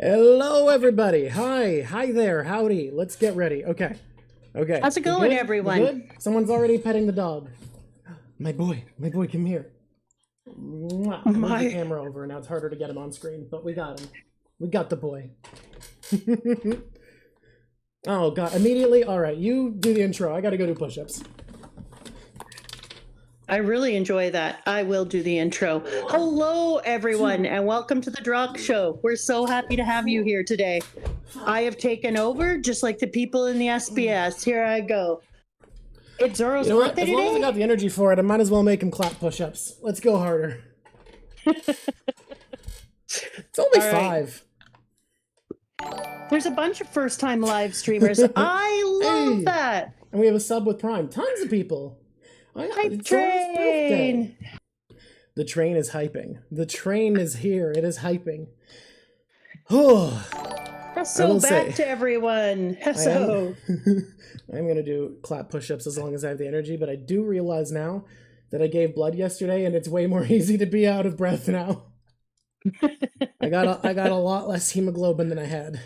Hello, everybody. Hi there. Howdy. Let's get ready. Okay. How's it We going, good? We everyone? good? Someone's already petting the dog. My boy, come here. Mwah. I moved the camera over, and now it's harder to get him on screen, but we got him. We got the boy. Oh God! Immediately. All right, you do the intro. I got to go do push-ups. I really enjoy that. I will do the intro. Hello, everyone, and welcome to the Drock Show. We're so happy to have you here today. I have taken over, just like the people in the SBS. Here I go. It's Zoro's You know what? birthday As long as I today. got the energy for it, I might as well make him clap push-ups. Let's go harder. It's only All right. 5. There's a bunch of first-time live streamers. I love that. And we have a sub with Prime. Tons of people. Hype train. The train is hyping. The train is here. It is hyping. Oh, So back to everyone. So I'm going to do clap push-ups as long as I have the energy, but I do realize now that I gave blood yesterday and it's way more easy to be out of breath now. I got a lot less hemoglobin than I had.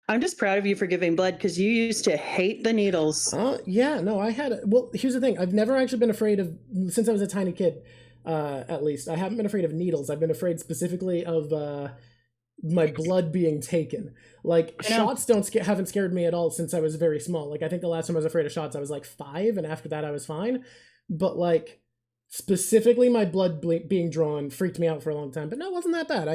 I'm just proud of you for giving blood because you used to hate the needles. Yeah, no, well, here's the thing. I've never actually been afraid of, since I was a tiny kid, at least. I haven't been afraid of needles. I've been afraid specifically of my blood being taken. Like, shots haven't scared me at all since I was very small. Like, I think the last time I was afraid of shots, I was like 5, and after that I was fine. But, like, specifically my blood being drawn freaked me out for a long time. But no, it wasn't that bad.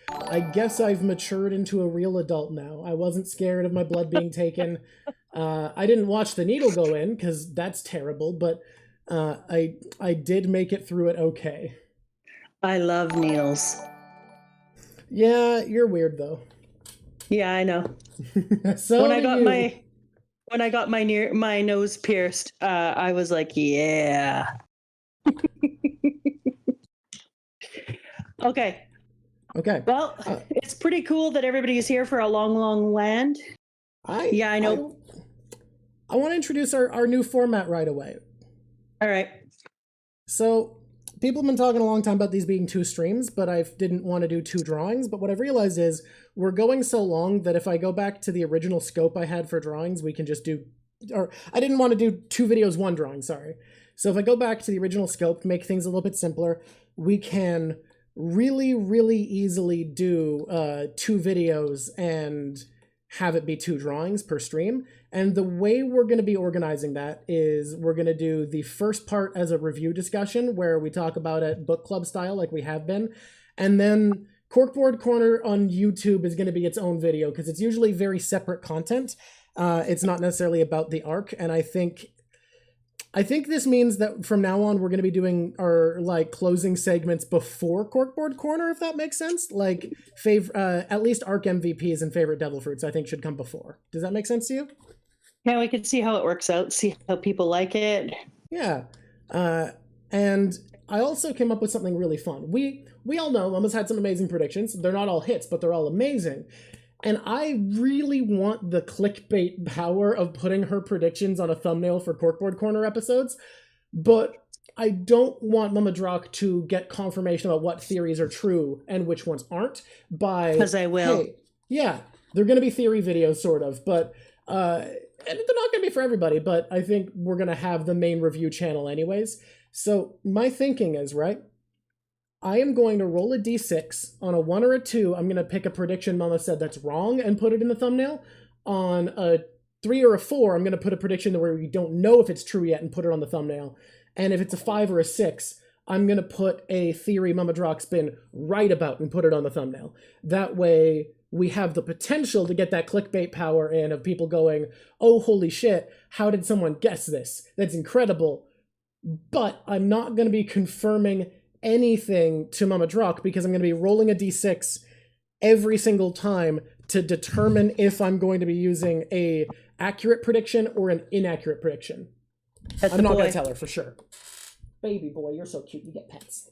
I guess I've matured into a real adult now. I wasn't scared of my blood being taken. I didn't watch the needle go in, because that's terrible, but I did make it through it okay. I love needles. Yeah, you're weird though. Yeah, I know. So when I got my nose pierced, I was like, yeah. Okay. Well, it's pretty cool that everybody is here for a long land. I know. I want to introduce our new format right away. All right. So people have been talking a long time about these being 2 streams, but I didn't want to do 2 drawings. But what I've realized is we're going so long that if I go back to the original scope I had for drawings, we can just do, or I didn't want to do 2 videos, 1 drawing, sorry. So if I go back to the original scope, make things a little bit simpler, we can really easily do 2 videos and have it be 2 drawings per stream. And the way we're going to be organizing that is we're going to do the first part as a review discussion where we talk about it book club style like we have been. And then Corkboard Corner on YouTube is going to be its own video because it's usually very separate content. It's not necessarily about the arc. And I think this means that from now on, we're going to be doing our like closing segments before Corkboard Corner, if that makes sense. Like at least arc MVPs and favorite devil fruits, I think should come before. Does that make sense to you? Yeah, we can see how it works out, see how people like it. Yeah. And I also came up with something really fun. We all know Mama's had some amazing predictions. They're not all hits, but they're all amazing. And I really want the clickbait power of putting her predictions on a thumbnail for Corkboard Corner episodes, but I don't want Mama Drock to get confirmation about what theories are true and which ones aren't by... Because I will. Hey, yeah, they're going to be theory videos, sort of, but... and they're not going to be for everybody, but I think we're going to have the main review channel anyways. So my thinking is, right, I am going to roll a d6. On a 1 or a 2, I'm going to pick a prediction Mama said that's wrong and put it in the thumbnail. On a 3 or a 4, I'm going to put a prediction where we don't know if it's true yet and put it on the thumbnail. And if it's a 5 or a 6, I'm going to put a theory Mama Drock's been right about and put it on the thumbnail. That way we have the potential to get that clickbait power in of people going, oh, holy shit, how did someone guess this? That's incredible. But I'm not going to be confirming anything to Mama Drock because I'm going to be rolling a d6 every single time to determine if I'm going to be using a accurate prediction or an inaccurate prediction. I'm not going to tell her for sure. Baby boy, you're so cute. You get pets.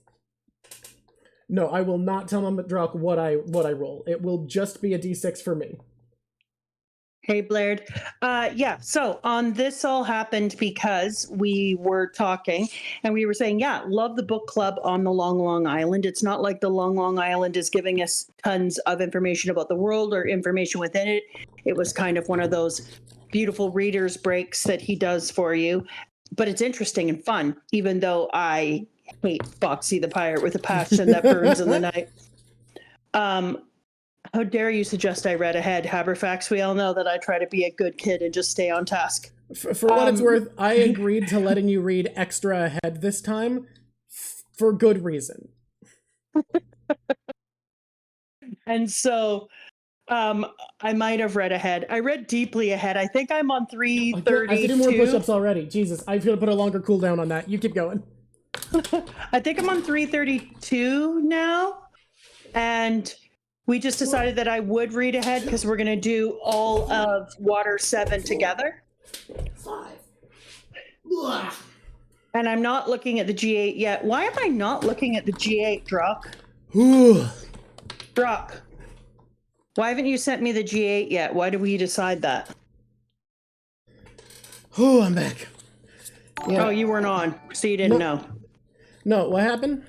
No, I will not tell Mama Drock what I roll. It will just be a d6 for me. Hey, Blair. Yeah, so on this all happened because we were talking and we were saying, yeah, love the book club on the Long Long Island. It's not like the Long Long Island is giving us tons of information about the world or information within it. It was kind of one of those beautiful reader's breaks that he does for you. But it's interesting and fun, even though I hate Foxy the pirate with a passion that burns in the night. How dare you suggest I read ahead, Haberfax? We all know that I try to be a good kid and just stay on task. For what it's worth, I agreed to letting you read extra ahead this time for good reason. And so I might have read ahead. I read deeply ahead. I think I'm on 332. I have to do more push-ups already. Jesus, I feel to put a longer cooldown on that. You keep going. I think I'm on 332 now. And we just decided that I would read ahead because we're going to do all of Water 7 together. 5. And I'm not looking at the G8 yet. Why am I not looking at the G8, Drock? Drock, why haven't you sent me the G8 yet? Why did we decide that? Oh, I'm back. Yeah. Oh, you weren't on, so you didn't know. No, what happened?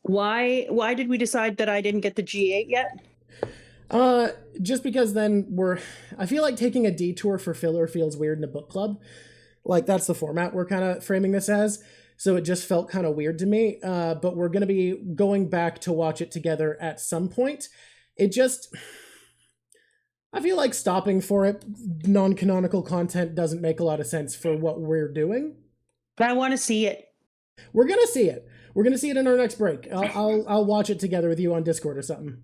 Why did we decide that I didn't get the G8 yet? Just because then I feel like taking a detour for filler feels weird in a book club. Like, that's the format we're kind of framing this as. So it just felt kind of weird to me. But we're going to be going back to watch it together at some point. I feel like stopping for it, non-canonical content doesn't make a lot of sense for what we're doing. But I want to see it. We're going to see it. We're going to see it in our next break. I'll watch it together with you on Discord or something.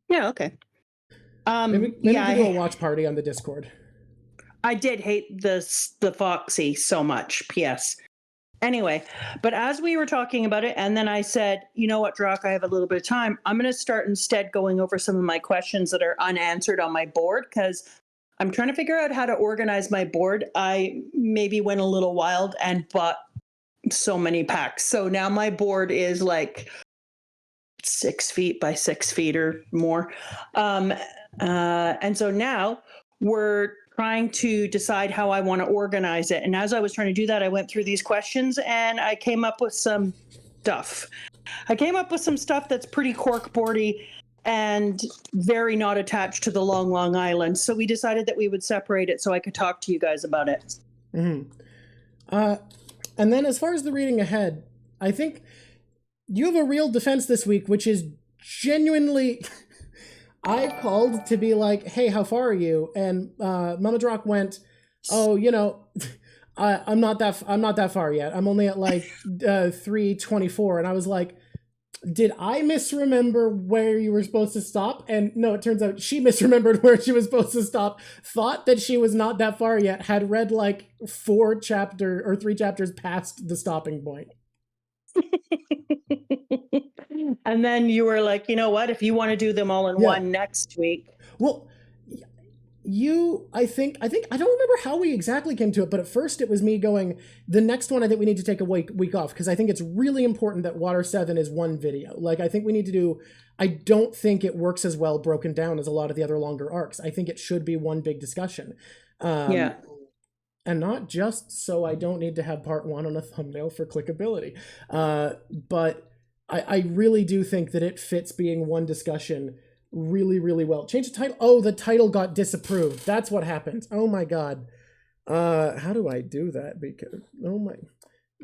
Yeah, okay. Maybe we can do a watch party on the Discord. I did hate the Foxy so much, P.S. Anyway, but as we were talking about it, and then I said, you know what, Drock, I have a little bit of time. I'm going to start instead going over some of my questions that are unanswered on my board, because I'm trying to figure out how to organize my board. I maybe went a little wild and bought so many packs. So now my board is like 6 feet by 6 feet or more. And so now we're trying to decide how I want to organize it. And as I was trying to do that, I went through these questions and I came up with some stuff. I came up with some stuff that's pretty corkboardy and very not attached to the Long Long Island. So we decided that we would separate it so I could talk to you guys about it. Mm-hmm. And then as far as the reading ahead, I think you have a real defense this week, which is genuinely... I called to be like, hey, how far are you? And Mama Drock went, oh, you know, I'm not that far yet. I'm only at like 324. And I was like, did I misremember where you were supposed to stop? And no, it turns out she misremembered where she was supposed to stop, thought that she was not that far yet, had read like 3 chapters past the stopping point. And then you were like, you know what, if you want to do them all in one next week. Well, I think I don't remember how we exactly came to it, but at first it was me going, the next one I think we need to take a week off, because I think it's really important that Water 7 is one video. Like, I think we need to do, I don't think it works as well broken down as a lot of the other longer arcs. I think it should be one big discussion. And not just so I don't need to have part 1 on a thumbnail for clickability. But I really do think that it fits being one discussion really, really well. Change the title. Oh, the title got disapproved. That's what happened. Oh my God. How do I do that? Because,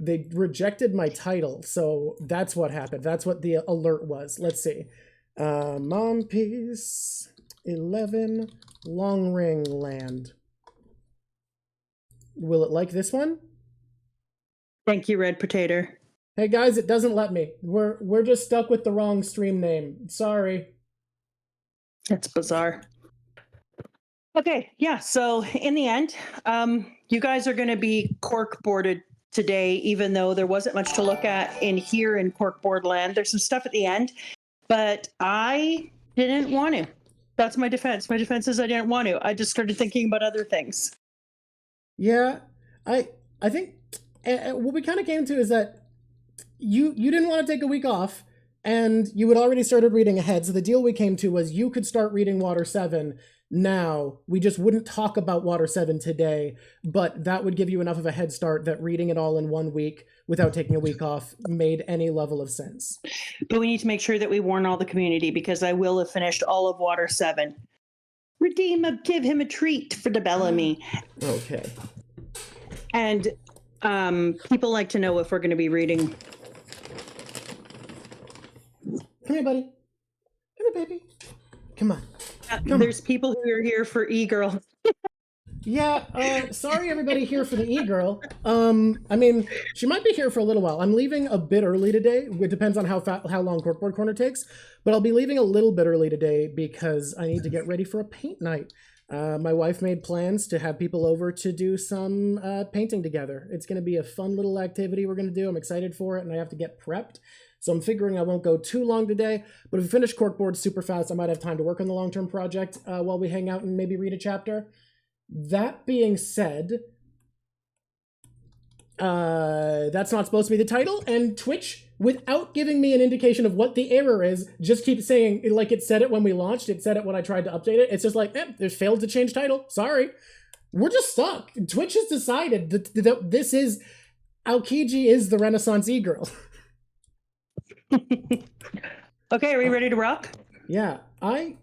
they rejected my title. So that's what happened. That's what the alert was. Let's see. Mom Piece 11 Long Ring Land. Will it like this one? Thank you, Red Potato. Hey guys, it doesn't let me. We're just stuck with the wrong stream name. Sorry. That's bizarre. Okay, yeah, so in the end, you guys are going to be corkboarded today, even though there wasn't much to look at in here in corkboard land. There's some stuff at the end, but I didn't want to. That's my defense. My defense is I didn't want to. I just started thinking about other things. Yeah, I think what we kind of came to is that you didn't want to take a week off, and you had already started reading ahead. So the deal we came to was you could start reading Water 7, now, we just wouldn't talk about Water 7 today, but that would give you enough of a head start that reading it all in 1 week without taking a week off made any level of sense. But we need to make sure that we warn all the community, because I will have finished all of Water 7. Give him a treat for the Bellamy. Okay. And people like to know if we're going to be reading. Come here, buddy. Come here, baby. Come on. There's people who are here for e-girl. Yeah, sorry everybody here for the e-girl. I mean, she might be here for a little while. I'm leaving a bit early today. It depends on how long Corkboard Corner takes, but I'll be leaving a little bit early today because I need to get ready for a paint night. My wife made plans to have people over to do some painting together. It's going to be a fun little activity we're going to do. I'm excited for it, and I have to get prepped. So I'm figuring I won't go too long today, but if we finish Corkboard super fast, I might have time to work on the long-term project while we hang out and maybe read a chapter. That being said, that's not supposed to be the title, and Twitch, without giving me an indication of what the error is, just keeps saying, like it said it when we launched, it said it when I tried to update it, it's just like, it failed to change title, sorry. We're just stuck. Twitch has decided that this is, aokiji is the Renaissance e-girl. Okay, are we ready to rock? Yeah, I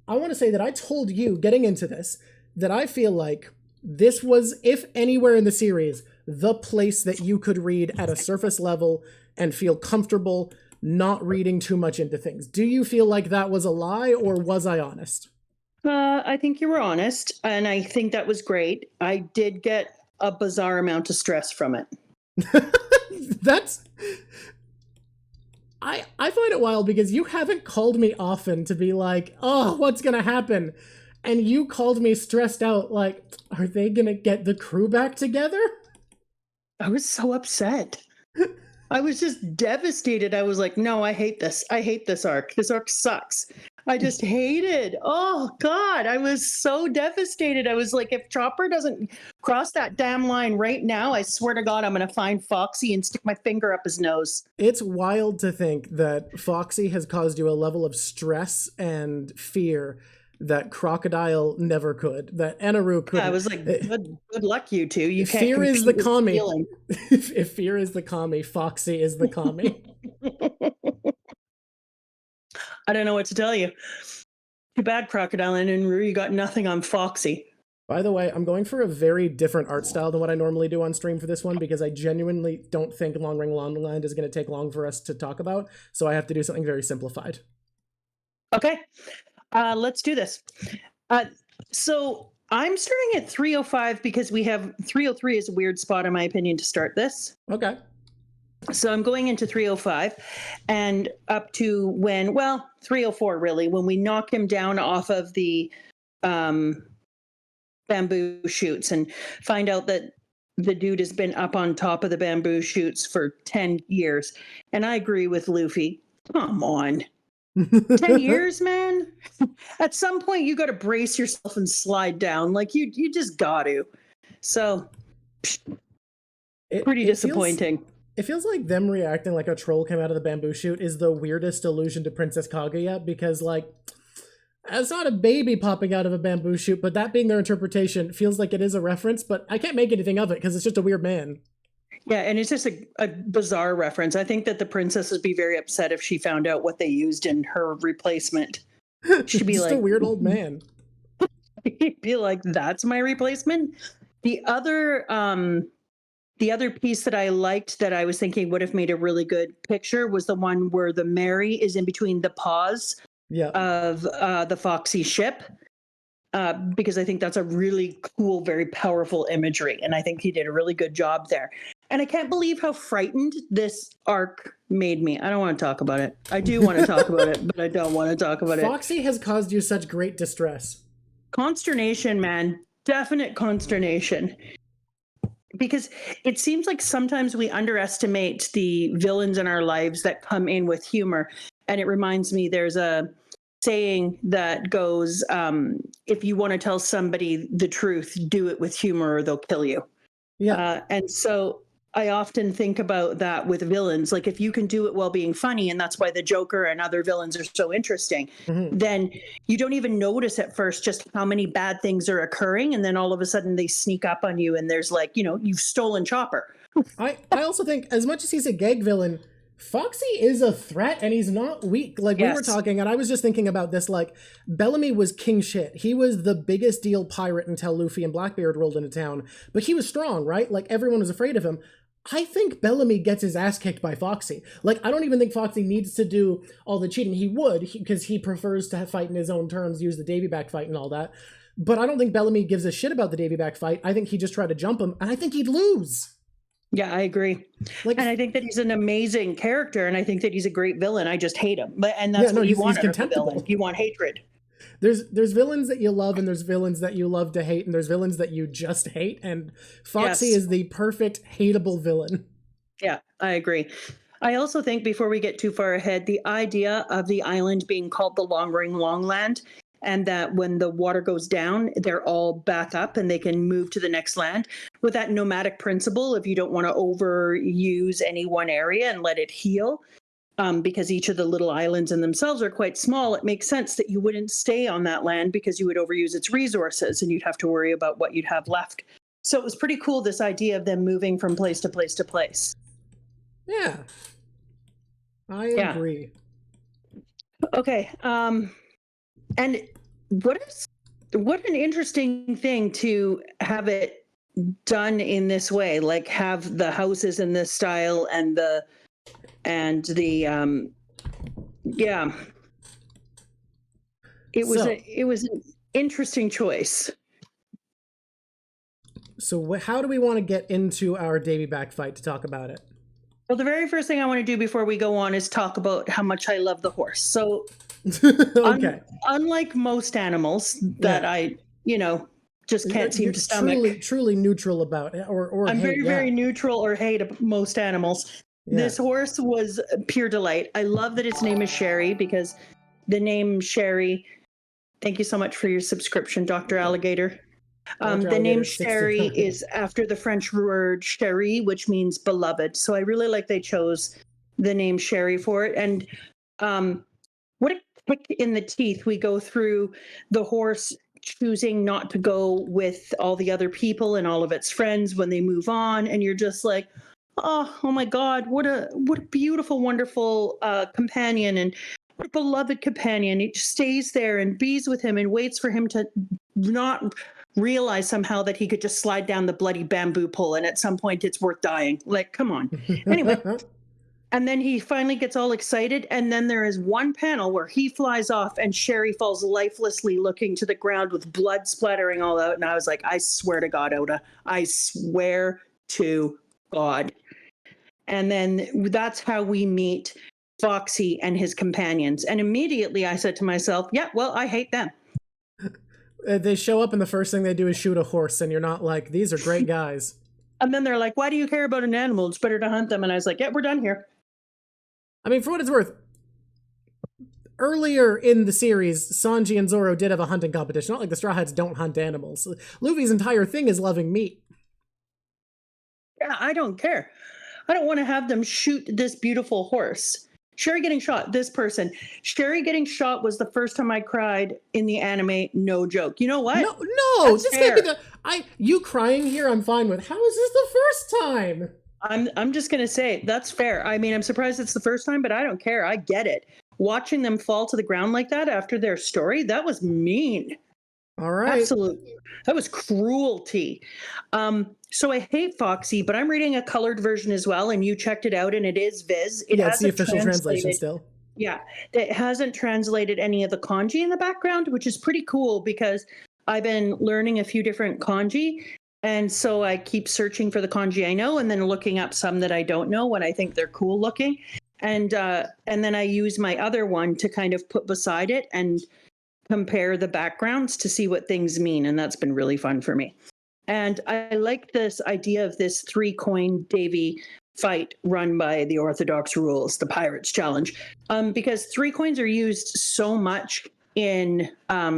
want to say that I told you, getting into this, that I feel like this was, if anywhere in the series, the place that you could read at a surface level and feel comfortable not reading too much into things. Do you feel like that was a lie, or was I honest? I think you were honest, and I think that was great. I did get a bizarre amount of stress from it. That's... I find it wild because you haven't called me often to be like, oh, what's gonna happen? And you called me stressed out, like, are they gonna get the crew back together? I was so upset. I was just devastated. I was like, no, I hate this. I hate this arc. This arc sucks. I just hate it. Oh, God. I was so devastated. I was like, if Chopper doesn't cross that damn line right now, I swear to God, I'm going to find Foxy and stick my finger up his nose. It's wild to think that Foxy has caused you a level of stress and fear that Crocodile never could, that Enaru couldn't. Yeah, I was like, good luck, you two. You can't. Fear is the kami. If fear is the kami, Foxy is the kami. I don't know what to tell you. Too bad, Crocodile and Enaru, you got nothing on Foxy. By the way, I'm going for a very different art style than what I normally do on stream for this one, because I genuinely don't think Long Ring Long Land is going to take long for us to talk about, so I have to do something very simplified. Okay. Let's do this. So I'm starting at 305 because we have 303 is a weird spot, in my opinion, to start this. Okay. So I'm going into 305 and up to 304 really, when we knock him down off of the bamboo shoots and find out that the dude has been up on top of the bamboo shoots for 10 years. And I agree with Luffy. Come on. 10 years, man. At some point you got to brace yourself and slide down. Like you just got to. So pretty disappointing. It feels like them reacting like a troll came out of the bamboo shoot is the weirdest allusion to Princess Kaguya, because like, it's not a baby popping out of a bamboo shoot, but that being their interpretation feels like it is a reference, but I can't make anything of it because it's just a weird man. Yeah, and it's just a bizarre reference. I think that the princess would be very upset if she found out what they used in her replacement. She'd be just like, a weird old man. Be like, that's my replacement. The other piece that I liked that I was thinking would have made a really good picture was the one where the Mary is in between the paws of the Foxy ship. Because I think that's a really cool, very powerful imagery. And I think he did a really good job there. And I can't believe how frightened this arc made me. I don't want to talk about it. I do want to talk about it, but I don't want to talk about it. Foxy has caused you such great distress. Consternation, man. Definite consternation. Because it seems like sometimes we underestimate the villains in our lives that come in with humor. And it reminds me, there's a saying that goes, if you want to tell somebody the truth, do it with humor or they'll kill you. Yeah. And so I often think about that with villains. Like if you can do it while being funny, and that's why the Joker and other villains are so interesting, then you don't even notice at first just how many bad things are occurring. And then all of a sudden they sneak up on you and there's like, you've stolen Chopper. I also think as much as he's a gag villain, Foxy is a threat and he's not weak. Like we were talking and I was just thinking about this, like Bellamy was king shit. He was the biggest deal pirate until Luffy and Blackbeard rolled into town, but he was strong, right? Like everyone was afraid of him. I think Bellamy gets his ass kicked by Foxy. Like, I don't even think Foxy needs to do all the cheating. He would, because he prefers to fight in his own terms, use the Davy back fight and all that. But I don't think Bellamy gives a shit about the Davy back fight. I think he just tried to jump him, and I think he'd lose. Yeah, I agree. And I think that he's an amazing character, and I think that he's a great villain. I just hate him. And that's what you want out of a villain. You want hatred. There's villains that you love and there's villains that you love to hate and there's villains that you just hate, and Foxy is the perfect hateable villain. Yeah, I agree. I also think before we get too far ahead, the idea of the island being called the Long Ring Longland, and that when the water goes down, they're all back up and they can move to the next land with that nomadic principle if you don't want to overuse any one area and let it heal. Because each of the little islands in themselves are quite small, it makes sense that you wouldn't stay on that land because you would overuse its resources and you'd have to worry about what you'd have left. So it was pretty cool, this idea of them moving from place to place to place. Yeah. I agree. Okay. And what an interesting thing to have it done in this way, like have the houses in this style and the it was an interesting choice. So how do we want to get into our Davy back fight to talk about it? Well, the very first thing I want to do before we go on is talk about how much I love the horse. So okay. Unlike most animals that I just can't seem to stomach. Truly neutral about it, or I'm very neutral or hate most animals. Yeah. This horse was pure delight. I love that its name is Sherry, because the name Sherry, thank you so much for your subscription, Dr. Alligator. The name Sherry is after the French word chérie, which means beloved. So I really like they chose the name Sherry for it. And what a kick in the teeth. We go through the horse choosing not to go with all the other people and all of its friends when they move on. And you're just like, oh my God, what a beautiful, wonderful companion, and what a beloved companion. It just stays there and bees with him and waits for him to not realize somehow that he could just slide down the bloody bamboo pole and at some point it's worth dying. Like, come on. Anyway. And then he finally gets all excited, and then there is one panel where he flies off and Sherry falls lifelessly looking to the ground with blood splattering all out. And I was like, I swear to God, Oda, I swear to God. And then that's how we meet Foxy and his companions. And immediately I said to myself, yeah, well, I hate them. They show up and the first thing they do is shoot a horse, and you're not like, these are great guys. And then they're like, why do you care about an animal? It's better to hunt them. And I was like, yeah, we're done here. I mean, for what it's worth, earlier in the series, Sanji and Zoro did have a hunting competition. Not like the Straw Hats don't hunt animals. Luffy's entire thing is loving meat. Yeah, I don't care. I don't want to have them shoot this beautiful horse. Sherry getting shot, this person. Sherry getting shot was the first time I cried in the anime, no joke. You know what? No, that's this can't be you crying here I'm fine with. How is this the first time? I'm just going to say, that's fair. I mean, I'm surprised it's the first time, but I don't care. I get it. Watching them fall to the ground like that after their story, that was mean. All right. Absolutely. That was cruelty. So I hate Foxy, but I'm reading a colored version as well, and you checked it out, and it is Viz. It's the official translation still. Yeah. It hasn't translated any of the kanji in the background, which is pretty cool because I've been learning a few different kanji. And so I keep searching for the kanji I know and then looking up some that I don't know when I think they're cool looking. And then I use my other one to kind of put beside it and compare the backgrounds to see what things mean. And that's been really fun for me. And I like this idea of this 3-coin Davy fight run by the Orthodox Rules, the Pirates Challenge, because 3 coins are used so much in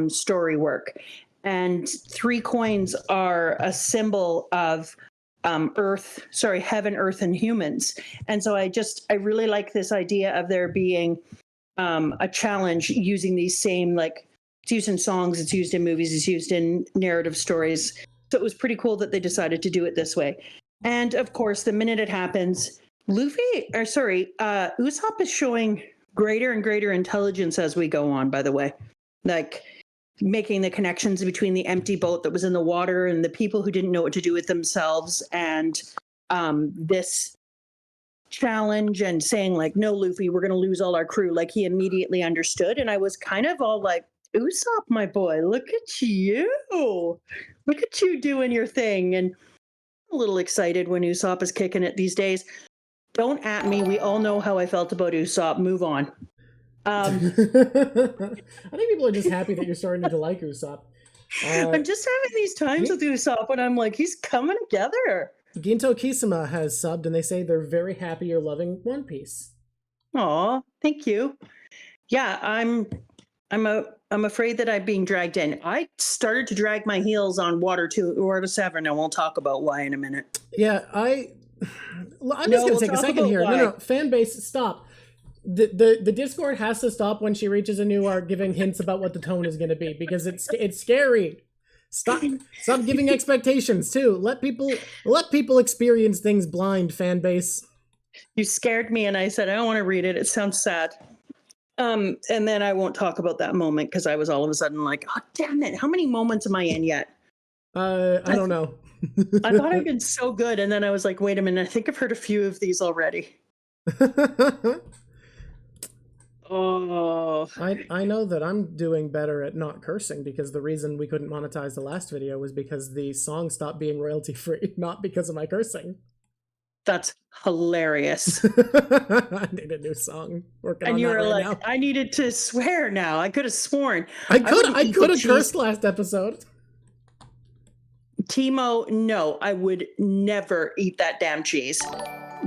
story work. And 3 coins are a symbol of heaven, earth, and humans. And so I really like this idea of there being a challenge using these same, like, it's used in songs, it's used in movies, it's used in narrative stories. So it was pretty cool that they decided to do it this way. And of course, the minute it happens, Usopp is showing greater and greater intelligence as we go on, by the way. Like, making the connections between the empty boat that was in the water and the people who didn't know what to do with themselves, and this challenge, and saying, like, no, Luffy, we're going to lose all our crew. Like, he immediately understood. And I was kind of all like, Usopp, my boy, look at you. Look at you doing your thing. And I'm a little excited when Usopp is kicking it these days. Don't at me. We all know how I felt about Usopp. Move on. I think people are just happy that you're starting to like Usopp. I'm just having these times with Usopp when I'm like, he's coming together. Ginto Kisama has subbed, and they say they're very happy you're loving One Piece. Aw, thank you. Yeah, I'm afraid that I'm being dragged in. I started to drag my heels on Water 2 or 7, and we'll talk about why in a minute. Yeah, I'm just gonna take a second here. No, fan base, stop. The Discord has to stop when she reaches a new arc, giving hints about what the tone is going to be, because it's scary. Stop giving expectations too. Let people experience things blind. Fan base. You scared me, and I said I don't want to read it. It sounds sad. And then I won't talk about that moment because I was all of a sudden like, oh damn it! How many moments am I in yet? I don't know. I thought I'd been so good, and then I was like, wait a minute. I think I've heard a few of these already. Oh, I know that I'm doing better at not cursing, because the reason we couldn't monetize the last video was because the song stopped being royalty free, not because of my cursing. That's hilarious. I need a new song. Working and on you that were right like, now. I needed to swear now. I could have sworn. I could have cursed last episode. Timo, no, I would never eat that damn cheese.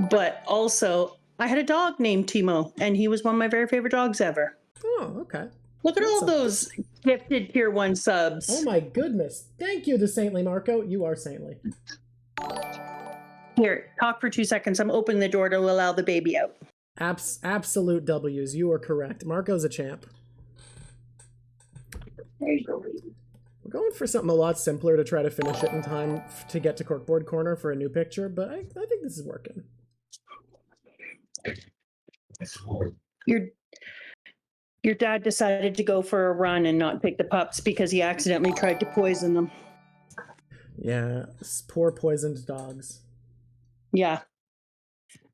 But also, I had a dog named Timo, and he was one of my very favorite dogs ever. Oh, okay. Look at all those gifted tier 1 subs. Oh my goodness. Thank you, the saintly Marco. You are saintly. Here, talk for 2 seconds. I'm opening the door to allow the baby out. Absolute W's. You are correct. Marco's a champ. There you go. We're going for something a lot simpler to try to finish it in time to get to Corkboard Corner for a new picture, but I think this is working. Your dad decided to go for a run and not pick the pups because he accidentally tried to poison them. Yeah, poor poisoned dogs. Yeah.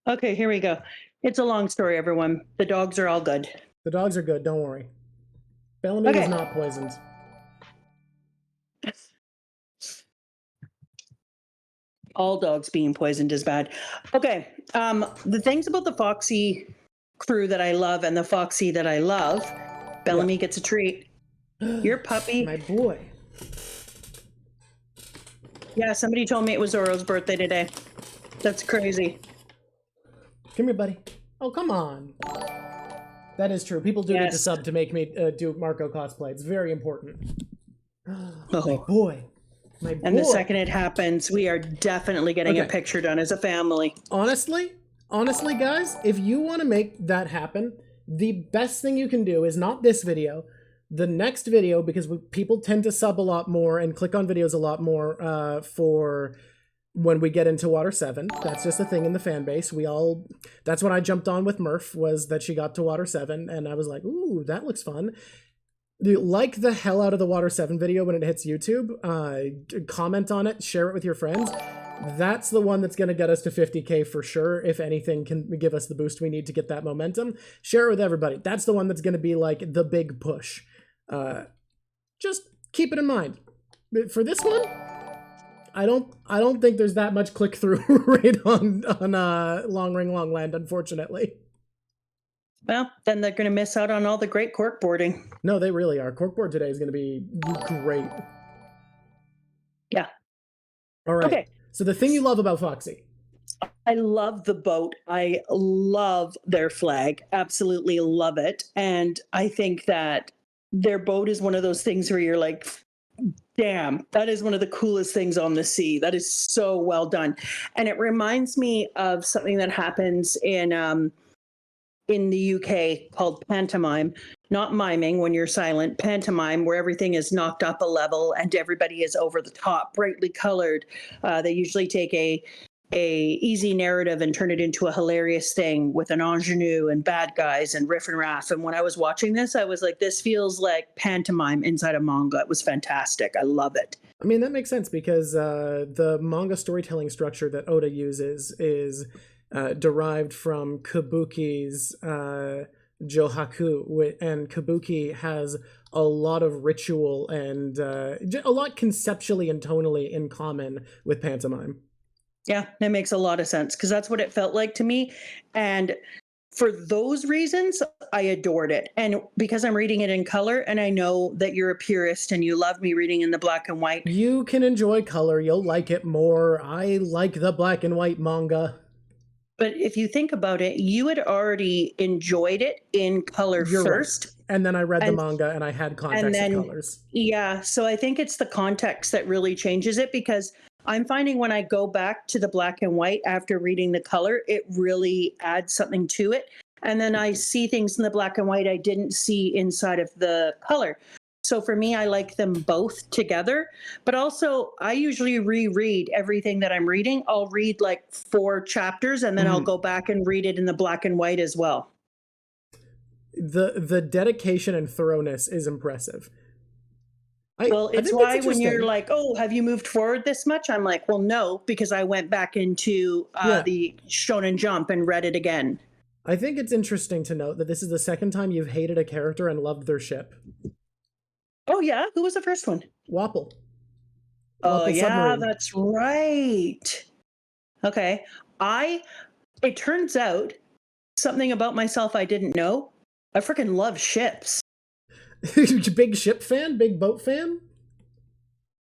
Okay, here we go. It's a long story, everyone. The dogs are all good. The dogs are good, don't worry. Bellamy is not poisoned. All dogs being poisoned is bad. Okay, the things about the Foxy crew that I love and the Foxy that I love, Bellamy gets a treat. Your puppy. My boy. Yeah, somebody told me it was Zoro's birthday today. That's crazy. Come here, buddy. Oh, come on. That is true. People do need to sub to make me do Marco cosplay. It's very important. Oh, my boy. And the second it happens, we are definitely getting a picture done as a family. Honestly, guys, if you want to make that happen, the best thing you can do is not this video, the next video, because people tend to sub a lot more and click on videos a lot more for when we get into Water 7. That's just a thing in the fan base. That's when I jumped on with Murph, was that she got to Water 7, and I was like, ooh, that looks fun. Like the hell out of the Water 7 video when it hits YouTube. Comment on it, share it with your friends. That's the one that's going to get us to 50K for sure. If anything can give us the boost we need to get that momentum, share it with everybody. That's the one that's going to be like the big push. Just keep it in mind. For this one, I don't think there's that much click through rate on Long Ring Long Land, unfortunately. Well, then they're going to miss out on all the great corkboarding. No, they really are. Corkboard today is going to be great. Yeah. All right. Okay. So the thing you love about Foxy. I love the boat. I love their flag. Absolutely love it. And I think that their boat is one of those things where you're like, damn, that is one of the coolest things on the sea. That is so well done. And it reminds me of something that happens in the UK called pantomime, not miming when you're silent, pantomime, where everything is knocked up a level and everybody is over the top, brightly colored. They usually take a easy narrative and turn it into a hilarious thing with an ingenue and bad guys and riff and raff. And when I was watching this, I was like, this feels like pantomime inside a manga. It was fantastic. I love it. I mean, that makes sense because the manga storytelling structure that Oda uses is derived from Kabuki's Johaku, and Kabuki has a lot of ritual and a lot conceptually and tonally in common with pantomime. Yeah, that makes a lot of sense because that's what it felt like to me. And for those reasons, I adored it. And because I'm reading it in color, and I know that you're a purist and you love me reading in the black and white. You can enjoy color. You'll like it more. I like the black and white manga. But if you think about it, you had already enjoyed it in color first. Right. And then I read the manga and I had context of colors. Yeah, so I think it's the context that really changes it because I'm finding when I go back to the black and white after reading the color, it really adds something to it. And then I see things in the black and white I didn't see inside of the color. So for me, I like them both together. But also, I usually reread everything that I'm reading. I'll read like 4 chapters and then I'll go back and read it in the black and white as well. The dedication and thoroughness is impressive. It's why when you're like, oh, have you moved forward this much? I'm like, well, no, because I went back into the Shonen Jump and read it again. I think it's interesting to note that this is the second time you've hated a character and loved their ship. Oh, yeah? Who was the first one? Wapple. Oh, yeah, submarine. That's right. Okay. It turns out something about myself I didn't know. I freaking love ships. Big ship fan? Big boat fan?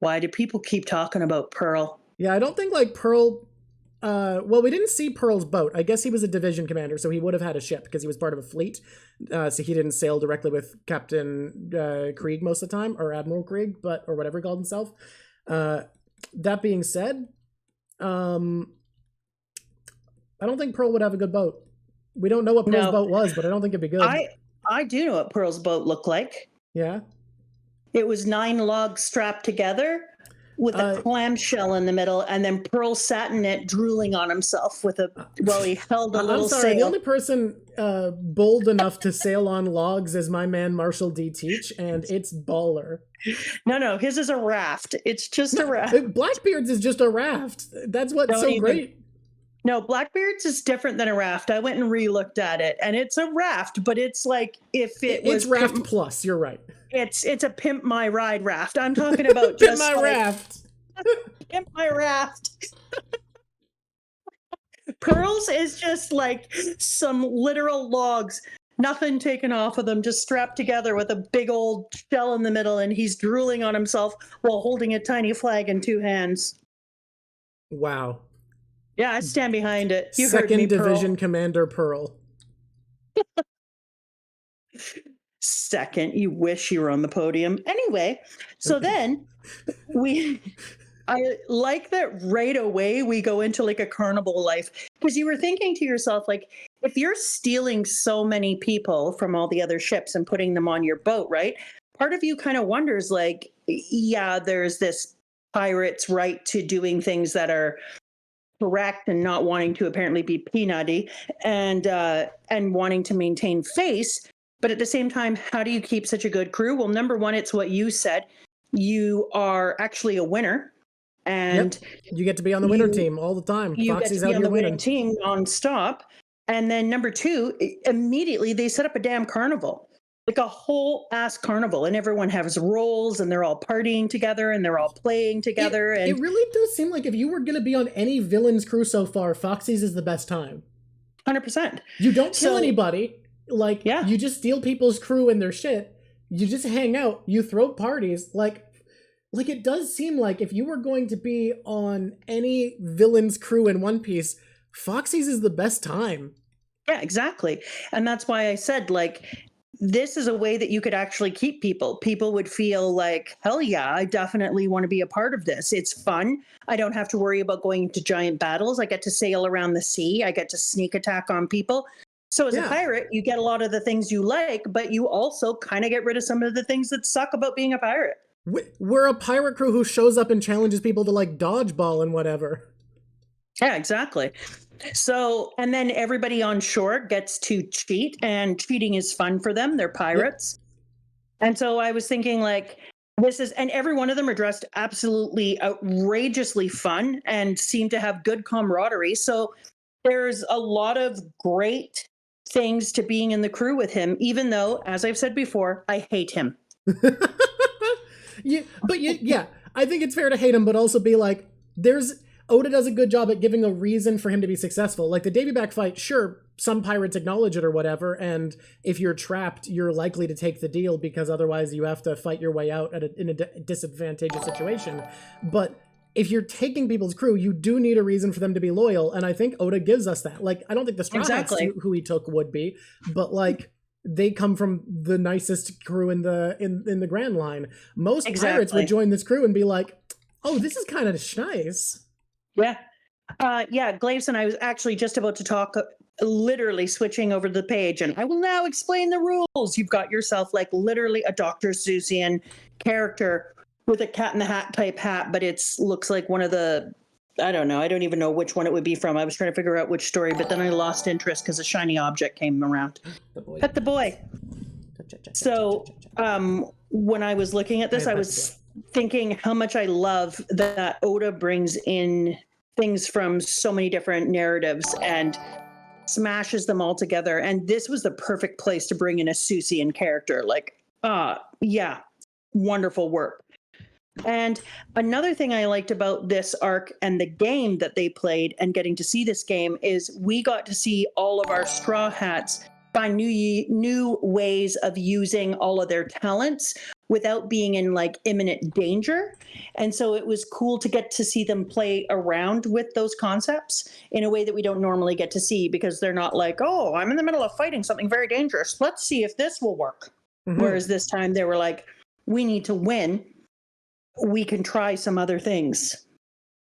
Why do people keep talking about Pearl? Yeah, I don't think like Pearl... well, we didn't see Pearl's boat. I guess he was a division commander, so he would have had a ship because he was part of a fleet. So he didn't sail directly with Captain Krieg most of the time, or Admiral Krieg, or whatever he called himself. That being said, I don't think Pearl would have a good boat. We don't know what Pearl's boat was, but I don't think it'd be good. I do know what Pearl's boat looked like. Yeah? It was 9 logs strapped together with a clamshell in the middle, and then Pearl sat in it drooling on himself while he held a little sail. The only person bold enough to sail on logs is my man Marshall D. Teach, and it's baller. No, his is a raft. It's just a raft. Blackbeard's is just a raft. That's what's great. No, Blackbeard's is different than a raft. I went and re-looked at it, and it's a raft, but it's like it's raft plus. You're right. It's a pimp my ride raft. I'm talking about pimp my raft. Pimp my raft. Pearl's is just like some literal logs, nothing taken off of them, just strapped together with a big old shell in the middle, and he's drooling on himself while holding a tiny flag in 2 hands. Wow. Yeah, I stand behind it. You Second heard me, Division Commander Pearl. Second, you wish you were on the podium. Anyway, so then I like that right away we go into like a carnival life, because you were thinking to yourself, like, if you're stealing so many people from all the other ships and putting them on your boat, right? Part of you kind of wonders, like, yeah, there's this pirate's right to doing things that are correct and not wanting to apparently be peanutty and wanting to maintain face. But at the same time, how do you keep such a good crew? Well, number one, it's what you said. You are actually a winner. And you get to be on the winner team all the time. You Foxy's get to be out on the winning winning team nonstop. And then number 2, immediately they set up a damn carnival. Like a whole ass carnival, and everyone has roles, and they're all partying together, and they're all playing together. It really does seem like if you were going to be on any villain's crew so far, Foxy's is the best time. 100%. You don't kill anybody. Like, you just steal people's crew and their shit. You just hang out. You throw parties. Like it does seem like if you were going to be on any villain's crew in One Piece, Foxy's is the best time. Yeah, exactly. And that's why I said, like, this is a way that you could actually keep people. People would feel like, hell yeah, I definitely want to be a part of this. It's fun. I don't have to worry about going into giant battles. I get to sail around the sea. I get to sneak attack on people. So as a pirate, you get a lot of the things you like, but you also kind of get rid of some of the things that suck about being a pirate. We're a pirate crew who shows up and challenges people to like dodgeball and whatever. Yeah, exactly. So, and then everybody on shore gets to cheat, and cheating is fun for them. They're pirates. Yep. And so I was thinking, like, this is, and every one of them are dressed absolutely outrageously fun and seem to have good camaraderie. So there's a lot of great things to being in the crew with him, even though, as I've said before, I hate him. Yeah, I think it's fair to hate him, but also be like, Oda does a good job at giving a reason for him to be successful. Like the Davy Back fight, sure, some pirates acknowledge it or whatever, and if you're trapped, you're likely to take the deal because otherwise you have to fight your way out in a disadvantageous situation. But if you're taking people's crew, you do need a reason for them to be loyal, and I think Oda gives us that. Like, I don't think the Straw Hats who he took would be, but like, they come from the nicest crew in the Grand Line. Most pirates would join this crew and be like, oh, this is kind of nice. Yeah. Glaves and I was actually just about to talk, literally switching over the page, and I will now explain the rules. You've got yourself like literally a Dr. Seussian character with a Cat in the Hat type hat, but looks like one of the, I don't know. I don't even know which one it would be from. I was trying to figure out which story, but then I lost interest because a shiny object came around. Pet the boy. So when I was looking at this, I was thinking how much I love that Oda brings in things from so many different narratives and smashes them all together. And this was the perfect place to bring in a Seussian character. Like, yeah, wonderful work. And another thing I liked about this arc and the game that they played and getting to see this game is we got to see all of our Straw Hats find new ways of using all of their talents without being in like imminent danger. And so it was cool to get to see them play around with those concepts in a way that we don't normally get to see, because they're not like, oh, I'm in the middle of fighting something very dangerous. Let's see if this will work. Mm-hmm. Whereas this time they were like, we need to win. We can try some other things.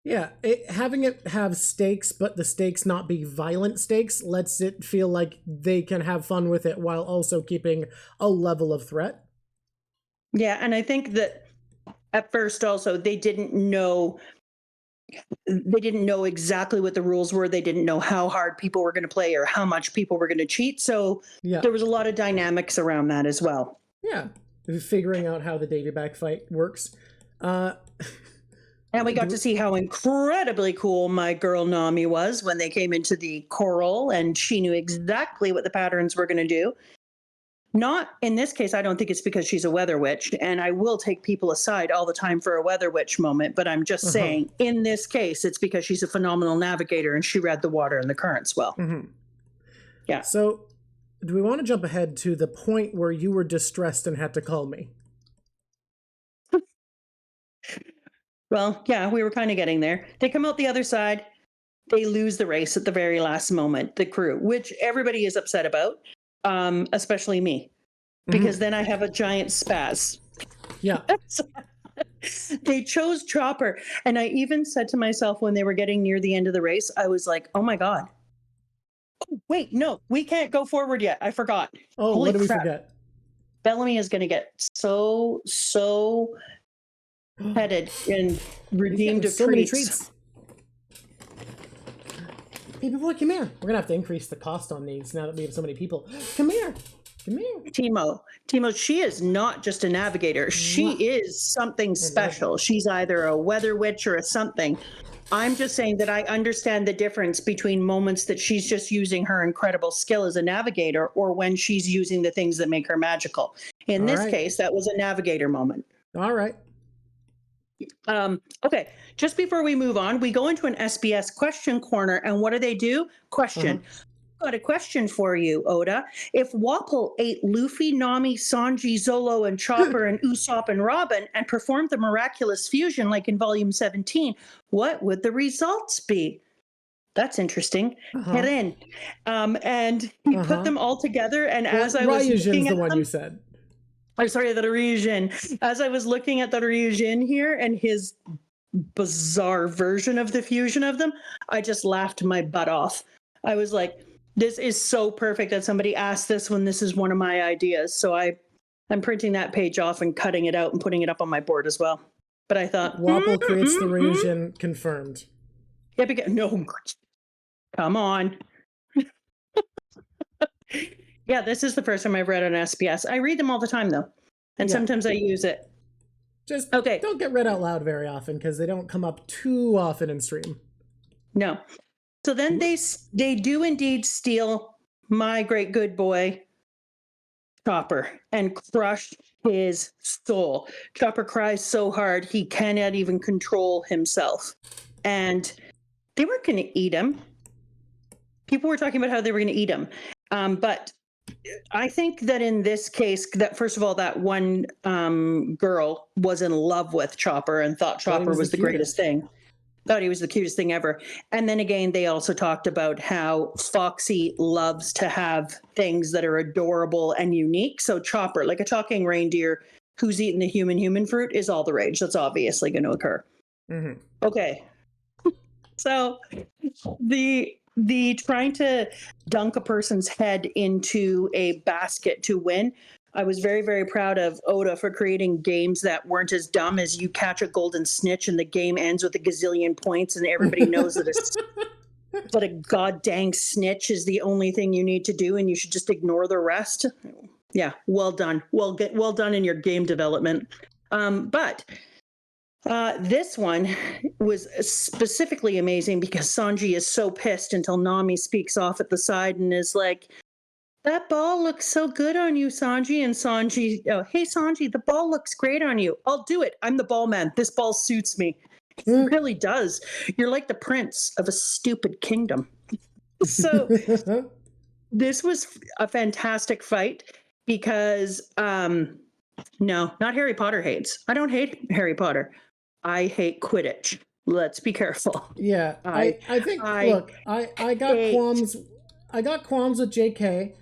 Yeah, having it have stakes, but the stakes not be violent stakes, lets it feel like they can have fun with it while also keeping a level of threat. Yeah, and I think that at first also they didn't know exactly what the rules were. They didn't know how hard people were going to play or how much people were going to cheat. So there was a lot of dynamics around that as well. Yeah, figuring out how the Davy Back fight works. And we got to see how incredibly cool my girl Nami was when they came into the coral, and she knew exactly what the patterns were going to do. Not in this case, I don't think it's because she's a weather witch, and I will take people aside all the time for a weather witch moment, but I'm just saying, in this case, it's because she's a phenomenal navigator and she read the water and the currents well. Mm-hmm. Yeah. So, do we want to jump ahead to the point where you were distressed and had to call me? Well, yeah, we were kind of getting there. They come out the other side. They lose the race at the very last moment, the crew, which everybody is upset about, especially me, because then I have a giant spaz. Yeah. They chose Chopper. And I even said to myself when they were getting near the end of the race, I was like, oh my God. Oh, wait, no, we can't go forward yet. I forgot. Oh, holy what did crap. We forget? Bellamy is going to get so petted and redeemed of so treats. Many treats. Baby boy, come here. We're gonna have to increase the cost on these now that we have so many people. Come here. Timo, she is not just a navigator. She is something special. She's either a weather witch or a something. I'm just saying that I understand the difference between moments that she's just using her incredible skill as a navigator or when she's using the things that make her magical. In this case, that was a navigator moment. All right. Okay, just before we move on, we go into an SBS question corner, and what do? Question. Got a question for you, Oda. If Wapol ate Luffy, Nami, Sanji, Zolo, and Chopper, and Usopp and Robin, and performed the miraculous fusion like in Volume 17, what would the results be? that's interesting. Uh-huh. Keren. And he put them all together. And as I was Ryujin's looking the at one them, you said. I'm sorry, the Ryujin. As I was looking at the Ryujin here and his bizarre version of the fusion of them, I just laughed my butt off. I was like, this is so perfect that somebody asked this when this is one of my ideas. So I'm printing that page off and cutting it out and putting it up on my board as well. But I thought, Wapple creates the Ryujin, confirmed. Yeah, because no, come on. Yeah, this is the first time I've read an SBS. I read them all the time though, and sometimes I use it. Just okay. Don't get read out loud very often because they don't come up too often in stream. No. So then they do indeed steal my great good boy Chopper and crush his soul. Chopper cries so hard he cannot even control himself. And they weren't going to eat him. People were talking about how they were going to eat him. But I think that in this case, that first of all, that one girl was in love with Chopper and thought Chopper was the greatest thing. Thought he was the cutest thing ever. And then again, they also talked about how Foxy loves to have things that are adorable and unique. So Chopper, like a talking reindeer who's eaten the human fruit, is all the rage. That's obviously going to occur. Mm-hmm. Okay. So the trying to dunk a person's head into a basket to win. I was very, very proud of Oda for creating games that weren't as dumb as you catch a golden snitch and the game ends with a gazillion points and everybody knows that a goddamn snitch is the only thing you need to do and you should just ignore the rest. Yeah, well done. Well done in your game development. But this one was specifically amazing because Sanji is so pissed until Nami speaks off at the side and is like, that ball looks so good on you, Sanji. And Sanji, hey, Sanji, the ball looks great on you. I'll do it. I'm the ball man. This ball suits me. It really does. You're like the prince of a stupid kingdom. So this was a fantastic fight because, no, not Harry Potter hates. I don't hate Harry Potter. I hate Quidditch. Let's be careful. Yeah, I think, look, I got qualms. I got qualms with JK.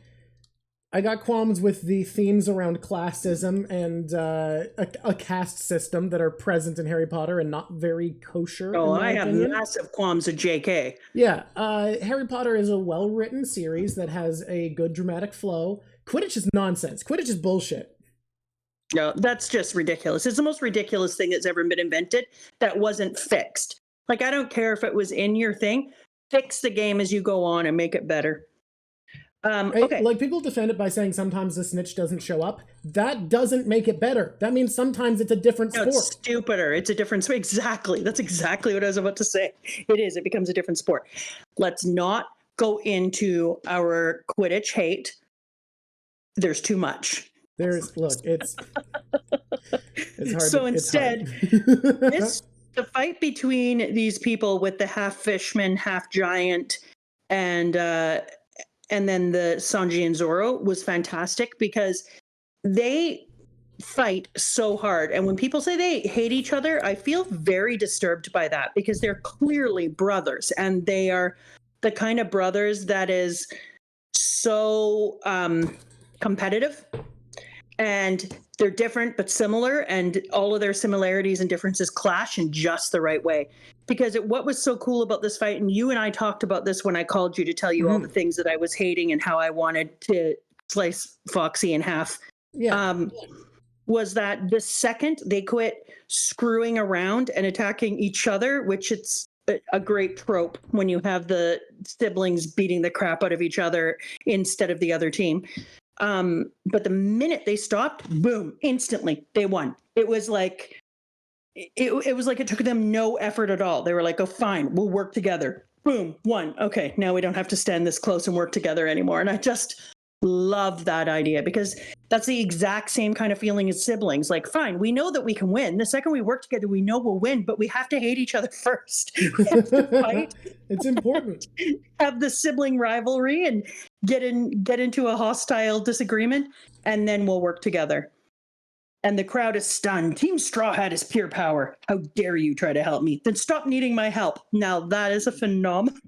I got qualms with the themes around classism and a caste system that are present in Harry Potter and not very kosher. Oh, I have massive qualms with JK. Yeah, Harry Potter is a well-written series that has a good dramatic flow. Quidditch is nonsense. Quidditch is bullshit. No, that's just ridiculous. It's the most ridiculous thing that's ever been invented that wasn't fixed. Like, I don't care if it was in your thing. Fix the game as you go on and make it better. Okay. Like, people defend it by saying sometimes the snitch doesn't show up. That doesn't make it better. That means sometimes it's a different sport. It's stupider. It's a different sport. Exactly. That's exactly what I was about to say. It is. It becomes a different sport. Let's not go into our Quidditch hate. There's too much. It's hard. So instead, the fight between these people with the half fishman, half giant, and then the Sanji and Zoro was fantastic because they fight so hard. And when people say they hate each other, I feel very disturbed by that because they're clearly brothers and they are the kind of brothers that is so competitive. And they're different but similar, and all of their similarities and differences clash in just the right way. Because what was so cool about this fight, and you and I talked about this when I called you to tell you all the things that I was hating and how I wanted to slice Foxy in half, was that the second they quit screwing around and attacking each other, which it's a great trope when you have the siblings beating the crap out of each other instead of the other team. But the minute they stopped, boom, instantly they won. It was like it took them no effort at all. They were like, oh, fine, we'll work together. Boom, won. Okay, now we don't have to stand this close and work together anymore. And I just love that idea because that's the exact same kind of feeling as siblings. Like, fine, we know that we can win. The second we work together, we know we'll win, but we have to hate each other first. We have to fight. It's important. Have the sibling rivalry and get into a hostile disagreement, and then we'll work together. And the crowd is stunned. Team Straw Hat is pure power. How dare you try to help me? Then stop needing my help. Now that is a phenomenon.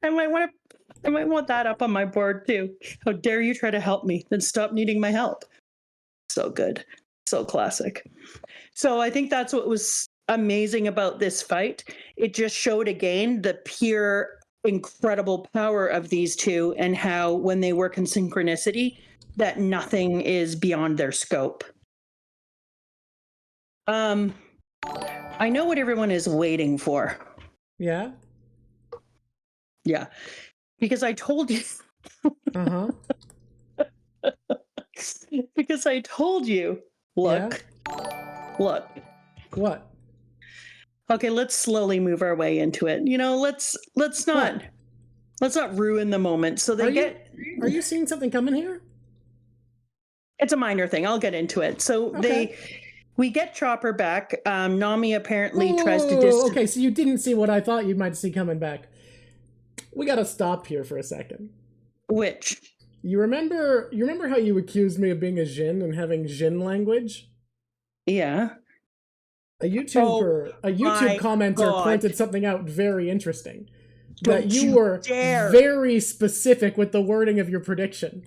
I might want that up on my board too. How dare you try to help me, then stop needing my help. So good. So classic. So I think that's what was amazing about this fight. It just showed again the pure incredible power of these two and how when they work in synchronicity that nothing is beyond their scope. I know what everyone is waiting for. Yeah? Yeah. Because I told you. Uh-huh. Because I told you. Look. Yeah? Look. What? Okay, let's slowly move our way into it. You know, let's not ruin the moment. So they Are you seeing something coming here? It's a minor thing. I'll get into it. So we get Chopper back. Nami apparently tries to distance. Okay, so you didn't see what I thought you might see coming back. We gotta stop here for a second. Which? You remember how you accused me of being a Jin and having Jin language? Yeah. A YouTube commenter pointed something out very interesting. That you were very specific with the wording of your prediction.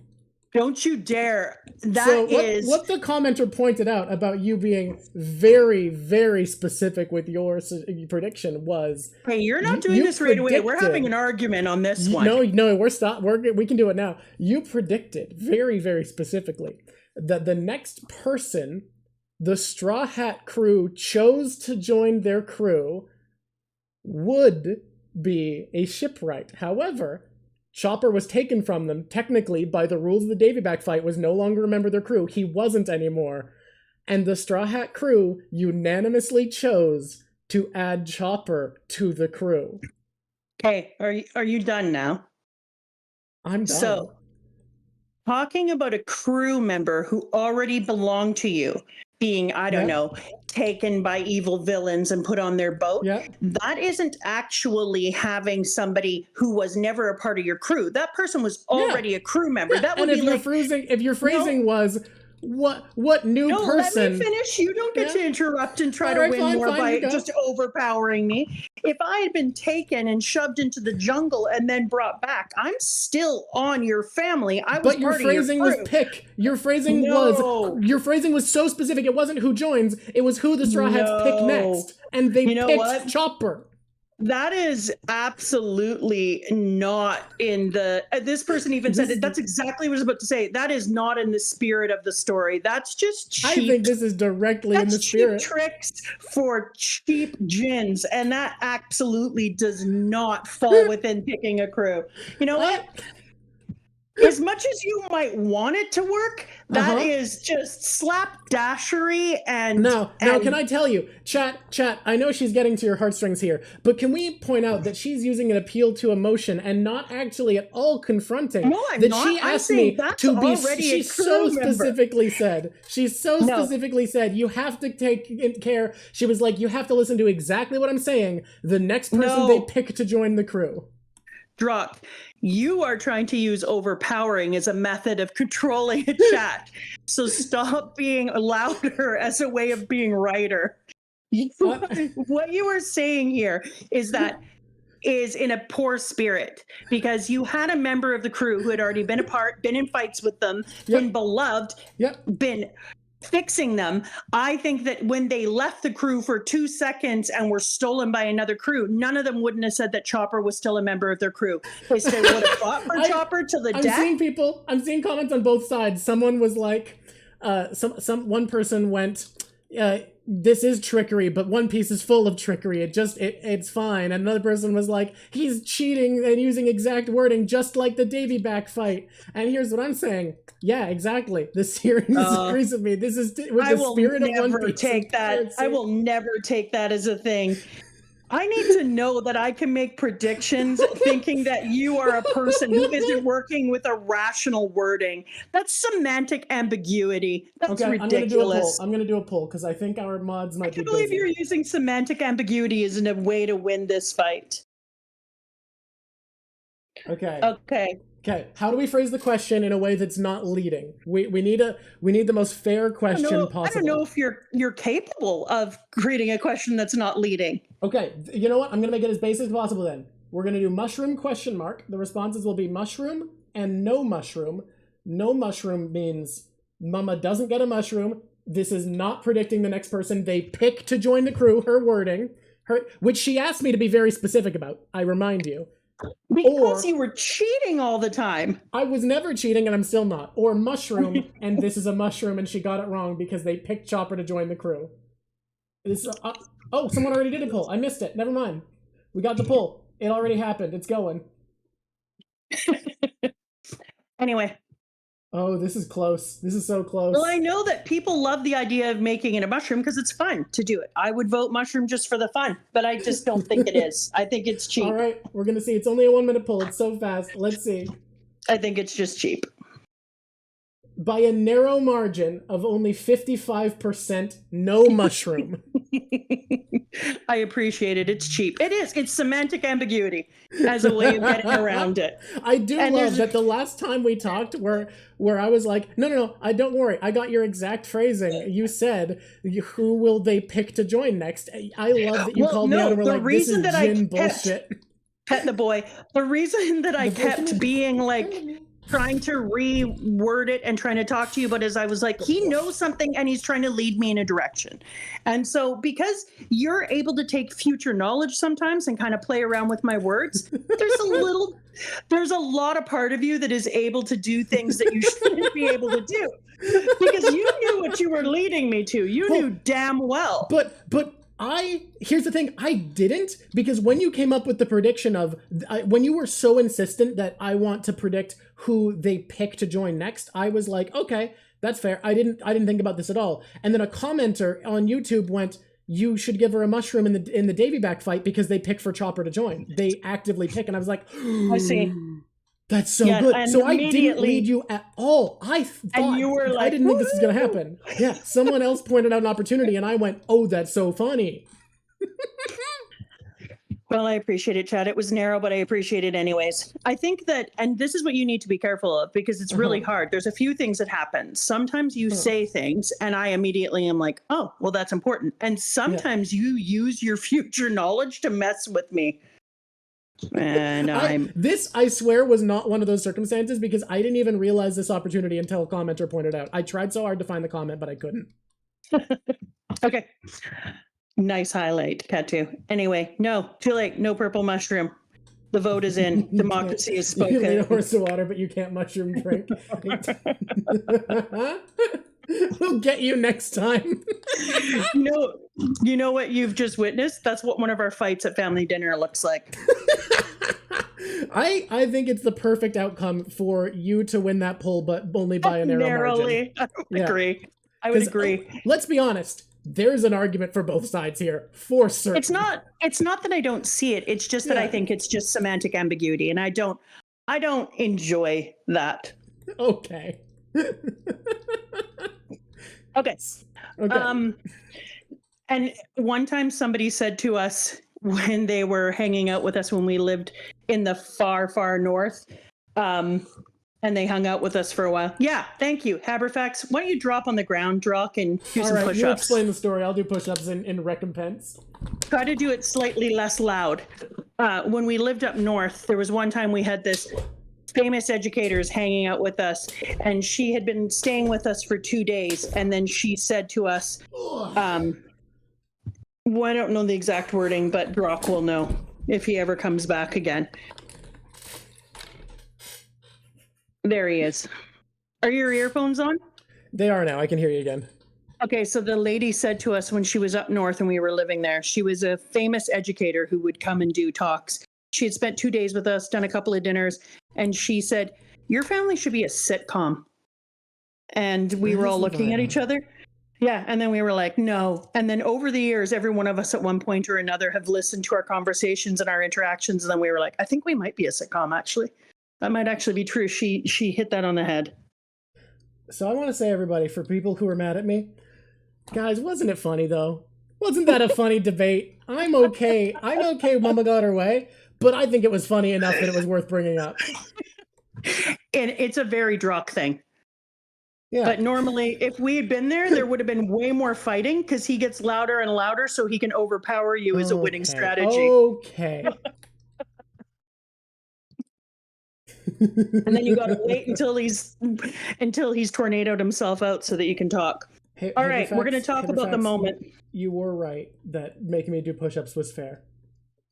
Don't you dare. What the commenter pointed out about you being very, very specific with your prediction was... Hey, you're not doing this right away. We're having an argument on this one. No, we can do it now. You predicted very, very specifically that the next person the Straw Hat crew chose to join their crew would be a shipwright. However, Chopper was taken from them, technically, by the rules of the Davy Back fight, was no longer a member of their crew. He wasn't anymore. And the Straw Hat crew unanimously chose to add Chopper to the crew. Okay, are you done now? I'm done. So, talking about a crew member who already belonged to you being, I don't know, taken by evil villains and put on their boat, that isn't actually having somebody who was never a part of your crew. That person was already a crew member. That would be like... if your phrasing was, what new person... Let me finish. You don't get to interrupt and try to win more by just overpowering me. If I had been taken and shoved into the jungle and then brought back, I'm still on your family. I was part of your crew. Was pick. Your phrasing was so specific. It wasn't who joins. It was who the Straw Hats pick next. And they picked Chopper. That is absolutely not in the... this person even said it. That's exactly what I was about to say. That is not in the spirit of the story. That's just cheap. I think this is directly in the spirit. Cheap tricks for cheap gins, and that absolutely does not fall within picking a crew. You know what? As much as you might want it to work, that is just slapdashery and... No, can I tell you? Chat, I know she's getting to your heartstrings here, but can we point out that she's using an appeal to emotion and not actually at all confronting? No, I'm not. She asked me to be... She so specifically said, you have to take care. She was like, you have to listen to exactly what I'm saying. The next person they pick to join the crew. Drock, you are trying to use overpowering as a method of controlling a chat. So stop being louder as a way of being righter. What you are saying here is in a poor spirit, because you had a member of the crew who had already been in fights with them, been beloved, been fixing them. I think that when they left the crew for 2 seconds and were stolen by another crew, none of them wouldn't have said that Chopper was still a member of their crew. They still would have fought for Chopper to the death. I'm seeing comments on both sides. Someone was like, one person went, this is trickery, but One Piece is full of trickery. It's fine. And another person was like, he's cheating and using exact wording, just like the Davy Back fight. And here's what I'm saying. Yeah, exactly. The series agrees with me. This is with the spirit of One Piece. I will never take that as a thing. I need to know that I can make predictions thinking that you are a person who isn't working with a rational wording. That's semantic ambiguity. That's ridiculous. I'm going to do a poll because I think our mods might be busy. I can't believe you're using semantic ambiguity as a way to win this fight. Okay. How do we phrase the question in a way that's not leading? We need the most fair question possible. I don't know if you're capable of creating a question that's not leading. Okay, you know what? I'm gonna make it as basic as possible then. We're going to do mushroom ? The responses will be mushroom and no mushroom. No mushroom means Mama doesn't get a mushroom. This is not predicting the next person they pick to join the crew, her wording, which she asked me to be very specific about, I remind you. Because you were cheating all the time. I was never cheating and I'm still not. Or mushroom, and this is a mushroom and she got it wrong because they picked Chopper to join the crew. This oh, someone already did a pull. I missed it. Never mind. We got the pull. It already happened. It's going. Anyway. Oh, this is close. This is so close. Well, I know that people love the idea of making it a mushroom because it's fun to do it. I would vote mushroom just for the fun, but I just don't think it is. I think it's cheap. All right, we're going to see. It's only a 1 minute pull. It's so fast. Let's see. I think it's just cheap. By a narrow margin of only 55%, no mushroom. I appreciate it. It's cheap. It is. It's semantic ambiguity as a way of getting around it. I do love that the last time we talked where I was like, no, don't worry. I got your exact phrasing. You said, who will they pick to join next? I love that you called me out and were like, this is Jin bullshit. Pet the boy. The reason that I kept being like, trying to reword it and trying to talk to you, but as I was like, he knows something and he's trying to lead me in a direction. And so because you're able to take future knowledge sometimes and kind of play around with my words, there's a lot of part of you that is able to do things that you shouldn't be able to do because you knew what you were leading me to. You knew damn well. But here's the thing, I didn't, because when you came up with the prediction of, when you were so insistent that I want to predict who they pick to join next, I was like, okay, that's fair. I didn't think about this at all. And then a commenter on YouTube went, you should give her a mushroom in the Davy back fight because they pick for Chopper to join. They actively pick, and I was like, I see. That's so good. So I didn't lead you at all. I thought, you were like, I didn't think this was going to happen. Yeah, someone else pointed out an opportunity, and I went, oh, that's so funny. Well, I appreciate it, Chad. It was narrow, but I appreciate it anyways. I think that, and this is what you need to be careful of because it's really hard. There's a few things that happen. Sometimes you say things, and I immediately am like, oh, well, that's important. And sometimes you use your future knowledge to mess with me. And I swear was not one of those circumstances because I didn't even realize this opportunity until a commenter pointed out. I tried so hard to find the comment, but I couldn't. Okay. Nice highlight, Katu. Anyway, no, too late. No purple mushroom. The vote is in. Democracy is spoken. You can lead a horse to water, but you can't mushroom drink. We'll get you next time. You know what you've just witnessed? That's what one of our fights at family dinner looks like. I think it's the perfect outcome for you to win that poll, but only by a narrow margin. I would agree. I would agree. Let's be honest. There's an argument for both sides here, for certain. It's not that I don't see it. It's just that I think it's just semantic ambiguity, and I don't enjoy that. Okay. Okay. And one time somebody said to us when they were hanging out with us when we lived in the far, far north, and they hung out with us for a while. Yeah, thank you. Haberfax, why don't you drop on the ground, Drock, and do some push-ups? You explain the story. I'll do push-ups in recompense. Try to do it slightly less loud. When we lived up north, there was one time we had this famous educators hanging out with us, and she had been staying with us for 2 days, and then she said to us, well, I don't know the exact wording, but Brock will know if he ever comes back again. There he is. Are your earphones on? They are now. I can hear you again. Okay, so the lady said to us when she was up north and we were living there, she was a famous educator who would come and do talks. She had spent 2 days with us, done a couple of dinners, and she said, your family should be a sitcom. And we were all looking at each other. Yeah, and then we were like, no. And then over the years, every one of us at one point or another have listened to our conversations and our interactions, and then we were like, I think we might be a sitcom, actually. That might actually be true. She hit that on the head. So I want to say, everybody, for people who are mad at me, guys, wasn't it funny, though? Wasn't that a funny debate? I'm okay. Mama got her way, but I think it was funny enough that it was worth bringing up. And it's a very Drock thing. Yeah. But normally, if we had been there, there would have been way more fighting because he gets louder and louder so he can overpower you as a winning strategy. Okay. And then you gotta wait until he's tornadoed himself out so that you can talk. All right, we're gonna talk about the moment. You were right that making me do push-ups was fair.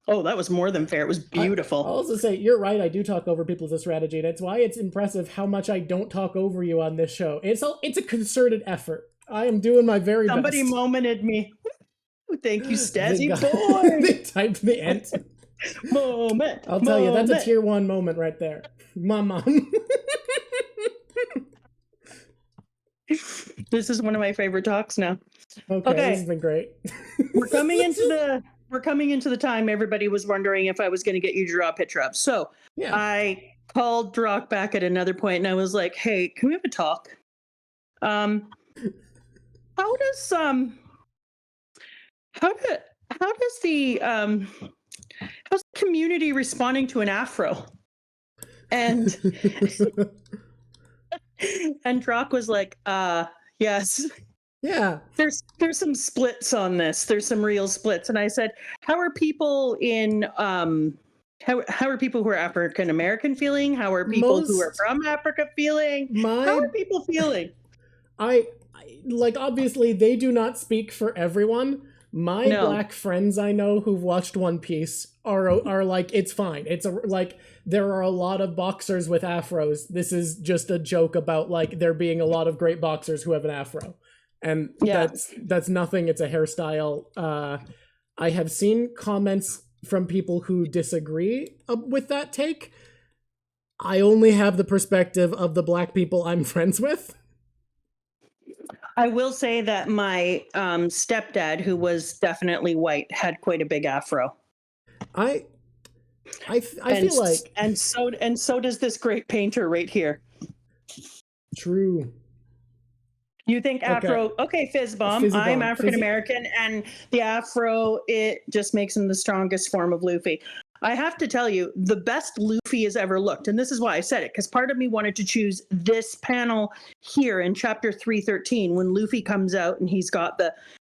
Oh, that was more than fair. It was beautiful. I'll also say, you're right, I do talk over people as a strategy, and it's why it's impressive how much I don't talk over you on this show. It's a concerted effort. I am doing my very best. Somebody momented me. Thank you, Stazzy boy. They typed the end. Moment. I'll tell you, that's a tier 1 moment right there. Mom. This is one of my favorite talks now. Okay. This has been great. We're coming into the time everybody was wondering if I was going to get you to draw a picture of. So yeah. I called Drock back at another point and I was like, hey, can we have a talk? How's the community responding to an afro? And and Drock was like, yes. Yeah. There's some splits on this. There's some real splits. And I said, how are people in how are people who are African American feeling? How are people who are from Africa feeling? How are people feeling? I like, obviously they do not speak for everyone. Black friends I know who've watched One Piece are like, it's fine. It's like there are a lot of boxers with afros. This is just a joke about like there being a lot of great boxers who have an afro. And that's nothing. It's a hairstyle. I have seen comments from people who disagree with that take. I only have the perspective of the black people I'm friends with. I will say that my stepdad, who was definitely white, had quite a big afro. I feel like, and so does this great painter right here. True. You think afro? Okay, Fizzbomb. I'm African American, and the afro, it just makes him the strongest form of Luffy. I have to tell you, the best Luffy has ever looked, and this is why I said it, because part of me wanted to choose this panel here in chapter 313 when Luffy comes out and he's got the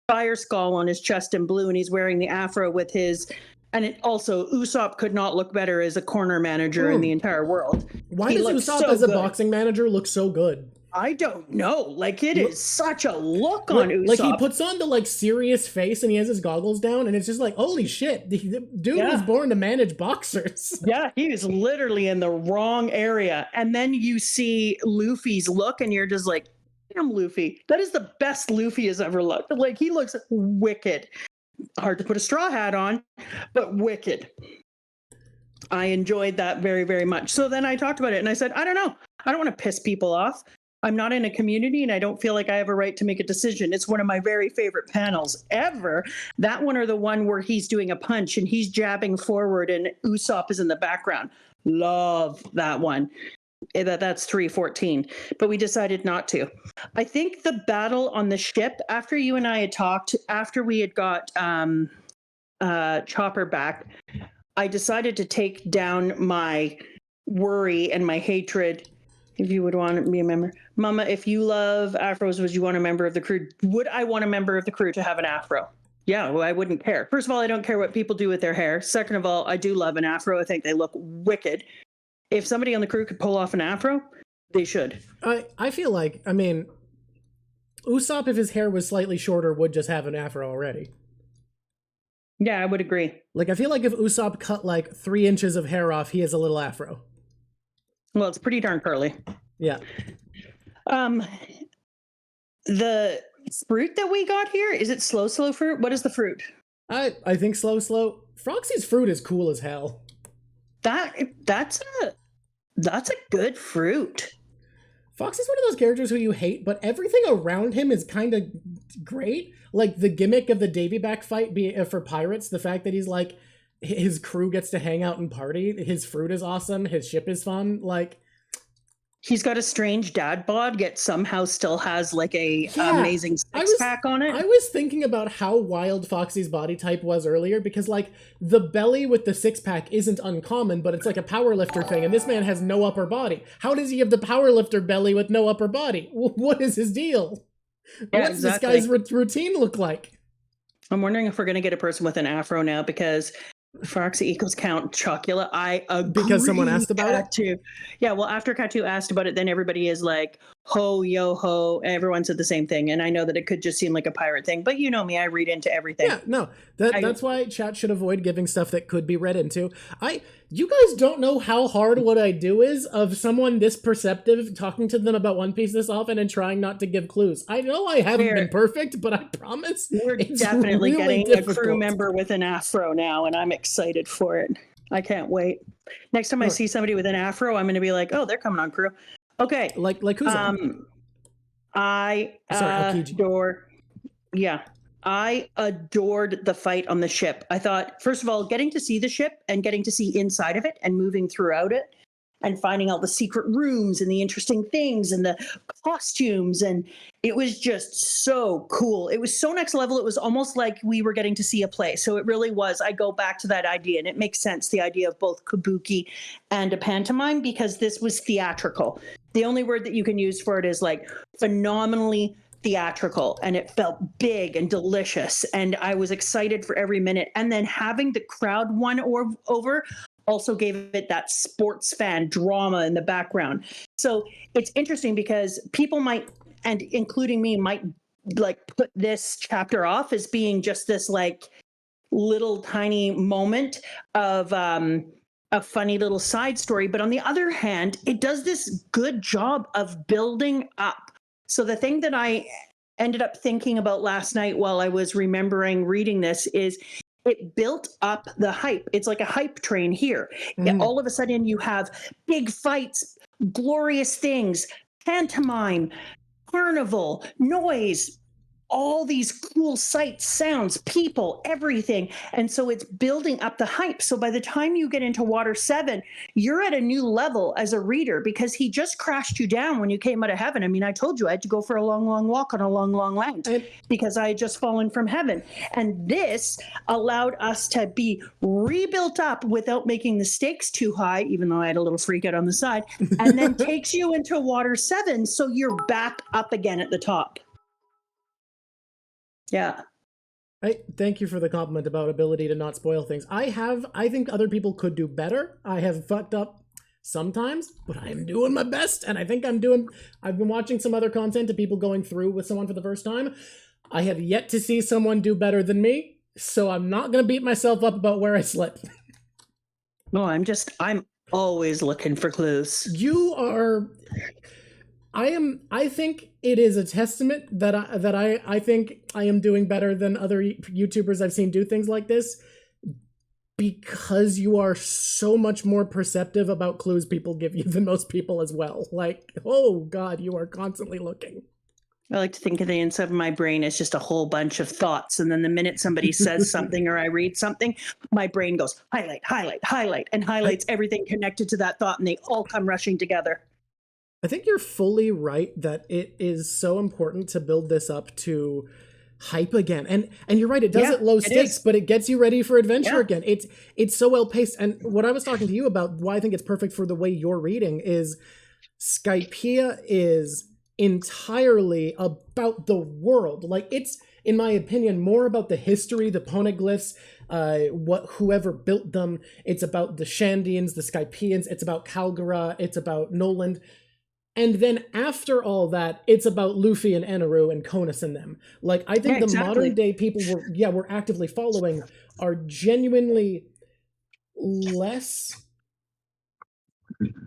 fire skull on his chest in blue and he's wearing the afro with his. And it also, Usopp could not look better as a corner manager in the entire world. Why does Usopp as a boxing manager look so good? I don't know. Like, it is such a look on Usopp. Like, he puts on the, like, serious face and he has his goggles down and it's just like, holy shit, the dude was born to manage boxers. Yeah, he was literally in the wrong area. And then you see Luffy's look and you're just like, damn, Luffy. That is the best Luffy has ever looked. Like, he looks wicked. Hard to put a straw hat on, but wicked. I enjoyed that very, very much. So then I talked about it and I said, I don't know. I don't want to piss people off. I'm not in a community and I don't feel like I have a right to make a decision. It's one of my very favorite panels ever. That one or the one where he's doing a punch and he's jabbing forward and Usopp is in the background. Love that one. That's 314. But we decided not to. I think the battle on the ship, after you and I had talked, after we had got Chopper back, I decided to take down my worry and my hatred. If you would want to be a member. Mama, if you love afros, would you want a member of the crew? Would I want a member of the crew to have an afro? Yeah, well, I wouldn't care. First of all, I don't care what people do with their hair. Second of all, I do love an afro. I think they look wicked. If somebody on the crew could pull off an afro, they should. I feel like, I mean, Usopp, if his hair was slightly shorter, would just have an afro already. Yeah, I would agree. Like, I feel like if Usopp cut like 3 inches of hair off, he has a little afro. Well, it's pretty darn curly. Yeah. The fruit that we got here, is it slow fruit? What is the fruit? I think slow. Foxy's fruit is cool as hell. That's a good fruit. Foxy's one of those characters who you hate, but everything around him is kind of great. Like the gimmick of the Davy back fight for pirates, the fact that he's like, his crew gets to hang out and party. His fruit is awesome. His ship is fun. Like, he's got a strange dad bod, yet somehow still has like a amazing six-pack on it. I was thinking about how wild Foxy's body type was earlier, because like the belly with the six-pack isn't uncommon, but it's like a powerlifter thing, and this man has no upper body. How does he have the powerlifter belly with no upper body? What is his deal? Yeah, What's this guy's routine look like? I'm wondering if we're going to get a person with an afro now, because Foxy equals Count Chocula. I agree. Because someone asked about it? Katu. Yeah, well, after Katu asked about it, then everybody is like, ho, yo, ho. Everyone said the same thing. And I know that it could just seem like a pirate thing, but you know me, I read into everything. Yeah, no, that's why chat should avoid giving stuff that could be read into. You guys don't know how hard what I do is of someone this perceptive talking to them about One Piece this often and trying not to give clues. I know I haven't been perfect, but I promise we're it's definitely really getting difficult. a crew member with an afro now, and I'm excited for it. I can't wait. Next time I see somebody with an afro, I'm going to be like, oh, they're coming on crew. Okay. Like who's I adore. Yeah. I adored the fight on the ship. I thought, first of all, getting to see the ship and getting to see inside of it and moving throughout it and finding all the secret rooms and the interesting things and the costumes. And it was just so cool. It was so next level. It was almost like we were getting to see a play. So it really was. I go back to that idea, and it makes sense, the idea of both kabuki and a pantomime, because this was theatrical. The only word that you can use for it is like phenomenally theatrical, and it felt big and delicious, and I was excited for every minute. And then having the crowd won over also gave it that sports fan drama in the background. So it's interesting because people might, and including me, might like put this chapter off as being just this like little tiny moment of a funny little side story. But on the other hand, it does this good job of building up. So the thing that I ended up thinking about last night while I was remembering reading this is it built up the hype. It's like a hype train here. All of a sudden you have big fights, glorious things, pantomime, carnival, noise, all these cool sights, sounds, people, everything. And so it's building up the hype. So by the time you get into Water 7, you're at a new level as a reader, because he just crashed you down when you came out of heaven. I mean, I told you I had to go for a long, long walk on a long, long land because I had just fallen from heaven. And this allowed us to be rebuilt up without making the stakes too high, even though I had a little freak out on the side, and then takes you into Water 7. So you're back up again at the top. Yeah. Thank you for the compliment about ability to not spoil things. I think other people could do better. I have fucked up sometimes, but I am doing my best, and I think I've been watching some other content of people going through with someone for the first time. I have yet to see someone do better than me, so I'm not going to beat myself up about where I slipped. No, I'm always looking for clues. You are... I think it is a testament that I think I am doing better than other YouTubers I've seen do things like this, because you are so much more perceptive about clues people give you than most people as well. Like, oh God, you are constantly looking. I like to think of the inside of my brain as just a whole bunch of thoughts. And then the minute somebody says something or I read something, my brain goes highlight, highlight, highlight, and highlights everything connected to that thought, and they all come rushing together. I think you're fully right that it is so important to build this up to hype again. And you're right, it does it low stakes, but it gets you ready for adventure again. It's so well paced. And what I was talking to you about, why I think it's perfect for the way you're reading, is Skypiea is entirely about the world. Like, it's, in my opinion, more about the history, the poneglyphs, whoever built them. It's about the Shandians, the Skypieans. It's about Calgara. It's about Noland. And then after all that, it's about Luffy and Eneru and Konas and them. Like, I think the modern day people we're actively following are genuinely less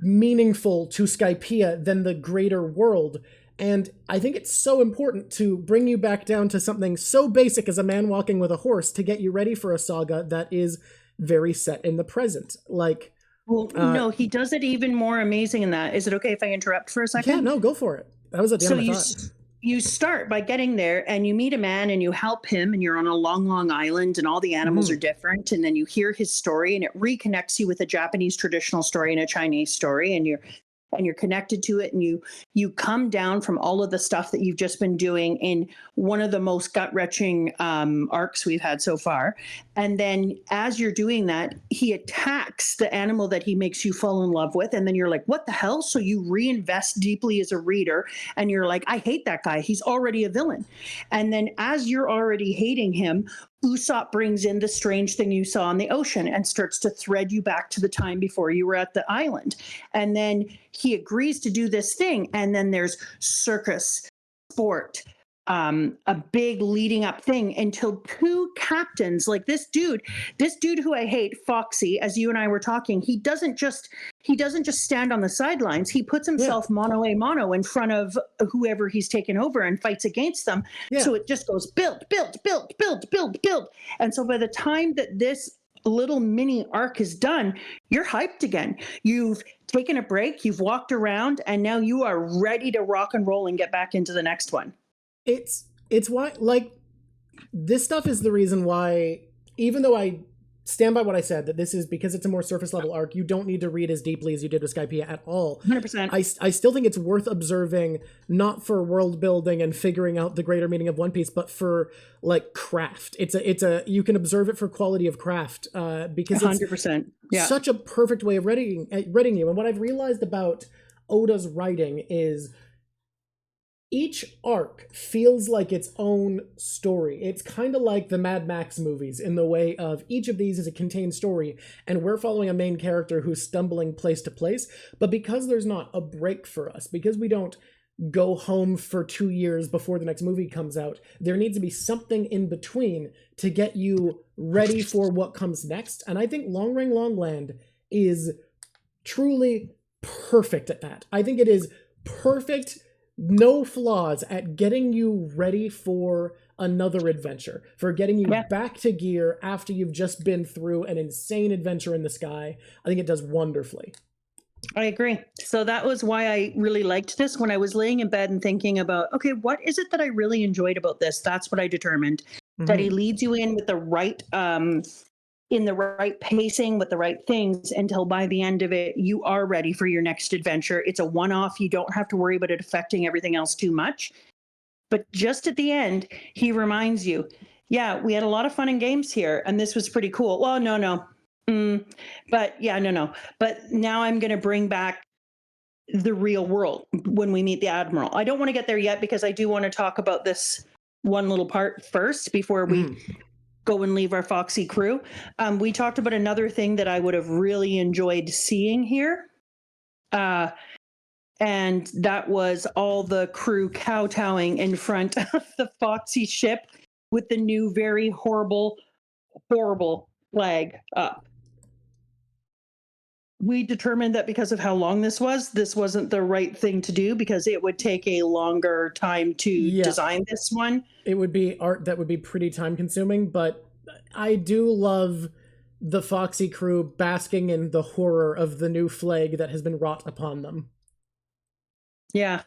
meaningful to Skypiea than the greater world. And I think it's so important to bring you back down to something so basic as a man walking with a horse to get you ready for a saga that is very set in the present. Like, well, no, he does it even more amazing in that. Is it okay if I interrupt for a second? Yeah, no, go for it. That was at the end of my thought. You start by getting there and you meet a man and you help him, and you're on a long, long island and all the animals are different. And then you hear his story and it reconnects you with a Japanese traditional story and a Chinese story, and you're connected to it, and you come down from all of the stuff that you've just been doing in one of the most gut-wrenching arcs we've had so far. And then as you're doing that, he attacks the animal that he makes you fall in love with, and then you're like, what the hell? So you reinvest deeply as a reader, and you're like, I hate that guy. He's already a villain. And then as you're already hating him, Usopp brings in the strange thing you saw on the ocean and starts to thread you back to the time before you were at the island. And then he agrees to do this thing. And then there's circus, sport, a big leading up thing until two captains, like this dude who I hate, Foxy, as you and I were talking, he doesn't just stand on the sidelines. He puts himself mano a mano in front of whoever he's taken over and fights against them. So it just goes build. And so by the time that this little mini arc is done, you're hyped again. You've taken a break, you've walked around, and now you are ready to rock and roll and get back into the next one. It's why, like, this stuff is the reason why, even though I stand by what I said, that this is because it's a more surface level arc, you don't need to read as deeply as you did with Skypiea at all. 100%. I still think it's worth observing, not for world building and figuring out the greater meaning of One Piece, but for like craft. It's a you can observe it for quality of craft, because 100%. It's such a perfect way of reading you. And what I've realized about Oda's writing is each arc feels like its own story. It's kind of like the Mad Max movies in the way of each of these is a contained story, and we're following a main character who's stumbling place to place. But because there's not a break for us, because we don't go home for 2 years before the next movie comes out, there needs to be something in between to get you ready for what comes next. And I think Long Ring Long Land is truly perfect at that. I think it is perfect, no flaws, at getting you ready for another adventure, for getting you back to gear after you've just been through an insane adventure in the sky. I think it does wonderfully. I agree. So that was why I really liked this. When I was laying in bed and thinking about, okay, what is it that I really enjoyed about this? That's what I determined. That he leads you in with the right in the right pacing, with the right things, until by the end of it, you are ready for your next adventure. It's a one-off. You don't have to worry about it affecting everything else too much. But just at the end, he reminds you, yeah, we had a lot of fun and games here, and this was pretty cool. Well, no. But yeah, no. But now I'm going to bring back the real world when we meet the Admiral. I don't want to get there yet because I do want to talk about this one little part first before we go and leave our Foxy crew. We talked about another thing that I would have really enjoyed seeing here. And that was all the crew kowtowing in front of the Foxy ship with the new, very horrible flag up. We determined that because of how long this wasn't the right thing to do, because it would take a longer time to design this one. It would be art that would be pretty time consuming, but I do love the Foxy crew basking in the horror of the new flag that has been wrought upon them. Yeah.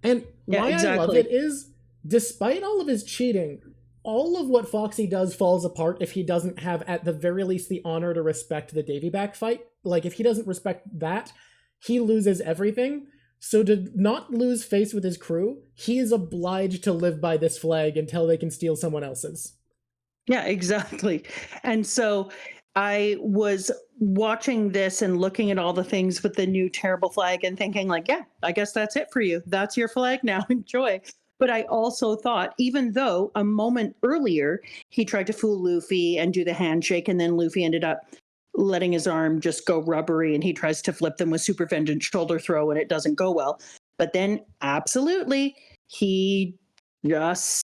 And why I love it is, despite all of his cheating, all of what Foxy does falls apart if he doesn't have, at the very least, the honor to respect the Davy back fight. Like, if he doesn't respect that, he loses everything. So to not lose face with his crew, he is obliged to live by this flag until they can steal someone else's. Yeah, exactly. And so I was watching this and looking at all the things with the new terrible flag and thinking like, yeah, I guess that's it for you. That's your flag now. Enjoy. But I also thought, even though a moment earlier he tried to fool Luffy and do the handshake, and then Luffy ended up letting his arm just go rubbery, and he tries to flip them with super vengeance shoulder throw, and it doesn't go well. But then absolutely he just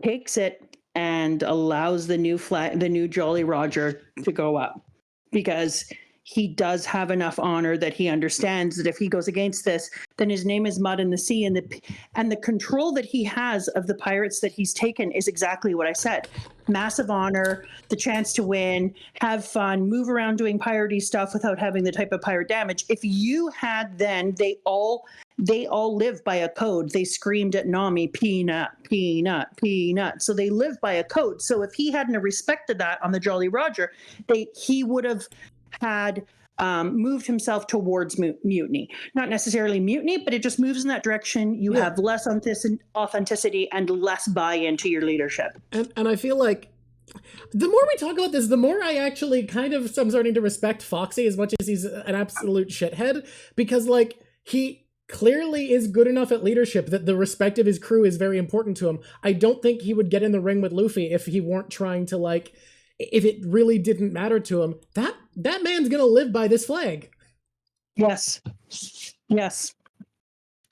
takes it and allows the new flag, the new Jolly Roger, to go up, because he does have enough honor that he understands that if he goes against this, then his name is mud in the sea, and the control that he has of the pirates that he's taken is exactly what I said. Massive honor, the chance to win, have fun, move around doing piratey stuff without having the type of pirate damage. If you had then, they all live by a code. They screamed at Nami, peanut, peanut, peanut. So they live by a code. So if he hadn't respected that on the Jolly Roger, he would have had moved himself towards mutiny. Not necessarily mutiny, but it just moves in that direction. You have less authenticity and less buy-in to your leadership. And I feel like the more we talk about this, the more I actually kind of am starting to respect Foxy as much as he's an absolute shithead, because like clearly is good enough at leadership that the respect of his crew is very important to him. I don't think he would get in the ring with Luffy if he weren't trying to, like, if it really didn't matter to him. That man's gonna live by this flag. Yes.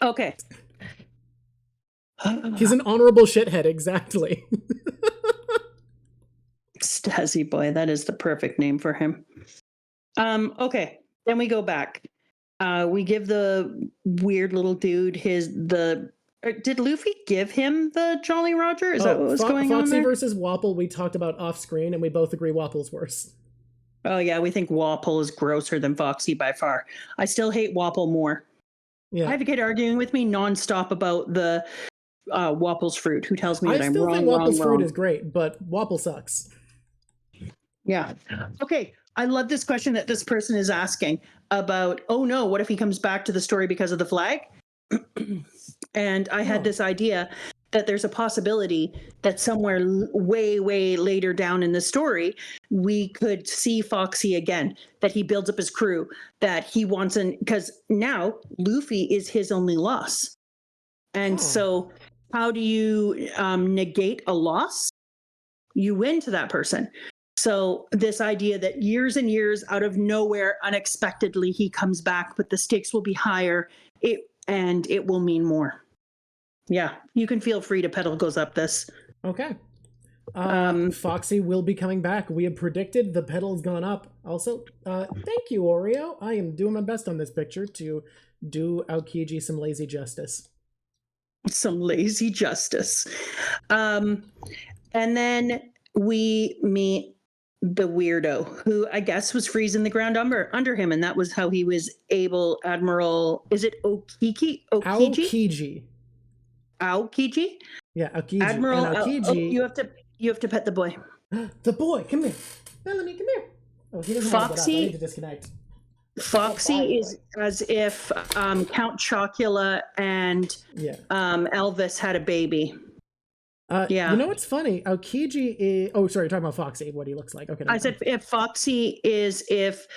Okay. He's an honorable shithead, exactly. Stazzy boy, that is the perfect name for him. Okay, then we go back. We give the weird little dude did Luffy give him the Jolly Roger? Is that what was going on Foxy there? versus Wapple, we talked about off screen, and we both agree Wapple's worse. Oh yeah, we think Wapple is grosser than Foxy by far. I still hate Wapple more. Yeah. I have a kid arguing with me nonstop about the Wapple's fruit, who tells me that I'm wrong. I still think Wapple's fruit is great, but Wapple sucks. Yeah. Okay. I love this question that this person is asking about, oh no, what if he comes back to the story because of the flag? And I had this idea that there's a possibility that somewhere way, way later down in the story, we could see Foxy again, that he builds up his crew, that he wants because now Luffy is his only loss. And so how do you negate a loss? You win to that person. So this idea that years and years out of nowhere, unexpectedly, he comes back, but the stakes will be higher and it will mean more. Yeah, you can feel free to pedal goes up this. Okay. Foxy will be coming back. We have predicted the pedal's gone up. Also, thank you, Oreo. I am doing my best on this picture to do aokiji some lazy justice. Some lazy justice. And then we meet the weirdo who I guess was freezing the ground under him, and that was how he was able. Admiral, is it Aokiji? Aokiji? Yeah, Aokiji. Admiral Aokiji. You have to pet the boy. The boy, come here. Bellamy, come here. Oh, he doesn't want to get up. I need to disconnect. Foxy is as if Count Chocula and Elvis had a baby. Yeah. You know what's funny? Aokiji is... Oh, sorry, you're talking about Foxy, what he looks like. Okay. I said if Foxy is if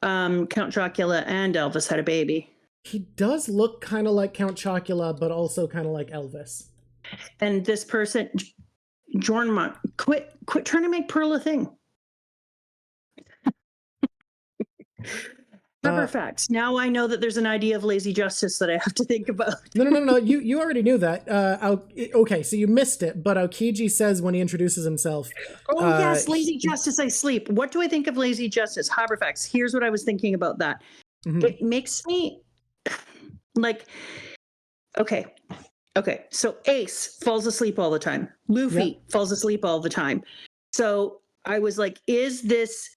Count Chocula and Elvis had a baby. He does look kind of like Count Chocula, but also kind of like Elvis. And this person, Jordan, quit trying to make Pearl a thing. Pepper facts. Now I know that there's an idea of lazy justice that I have to think about. No. You already knew that. Okay, so you missed it. But Aokiji says when he introduces himself. Oh yes, lazy justice. I sleep. What do I think of lazy justice? Pepper facts. Here's what I was thinking about that. Mm-hmm. It makes me like, okay. So Ace falls asleep all the time. Luffy falls asleep all the time. So I was like, is this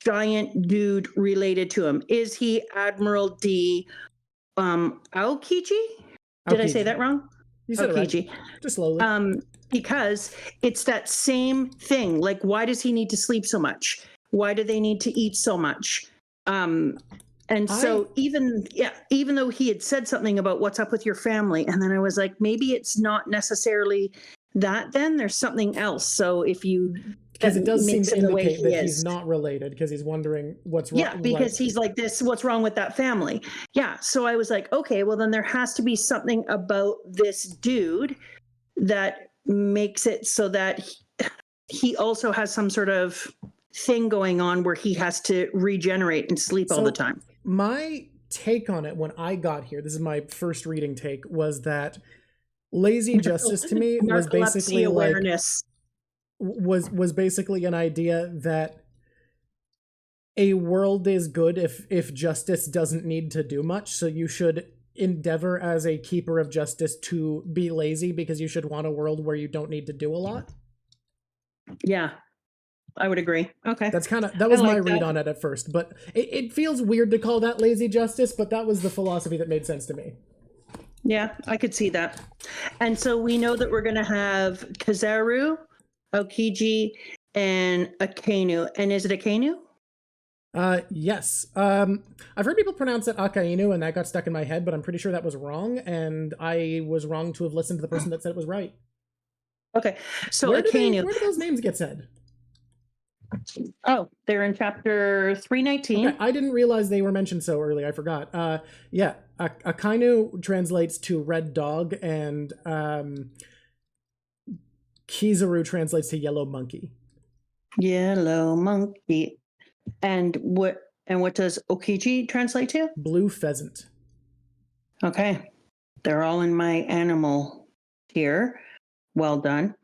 giant dude related to him? Is he Admiral D Aokiji? Did I say that wrong? You said Aokiji. It right. Just slowly. Because it's that same thing. Like, why does he need to sleep so much? Why do they need to eat so much? So even though he had said something about what's up with your family, and then I was like, maybe it's not necessarily that, then there's something else. So if you, because it does seem to indicate that he's not related, because he's wondering what's wrong. Yeah, because he's like this, what's wrong with that family? Yeah. So I was like, okay, well then there has to be something about this dude that makes it so that he also has some sort of thing going on where he has to regenerate and sleep all the time. My take on it when I got here, this is my first reading take, was that lazy justice to me was basically awareness. Was basically an idea that a world is good if justice doesn't need to do much, so you should endeavor as a keeper of justice to be lazy, because you should want a world where you don't need to do a lot. Yeah, I would agree. Okay. That was my read on it at first, but it feels weird to call that lazy justice, but that was the philosophy that made sense to me. Yeah, I could see that. And so we know that we're going to have Kizaru, Aokiji, and Akainu. And is it Akainu? Yes. I've heard people pronounce it Akainu, and that got stuck in my head, but I'm pretty sure that was wrong, and I was wrong to have listened to the person that said it was right. Okay, so where Akainu. Where do those names get said? Oh, they're in chapter 319. Okay, I didn't realize they were mentioned so early. I forgot. Yeah, Akainu translates to red dog, and Kizaru translates to yellow monkey. Yellow monkey. And what does Aokiji translate to? Blue pheasant. Okay. They're all in my animal tier. Well done.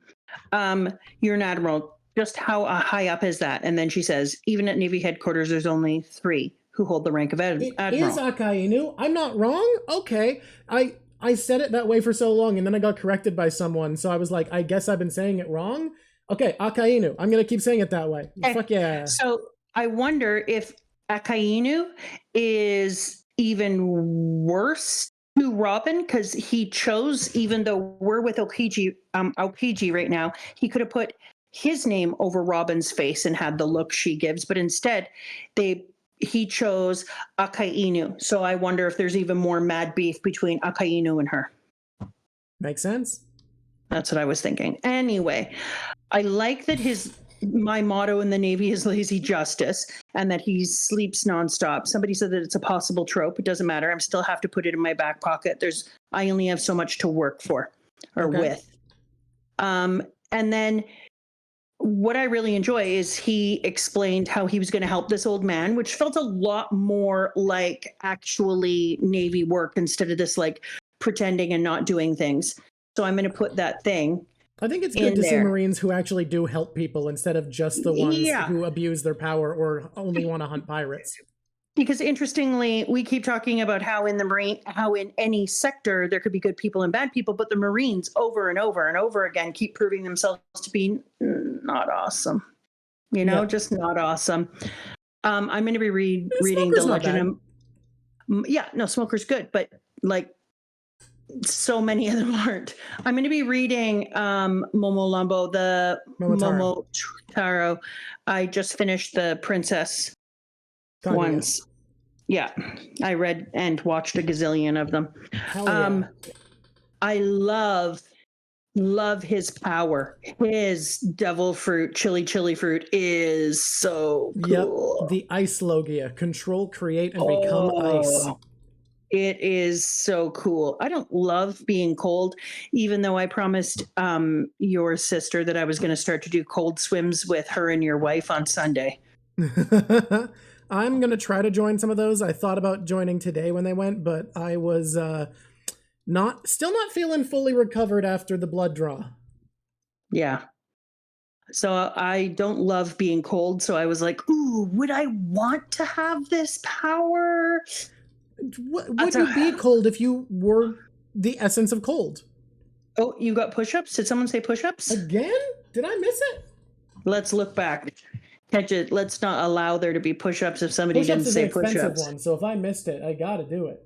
You're an admiral. Just how high up is that? And then she says, even at Navy headquarters, there's only 3 who hold the rank of admiral. It is Akainu. I'm not wrong. Okay. I said it that way for so long, and then I got corrected by someone, so I was like, I guess I've been saying it wrong. Okay, Akainu. I'm gonna keep saying it that way. Okay. Fuck yeah. So I wonder if Akainu is even worse to Robin, because he chose, even though we're with Aokiji right now, he could have put his name over Robin's face and had the look she gives, but instead he chose Akainu. So I wonder if there's even more mad beef between Akainu and her. Makes sense. That's what I was thinking. Anyway, I like that my motto in the Navy is lazy justice, and that he sleeps nonstop. Somebody said that it's a possible trope. It doesn't matter. I still have to put it in my back pocket. I only have so much to work for or with. And then what I really enjoy is he explained how he was going to help this old man, which felt a lot more like actually Navy work instead of this like pretending and not doing things. So I'm going to put that thing. I think it's good to see Marines who actually do help people instead of just the ones who abuse their power or only want to hunt pirates. Because interestingly, we keep talking about how in any sector there could be good people and bad people, but the Marines over and over and over again keep proving themselves to be not awesome. Just not awesome. I'm going to be reading The Legend of... Smoker's good, but like so many of them aren't. I'm going to be reading Momotaro. The Momotaro. I just finished the Princess ones. Yeah, I read and watched a gazillion of them. I love his power. His devil fruit, chili fruit is so cool. Yep, the ice logia. Control, create, and become ice. It is so cool. I don't love being cold, even though I promised your sister that I was going to start to do cold swims with her and your wife on Sunday. I'm going to try to join some of those. I thought about joining today when they went, but I was still not feeling fully recovered after the blood draw. Yeah. So I don't love being cold, so I was like, ooh, would I want to have this power? Would you be cold if you were the essence of cold? Oh, you got push-ups? Did someone say push-ups? Again? Did I miss it? Let's look back. Catch it. Let's not allow there to be push-ups if somebody didn't say push-ups. Push-ups is an expensive one, so if I missed it, I gotta do it.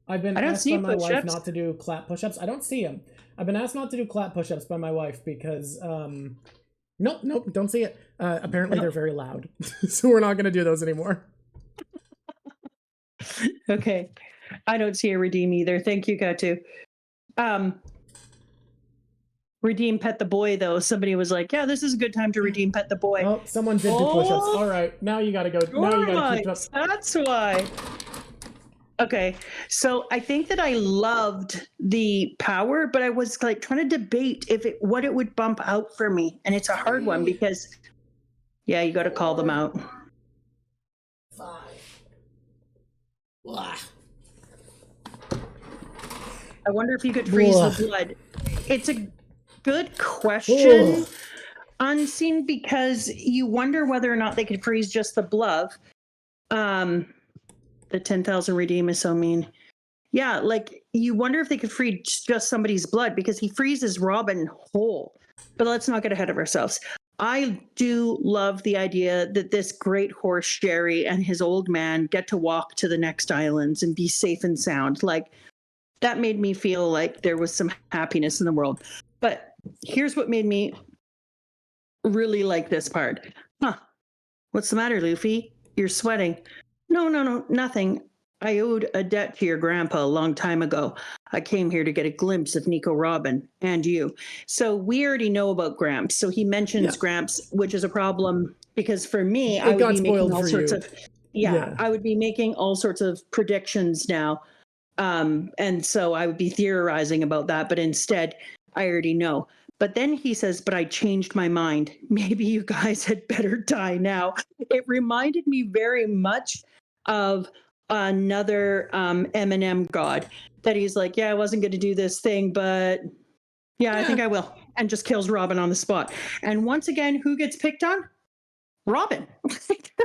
I've been asked by my wife not to do clap push-ups. I don't see them. I've been asked not to do clap push-ups by my wife because, nope, don't see it. Apparently they're very loud, so we're not gonna do those anymore. Okay. I don't see a redeem either. Thank you, Katu. Redeem Pet the Boy, though. Somebody was like, yeah, this is a good time to redeem Pet the Boy. Oh, someone did do push-ups. All right, now you gotta go. Now you gotta keep up. That's why. Okay, so I think that I loved the power, but I was like trying to debate what it would bump out for me. And it's a hard one because, yeah, you got to call them out. 5. Blah. I wonder if you could freeze the blood. It's a good question, Unseen, because you wonder whether or not they could freeze just the blood. The 10,000 redeem is so mean. Yeah, like you wonder if they could freeze just somebody's blood because he freezes Robin whole. But let's not get ahead of ourselves. I do love the idea that this great horse Jerry and his old man get to walk to the next islands and be safe and sound. Like that made me feel like there was some happiness in the world. But here's what made me really like this part. What's the matter, Luffy? You're sweating. No, nothing. I owed a debt to your grandpa a long time ago. I came here to get a glimpse of Nico Robin and you. So we already know about Gramps. So he mentions Gramps, which is a problem because for me, It I would got be making spoiled all for sorts you. of Yeah. I would be making all sorts of predictions now. And so I would be theorizing about that, but instead I already know. But then he says, but I changed my mind. Maybe you guys had better die now. It reminded me very much of another Eminem god that he's like, yeah, I wasn't going to do this thing, but yeah, I think I will. And just kills Robin on the spot. And once again, who gets picked on? Robin.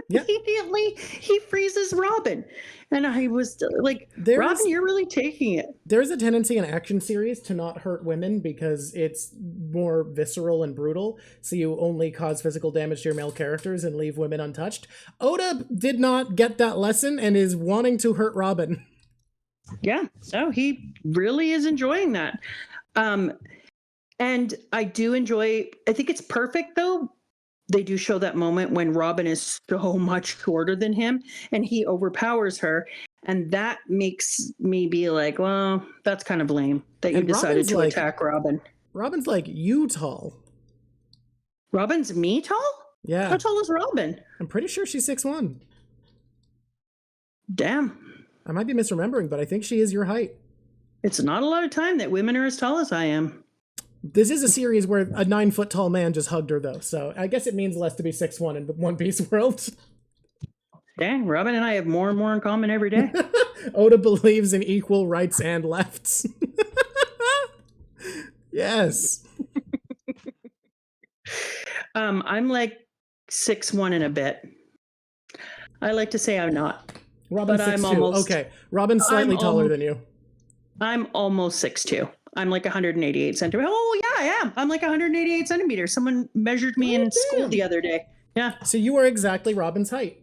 Yeah. Immediately, he freezes Robin. And I was like, Robin, you're really taking it. There's a tendency in action series to not hurt women because it's more visceral and brutal, so you only cause physical damage to your male characters and leave women untouched. Oda did not get that lesson and is wanting to hurt Robin. Yeah, so he really is enjoying that. And I do enjoy, I think it's perfect though. They do show that moment when Robin is so much shorter than him and he overpowers her. And that makes me be like, well, that's kind of lame that you decided to attack Robin. Robin's like you tall. Robin's me tall? Yeah. How tall is Robin? I'm pretty sure she's 6'1". Damn. I might be misremembering, but I think she is your height. It's not a lot of time that women are as tall as I am. This is a series where a 9-foot tall man just hugged her, though, so I guess it means less to be 6'1" in the One Piece world. Dang, Robin and I have more and more in common every day. Oda believes in equal rights and lefts. Yes. I'm like 6'1" and a bit. I like to say I'm not. Robin's 6'2". Okay, Robin's slightly taller than you. I'm almost 6'2". I'm like 188 centimeters. Oh, yeah, I am. I'm like 188 centimeters. Someone measured me in school the other day. Yeah. So you are exactly Robin's height.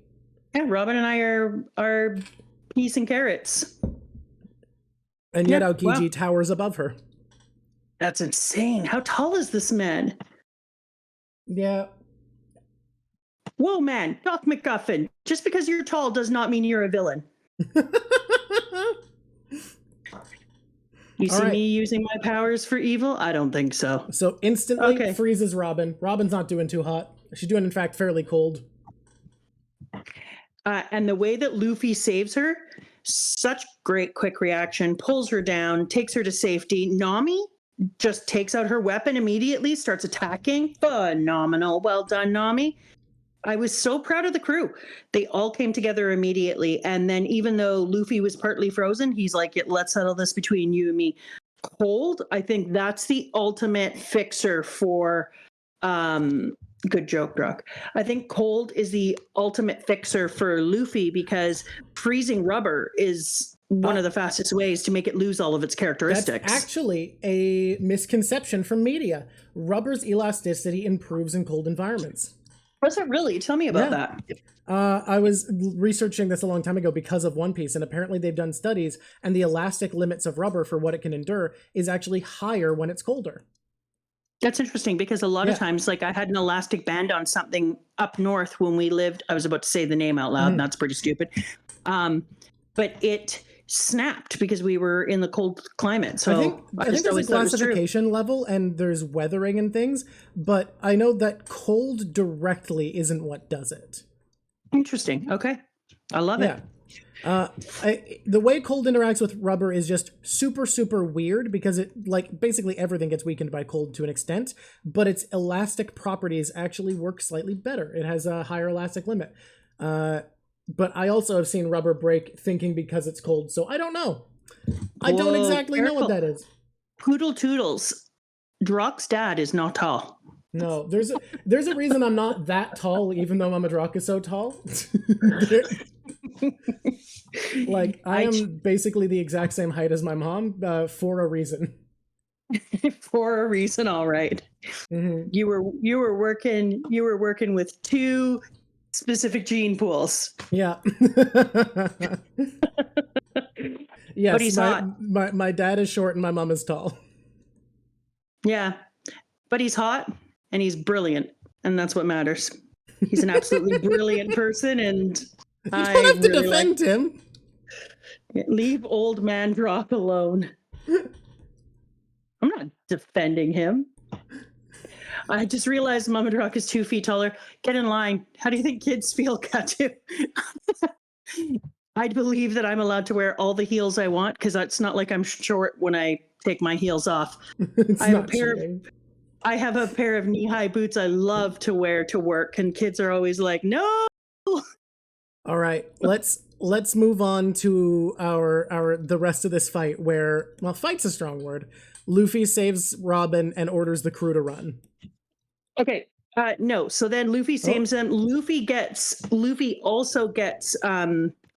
Yeah, Robin and I are peas and carrots. And yet Aokiji towers above her. That's insane. How tall is this man? Yeah. Whoa, man. Doc McGuffin. Just because you're tall does not mean you're a villain. You see me using my powers for evil? I don't think so. So instantly freezes Robin. Robin's not doing too hot. She's doing, in fact, fairly cold. And the way that Luffy saves her, such great quick reaction, pulls her down, takes her to safety. Nami just takes out her weapon immediately, starts attacking. Phenomenal. Well done, Nami. I was so proud of the crew. They all came together immediately. And then even though Luffy was partly frozen, he's like, let's settle this between you and me. Cold, I think that's the ultimate fixer for good joke, Brock. I think cold is the ultimate fixer for Luffy because freezing rubber is one of the fastest ways to make it lose all of its characteristics. That's actually a misconception from media. Rubber's elasticity improves in cold environments. Was it really? Tell me about that. I was researching this a long time ago because of One Piece, and apparently they've done studies, and the elastic limits of rubber for what it can endure is actually higher when it's colder. That's interesting because a lot of times, like I had an elastic band on something up north when we lived. I was about to say the name out loud, and that's pretty stupid. But it snapped because we were in the cold climate. So I think there's a classification level and there's weathering and things, but I know that cold directly isn't what does it. Interesting. Okay. I love it. The way cold interacts with rubber is just super, super weird because it, like, basically everything gets weakened by cold to an extent, but its elastic properties actually work slightly better. It has a higher elastic limit. But I also have seen rubber break thinking because it's cold, so I don't know. I don't exactly know what that is. Poodle toodles. Drock's dad is not tall. No, there's a reason I'm not that tall, even though Mama Drock is so tall. Like, I am basically the exact same height as my mom, for a reason. For a reason, all right. Mm-hmm. You were working with two specific gene pools. Yeah. Yes, but he's hot. My dad is short and my mom is tall. Yeah, but he's hot and he's brilliant, and that's what matters. He's an absolutely brilliant person, and you don't have to defend him. Leave old man Drock alone. I'm not defending him. I just realized Mama Rock is 2 feet taller. Get in line. How do you think kids feel, Katu? I believe that I'm allowed to wear all the heels I want because it's not like I'm short when I take my heels off. It's I have not cheating. I have a pair of knee-high boots I love to wear to work, and kids are always like, "No." All right, let's move on to the rest of this fight where, well, fight's a strong word. Luffy saves Robin and orders the crew to run. Okay. No. So then Luffy saves him. Luffy also gets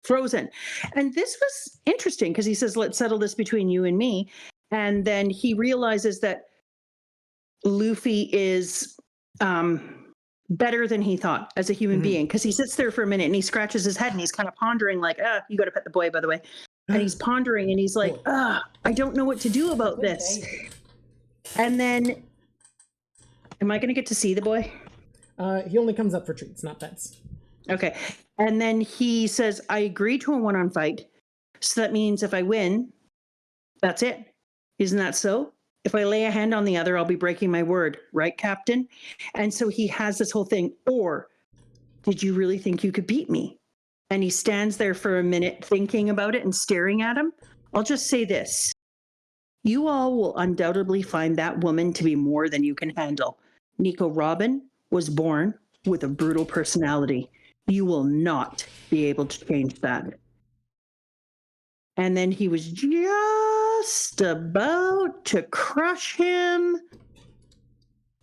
frozen. And this was interesting because he says, let's settle this between you and me. And then he realizes that Luffy is better than he thought as a human being, because he sits there for a minute and he scratches his head and he's kind of pondering like, you got to pet the boy, by the way. And he's pondering and he's like, I don't know what to do about this. And then, am I going to get to see the boy? He only comes up for treats, not pets. Okay. And then he says, I agree to a one-on fight. So that means if I win, that's it. Isn't that so? If I lay a hand on the other, I'll be breaking my word. Right, Captain? And so he has this whole thing. Or did you really think you could beat me? And he stands there for a minute thinking about it and staring at him. I'll just say this. You all will undoubtedly find that woman to be more than you can handle. Nico Robin was born with a brutal personality. You will not be able to change that. And then he was just about to crush him.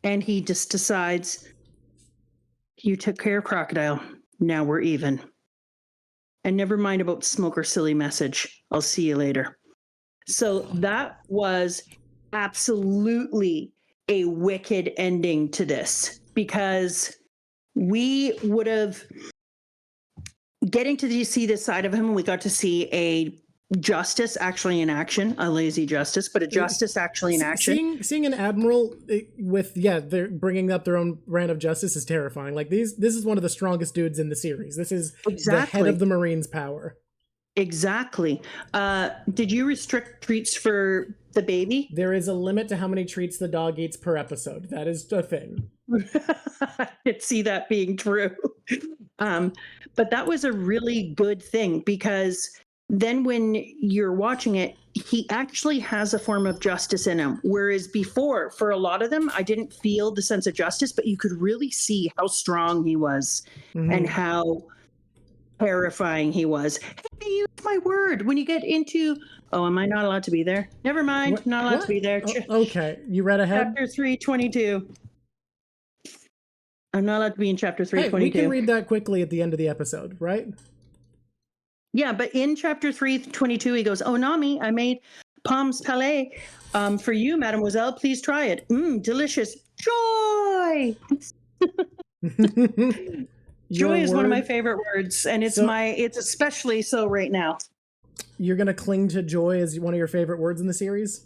And he just decides, you took care of Crocodile. Now we're even. And never mind about smoker silly message. I'll see you later. So that was absolutely a wicked ending to this, because we would have getting to see this side of him, and we got to see a justice actually in action, a lazy justice, but a justice actually in action. Seeing an admiral with, they're bringing up their own brand of justice is terrifying. Like this is one of the strongest dudes in the series. This is the head of the Marines' power. Exactly. Did you restrict treats for the baby? There is a limit to how many treats the dog eats per episode. That is a thing. I could see that being true. But that was a really good thing, because then when you're watching it, he actually has a form of justice in him. Whereas before, for a lot of them, I didn't feel the sense of justice, but you could really see how strong he was and how terrifying he was. Hey, use my word. When you get into, am I not allowed to be there? Never mind. What? Not allowed to be there. Okay. You read ahead? Chapter 322. I'm not allowed to be in chapter 322. We can read that quickly at the end of the episode, right? Yeah, but in chapter 322, he goes, Nami, I made Pommes Palais for you, mademoiselle. Please try it. Delicious. Joy! Joy is one of my favorite words, and it's especially so right now. You're going to cling to joy as one of your favorite words in the series?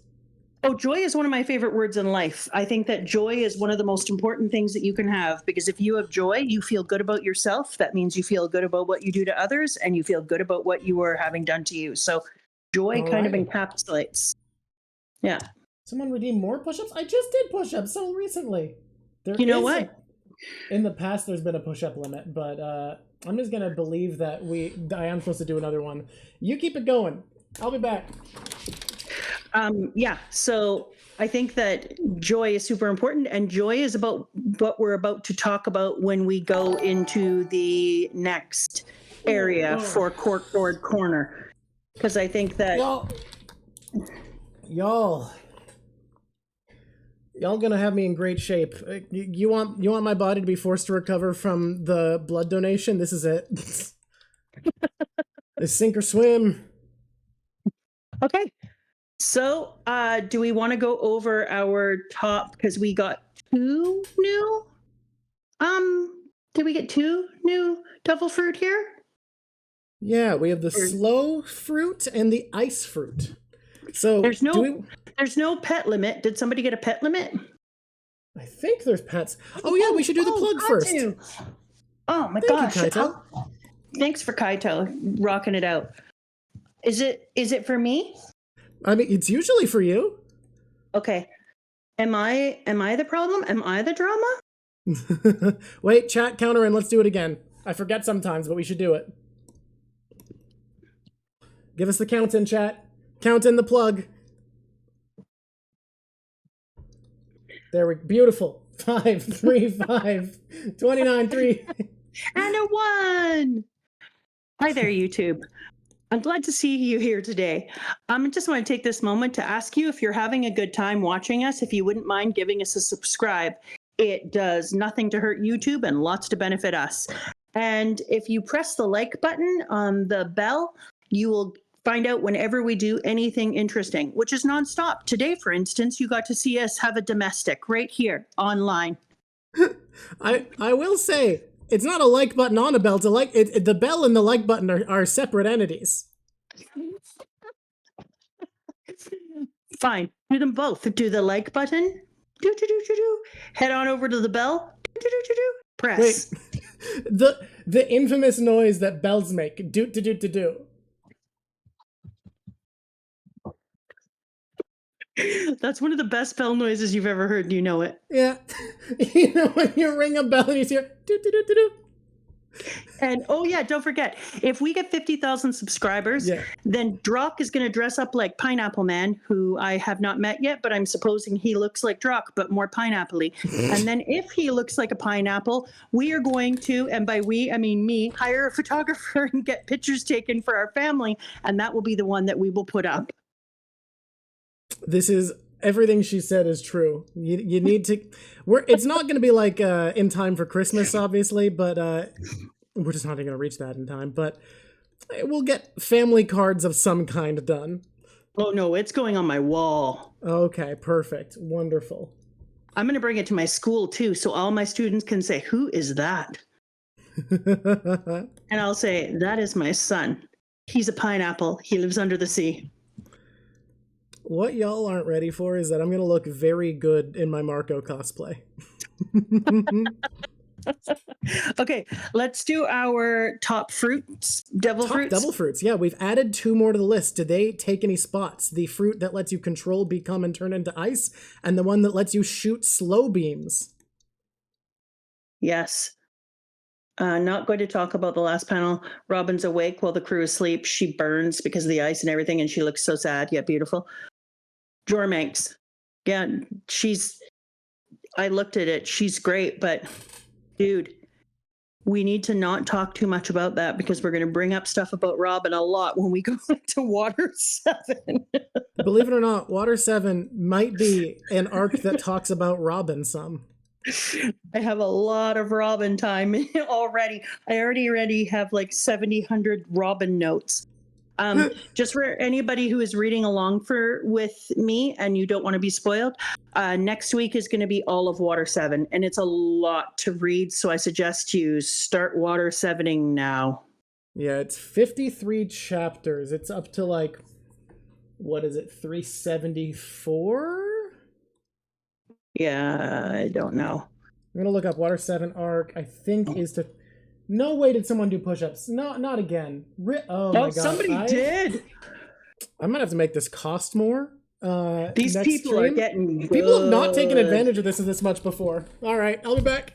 Oh, joy is one of my favorite words in life. I think that joy is one of the most important things that you can have, because if you have joy, you feel good about yourself. That means you feel good about what you do to others, and you feel good about what you are having done to you. So joy kind of encapsulates. Yeah. Someone redeem more push-ups? I just did push-ups so recently. You know what? In the past, there's been a push-up limit, but I'm just going to believe that I am supposed to do another one. You keep it going. I'll be back. So I think that joy is super important, and joy is about what we're about to talk about when we go into the next area for Corkboard Corner. Because I think that y'all gonna have me in great shape. You want my body to be forced to recover from the blood donation? This is it. It's sink or swim. Okay. So, do we want to go over our top, because we got 2 new? Did we get 2 new devil fruit here? Yeah, we have the slow fruit and the ice fruit. So there's no pet limit. Did somebody get a pet limit? I think there's pets. Oh yeah, we should do the plug first. Oh my gosh. Thank you, Kaito. Thanks for Kaito rocking it out. Is it for me? I mean, it's usually for you. Okay. Am I the problem? Am I the drama? Wait, chat, counter in. Let's do it again. I forget sometimes, but we should do it. Give us the count in, chat. Count in the plug. There we beautiful. 5, 3, 5, 29, 3. And a 1. Hi there, YouTube. I'm glad to see you here today. I just want to take this moment to ask you if you're having a good time watching us, if you wouldn't mind giving us a subscribe. It does nothing to hurt YouTube and lots to benefit us. And if you press the like button on the bell, you will find out whenever we do anything interesting, which is nonstop. Today, for instance, you got to see us have a domestic right here online. I will say, it's not a like button on a bell. It's a like the bell and the like button are separate entities. Fine, do them both. Do the like button. Do. Head on over to the bell. Do. Press. Wait, the infamous noise that bells make. Do. That's one of the best bell noises you've ever heard. You know it. Yeah. You know when you ring a bell and you hear do. And oh yeah, don't forget, if we get 50,000 subscribers, then Drock is going to dress up like Pineapple Man, who I have not met yet, but I'm supposing he looks like Drock, but more pineapple-y. And then if he looks like a pineapple, we are going to, and by we, I mean me, hire a photographer and get pictures taken for our family, and that will be the one that we will put up. This is everything she said is true. You need to. It's not going to be like in time for Christmas, obviously, but we're just not going to reach that in time. But we'll get family cards of some kind done. Oh no, it's going on my wall. Okay, perfect, wonderful. I'm going to bring it to my school too, so all my students can say, "Who is that?" And I'll say, "That is my son. He's a pineapple. He lives under the sea." What y'all aren't ready for is that I'm going to look very good in my Marco cosplay. Okay, let's do our top fruits, devil fruits. Yeah, we've added 2 more to the list. Did they take any spots? The fruit that lets you control, become, and turn into ice, and the one that lets you shoot slow beams. Yes. Not going to talk about the last panel. Robin's awake while the crew is asleep. She burns because of the ice and everything, and she looks so sad yet beautiful. Jormanx. Yeah, I looked at it. She's great, but dude, we need to not talk too much about that because we're going to bring up stuff about Robin a lot when we go to Water 7. Believe it or not, Water 7 might be an arc that talks about Robin some. I have a lot of Robin time already. I already have like 700 Robin notes. Just for anybody who is reading along with me and you don't want to be spoiled, next week is going to be all of Water 7, and it's a lot to read, so I suggest you start Water 7ing now. Yeah, it's 53 chapters. It's up to like, what is it, 374? Yeah, I don't know. I'm going to look up Water 7 arc, I think is to... No way did someone do push-ups. No, not again. Oh my god. Somebody did. I might have to make this cost more. These people are getting good. People have not taken advantage of this much before. All right, I'll be back.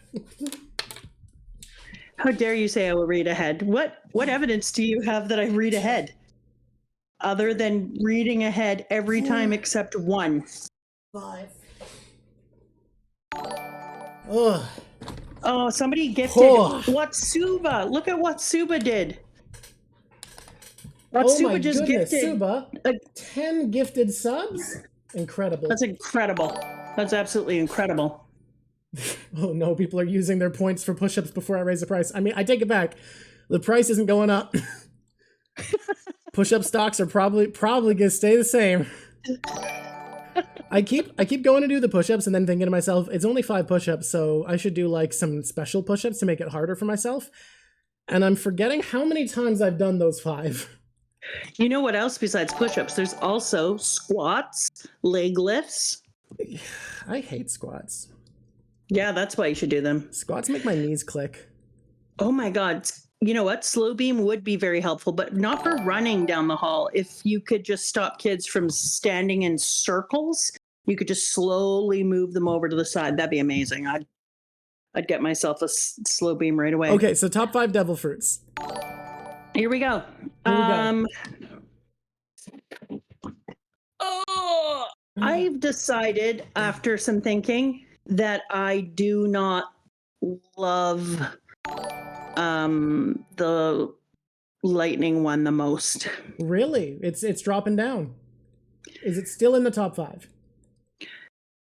How dare you say I will read ahead? What evidence do you have that I read ahead? Other than reading ahead every time except one. 5. Ugh. Oh, somebody gifted Watsuba. Look at what Suba did. Watsuba just gifted. Suba, 10 gifted subs? Incredible. That's incredible. That's absolutely incredible. Oh no, people are using their points for push-ups before I raise the price. I mean, I take it back. The price isn't going up. Push-up stocks are probably gonna stay the same. I keep going to do the push-ups and then thinking to myself, it's only 5 push-ups, so I should do like some special push-ups to make it harder for myself. And I'm forgetting how many times I've done those 5. You know what else besides push-ups? There's also squats, leg lifts. I hate squats. Yeah, that's why you should do them. Squats make my knees click. Oh my god. You know what? Slow beam would be very helpful, but not for running down the hall. If you could just stop kids from standing in circles You could just slowly move them over to the side. That'd be amazing. I'd get myself a slow beam right away. Okay, so top 5 devil fruits. Here we go. Oh, I've decided after some thinking that I do not love the lightning one the most. Really? It's dropping down. Is it still in the top 5?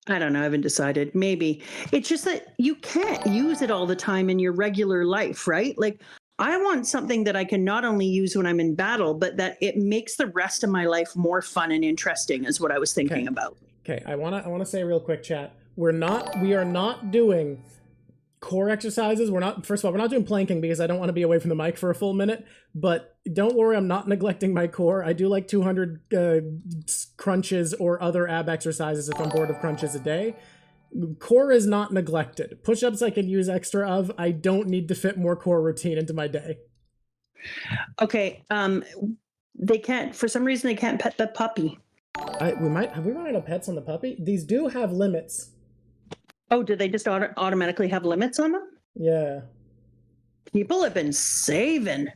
I don't know. I haven't decided. Maybe. It's just that you can't use it all the time in your regular life, right? Like, I want something that I can not only use when I'm in battle, but that it makes the rest of my life more fun and interesting, is what I was thinking about. Okay, I wanna say real quick, chat. We are not doing core exercises. First of all, we're not doing planking because I don't want to be away from the mic for a full minute, but don't worry, I'm not neglecting my core. I do like 200 crunches or other ab exercises if I'm bored of crunches a day. Core is not neglected. Push-ups I can use extra of. I don't need to fit more core routine into my day. Okay, they can't, for some reason, they can't pet the puppy. Have we run out of pets on the puppy? These do have limits. Oh, do they just automatically have limits on them? Yeah. People have been saving.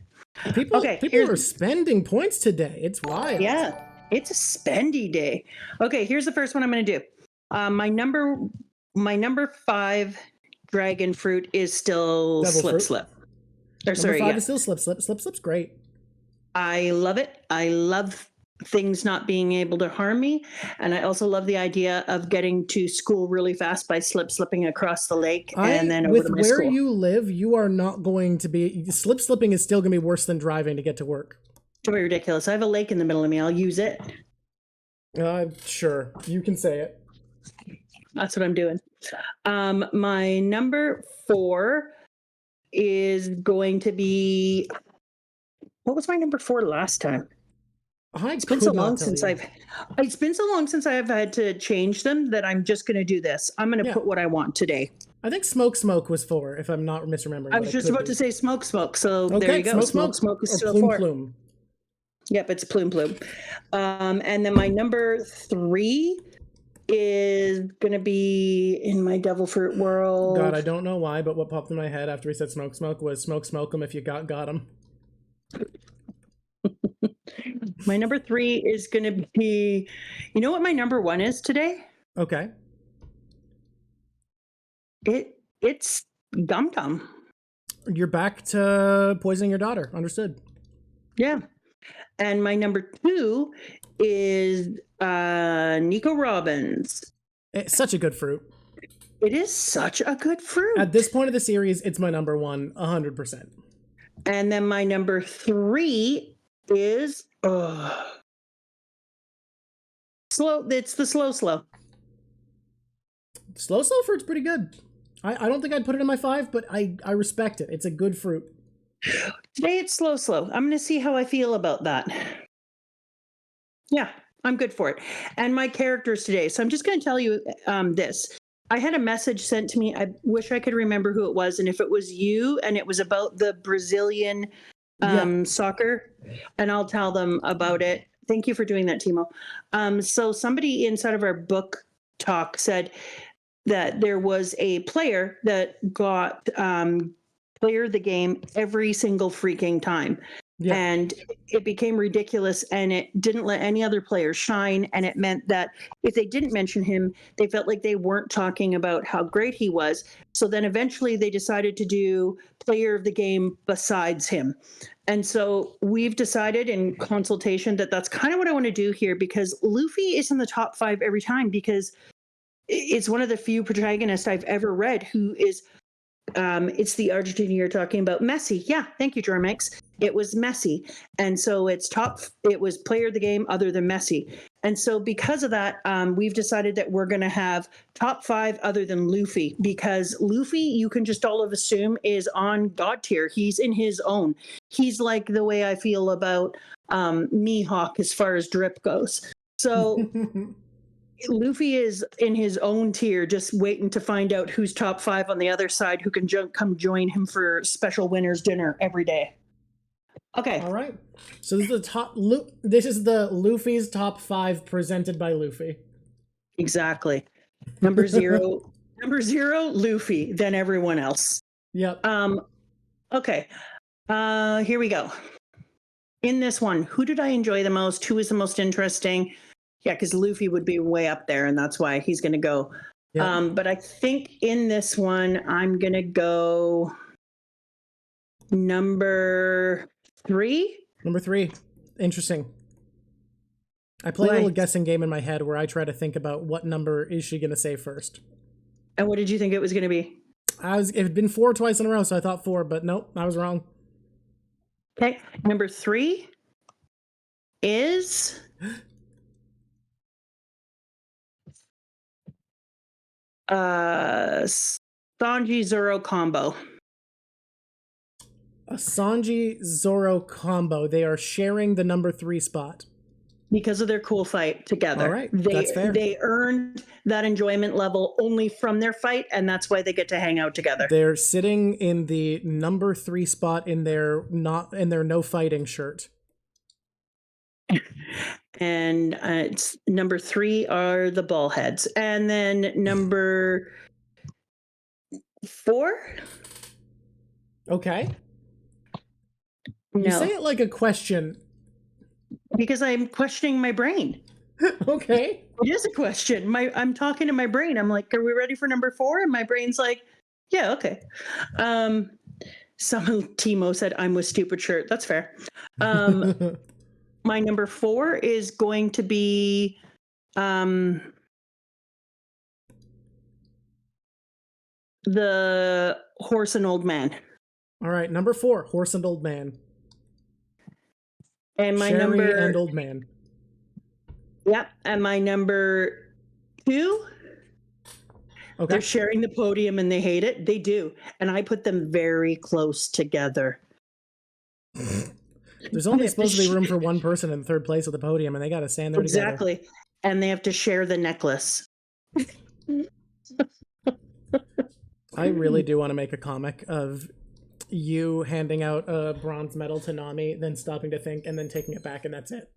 People are spending points today. It's wild. Yeah, it's a spendy day. Okay, here's the first one I'm going to do. My number 5 dragon fruit is still Devil slip. Number 5 is still slip. Slip's great. I love it. I love things not being able to harm me, and I also love the idea of getting to school really fast by slipping across the lake and then over to my school. Where you live, you are not going to be slipping is still going to be worse than driving to get to work. Don't be ridiculous. I have a lake in the middle of me. I'll use it. Sure, you can say it. That's what I'm doing. My number 4 is going to be, what was my number 4 last time? It's been so long since I've had to change them that I'm just going to do this. I'm going to put what I want today. I think smoke was 4, if I'm not misremembering. I was just about to say smoke. So there you go. Smoke is still 4. Plume. Yep, it's plume. And then my number 3 is going to be in my devil fruit world. God, I don't know why, but what popped in my head after we said smoke was smoke them if you got them. My number 3 is going to be, you know what my number 1 is today? Okay. It's Gum Gum. You're back to poisoning your daughter. Understood. Yeah. And my number 2 is Nico Robbins. It's such a good fruit. It is such a good fruit. At this point of the series, it's my number 1, 100%. And then my number 3 is slow. It's the slow. Slow fruit's pretty good. I don't think I'd put it in my 5, but I respect it. It's a good fruit. Today it's slow. I'm going to see how I feel about that. Yeah, I'm good for it. And my characters today. So I'm just going to tell you this. I had a message sent to me. I wish I could remember who it was and if it was you, and it was about the Brazilian soccer, and I'll tell them about it. Thank you for doing that, Timo. So somebody inside of our book talk said that there was a player that got player of the game every single freaking time. Yeah. And it became ridiculous, and it didn't let any other players shine. And it meant that if they didn't mention him, they felt like they weren't talking about how great he was. So then eventually they decided to do player of the game besides him. And so we've decided in consultation that that's kind of what I want to do here, because Luffy is in the top 5 every time, because it's one of the few protagonists I've ever read who is it's the Argentina you're talking about. Messi. Yeah. Thank you, Germex. It was Messi. And so it was player of the game other than Messi. And so because of that, we've decided that we're going to have top 5 other than Luffy, because Luffy, you can just all of assume, is on God tier. He's in his own. He's like the way I feel about Mihawk as far as drip goes. So Luffy is in his own tier, just waiting to find out who's top 5 on the other side, who can come join him for special winner's dinner every day. Okay. All right. So this is the Luffy's top 5 presented by Luffy. Exactly. Number zero, Luffy, then everyone else. Yep. Okay. Here we go. In this one, who did I enjoy the most? Who was the most interesting? Yeah, because Luffy would be way up there, and that's why he's going to go. Yep. But I think in this one, I'm going to go number 3. Number 3. Interesting. I play a little guessing game in my head where I try to think about what number is she going to say first. And what did you think it was going to be? It had been 4 twice in a row, so I thought 4, but nope, I was wrong. Okay, number 3 is Sanji Zoro combo. A Sanji Zoro combo. They are sharing the number 3 spot. Because of their cool fight together. All right, that's fair. They earned that enjoyment level only from their fight, and that's why they get to hang out together. They're sitting in the number 3 spot in their no fighting shirt. And it's number 3 are the ball heads, and then number 4. Okay. No. You say it like a question. Because I'm questioning my brain. Okay. It is a question. I'm talking to my brain. I'm like, are we ready for number 4? And my brain's like, yeah, okay. Timo said, I'm with stupid shirt. That's fair. My number 4 is going to be the horse and old man. All right, number 4, horse and old man. And my Sherry number and old man. Yep. And my number 2. Okay. They're sharing the podium and they hate it. They do. And I put them very close together. There's only supposed to be room for one person in third place at the podium, and they got to stand there together. Exactly. And they have to share the necklace. I really do want to make a comic of you handing out a bronze medal to Nami, then stopping to think, and then taking it back, and that's it.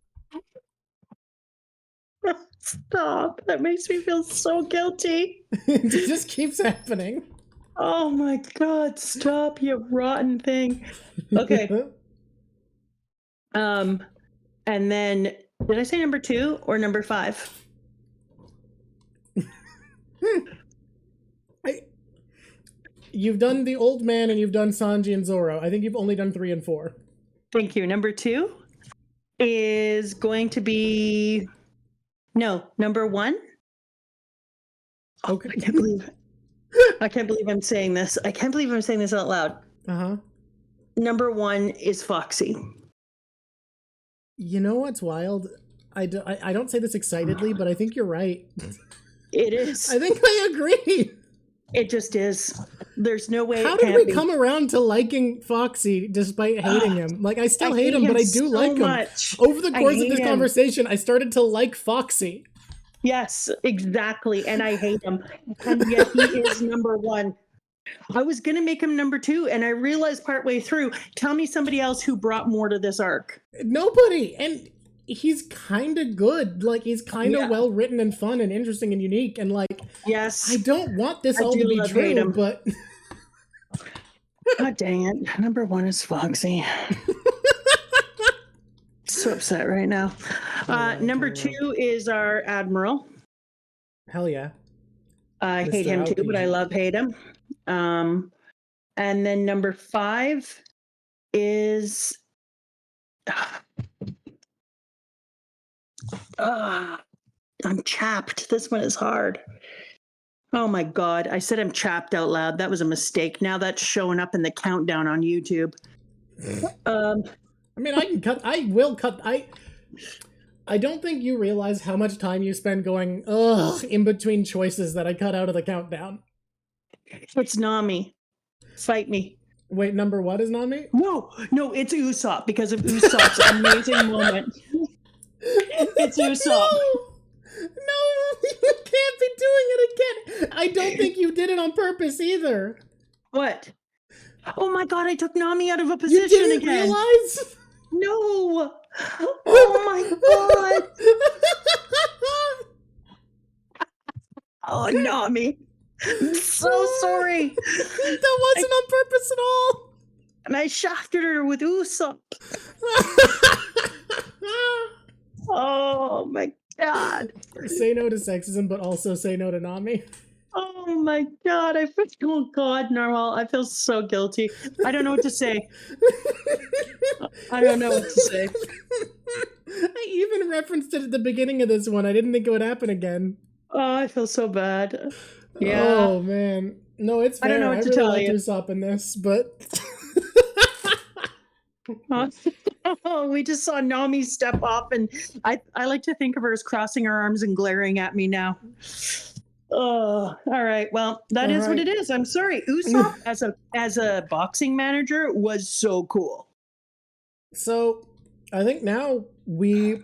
Stop. That makes me feel so guilty. It just keeps happening. Oh my God. Stop, you rotten thing. Okay. And then, did I say number 2 or number 5? You've done the old man and you've done Sanji and Zoro. I think you've only done 3 and 4. Thank you. Number 2 is going to be number 1. Okay. I can't believe I'm saying this. I can't believe I'm saying this out loud. Uh-huh. Number 1 is Foxy. You know what's wild? I don't say this excitedly, but I think you're right. It is. I think I agree. It just is. There's no way. How did we come around to liking Foxy despite hating him? Like, I still hate him, but I do like him. Over the course of this conversation, I started to like Foxy. Yes, exactly. And I hate him. And yet he is number 1. I was going to make him number 2, and I realized partway through, tell me somebody else who brought more to this arc. Nobody. And he's kind of good. Like, he's kind of well written and fun and interesting and unique. And like, yes, I don't want this all to be true, but God dang it. Number 1 is Foxy. So upset right now. Number 2 is our admiral. Hell yeah. I hate him too, but I hate him. And then number 5 is I'm chapped. This one is hard. Oh my God. I said I'm chapped out loud. That was a mistake. Now that's showing up in the countdown on YouTube. I mean, I will cut. I don't think you realize how much time you spend going, ugh, in between choices that I cut out of the countdown. It's Nami. Fight me. Wait, number what is Nami? No, it's Usopp because of Usopp's amazing moment. It's Usopp. No, you can't be doing it again. I don't think you did it on purpose either. What? Oh my God, I took Nami out of a position again. You didn't realize? No. Oh my God. Oh, Nami. I'm so sorry. That wasn't on purpose at all. And I shafted her with Usopp. Oh my god. Say no to sexism, but also say no to Nami. Oh my god. Oh god, Narwhal. I feel so guilty. I don't know what to say. I don't know what to say. I even referenced it at the beginning of this one. I didn't think it would happen again. Oh, I feel so bad. Yeah. Oh man. No, it's fair. I don't know what to really tell liked you. Usopp in this, but Oh, we just saw Nami step off, and I like to think of her as crossing her arms and glaring at me now. Oh, all right. Well, that is what it is. I'm sorry. Usopp as a boxing manager was so cool. So I think now the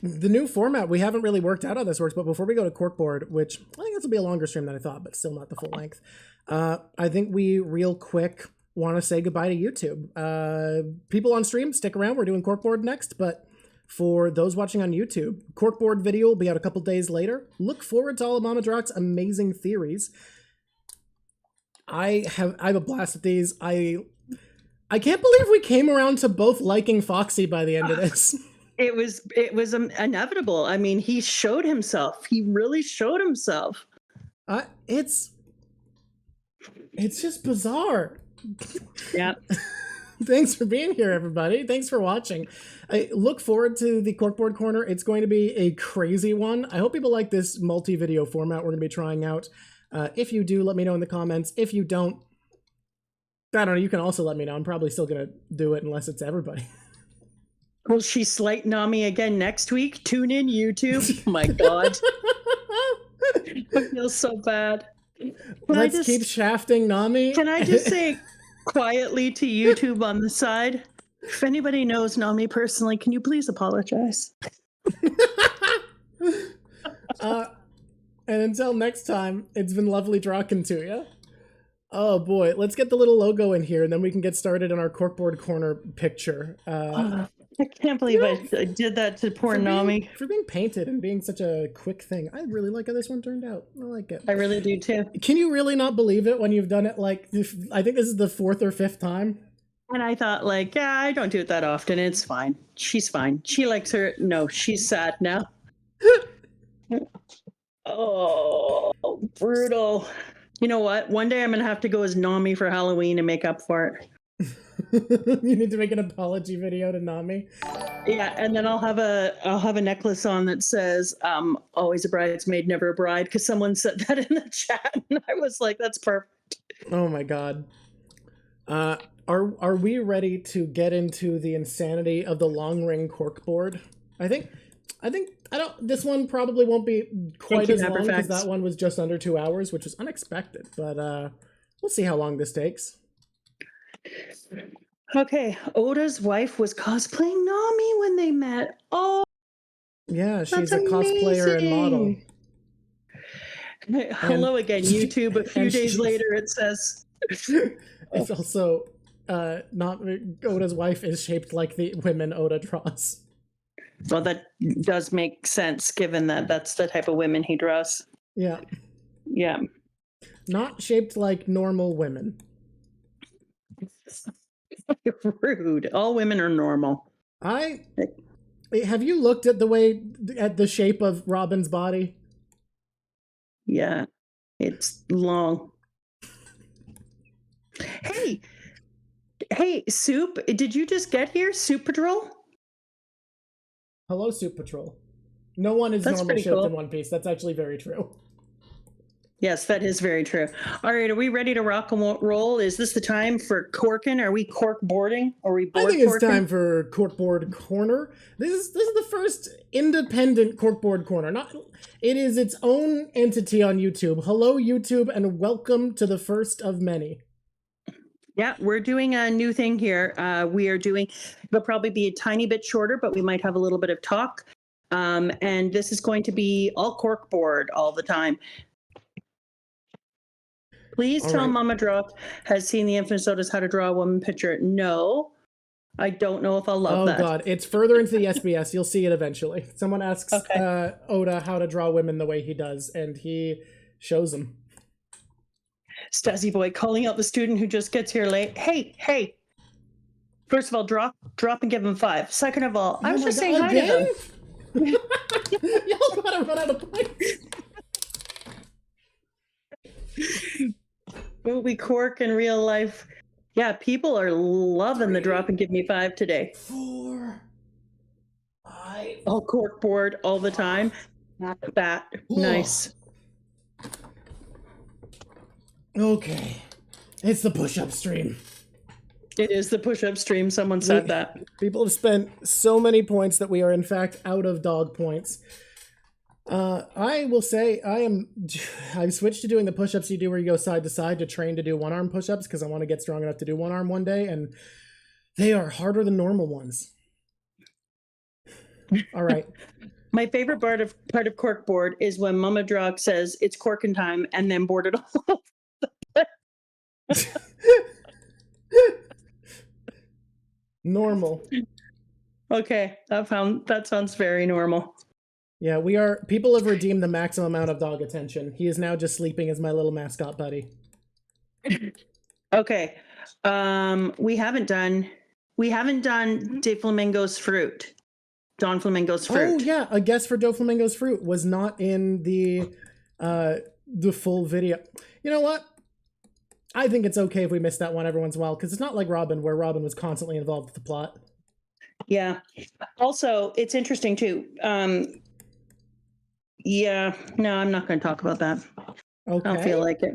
new format, we haven't really worked out how this works, but before we go to corkboard, which I think this will be a longer stream than I thought, but still not the full length, I think we real quick want to say goodbye to YouTube. People on stream, stick around. We're doing corkboard next, but for those watching on YouTube, corkboard video will be out a couple days later. Look forward to all of Mama Drock's amazing theories. I have a blast with these. I can't believe we came around to both liking Foxy by the end of this. It was inevitable. I mean, he showed himself. He really showed himself. It's just bizarre. Yeah. Thanks for being here, everybody. Thanks for watching. I look forward to the Corkboard Corner. It's going to be a crazy one. I hope people like this multi-video format we're going to be trying out. If you do, let me know in the comments. If you don't, I don't know, you can also let me know. I'm probably still going to do it unless it's everybody. Will she slight Nami again next week? Tune in, YouTube. Oh my god. I feel so bad. Let's keep shafting Nami. Can I just say quietly to YouTube on the side, if anybody knows Nami personally, can you please apologize? And until next time, it's been lovely talking to you. Oh boy, let's get the little logo in here and then we can get started on our Corkboard Corner picture. I can't believe I did that to poor Nami. For being painted and being such a quick thing. I really like how this one turned out. I like it. I really do too. Can you really not believe it when you've done it like, I think this is the 4th or 5th time? And I thought like, yeah, I don't do it that often. It's fine. She's fine. She likes her. No, she's sad now. Oh, brutal. You know what? One day I'm going to have to go as Nami for Halloween and make up for it. You need to make an apology video to Nami. Yeah, and then I'll have a necklace on that says always a bridesmaid, never a bride, because someone said that in the chat and I was like, that's perfect. Oh my god. Are we ready to get into the insanity of the long ring corkboard? I think this one probably won't be quite as long because that one was just under 2 hours, which was unexpected, but we'll see how long this takes. Okay, Oda's wife was cosplaying Nami when they met. Oh, yeah, she's a cosplayer and model. Hello again, YouTube. A few days later, it says. It's also not Oda's wife is shaped like the women Oda draws. Well, that does make sense given that that's the type of women he draws. Yeah. Yeah. Not shaped like normal women. Rude. All women are normal. Have you looked at the shape of Robin's body? Yeah, it's long. Hey, Soup, did you just get here, Soup Patrol? Hello, Soup Patrol. No one is normal shaped in One Piece. That's actually very true. Yes, that is very true. All right, are we ready to rock and roll? Is this the time for corking? Are we cork boarding? Are we board? I think it's time for Corkboard Corner. This is the first independent Corkboard Corner. It is its own entity on YouTube. Hello, YouTube, and welcome to the first of many. Yeah, we're doing a new thing here. It'll probably be a tiny bit shorter, but we might have a little bit of talk. And this is going to be all corkboard all the time. Please tell Mama Drock has seen the infamous Oda's How to Draw a Woman picture. No, I don't know if I'll love that. Oh god, it's further into the SBS. You'll see it eventually. Someone asks Oda how to draw women the way he does, and he Shows him. Stazzy boy calling out the student who just gets here late. Hey. First of all, drop and give him 5. Second of all, I was just saying hi to them. Y'all gotta run out of points. Movie Cork in real life. Yeah, people are loving the drop and give me 5 today. 4, 5. All cork board all the time. That nice. Okay. It's the push-up stream. It is the push-up stream. Someone said that. People have spent so many points that we are in fact out of dog points. I will say I've switched to doing the push-ups you do where you go side to side to train to do one-arm push-ups because I want to get strong enough to do one arm one day, and they are harder than normal ones. All right. My favorite part of corkboard is when Mama Drog says it's corking time and then board it all. Normal. Okay, that sounds very normal. Yeah, people have redeemed the maximum amount of dog attention. He is now just sleeping as my little mascot buddy. Okay. We haven't done Doflamingo's fruit. Don Flamingo's fruit. Oh yeah, a guess for Doflamingo's fruit was not in the full video. You know what? I think it's okay if we miss that one every once in a while, because it's not like Robin, where Robin was constantly involved with the plot. Yeah. Also, it's interesting too. Yeah, no, I'm not going to talk about that. Okay. I don't feel like it.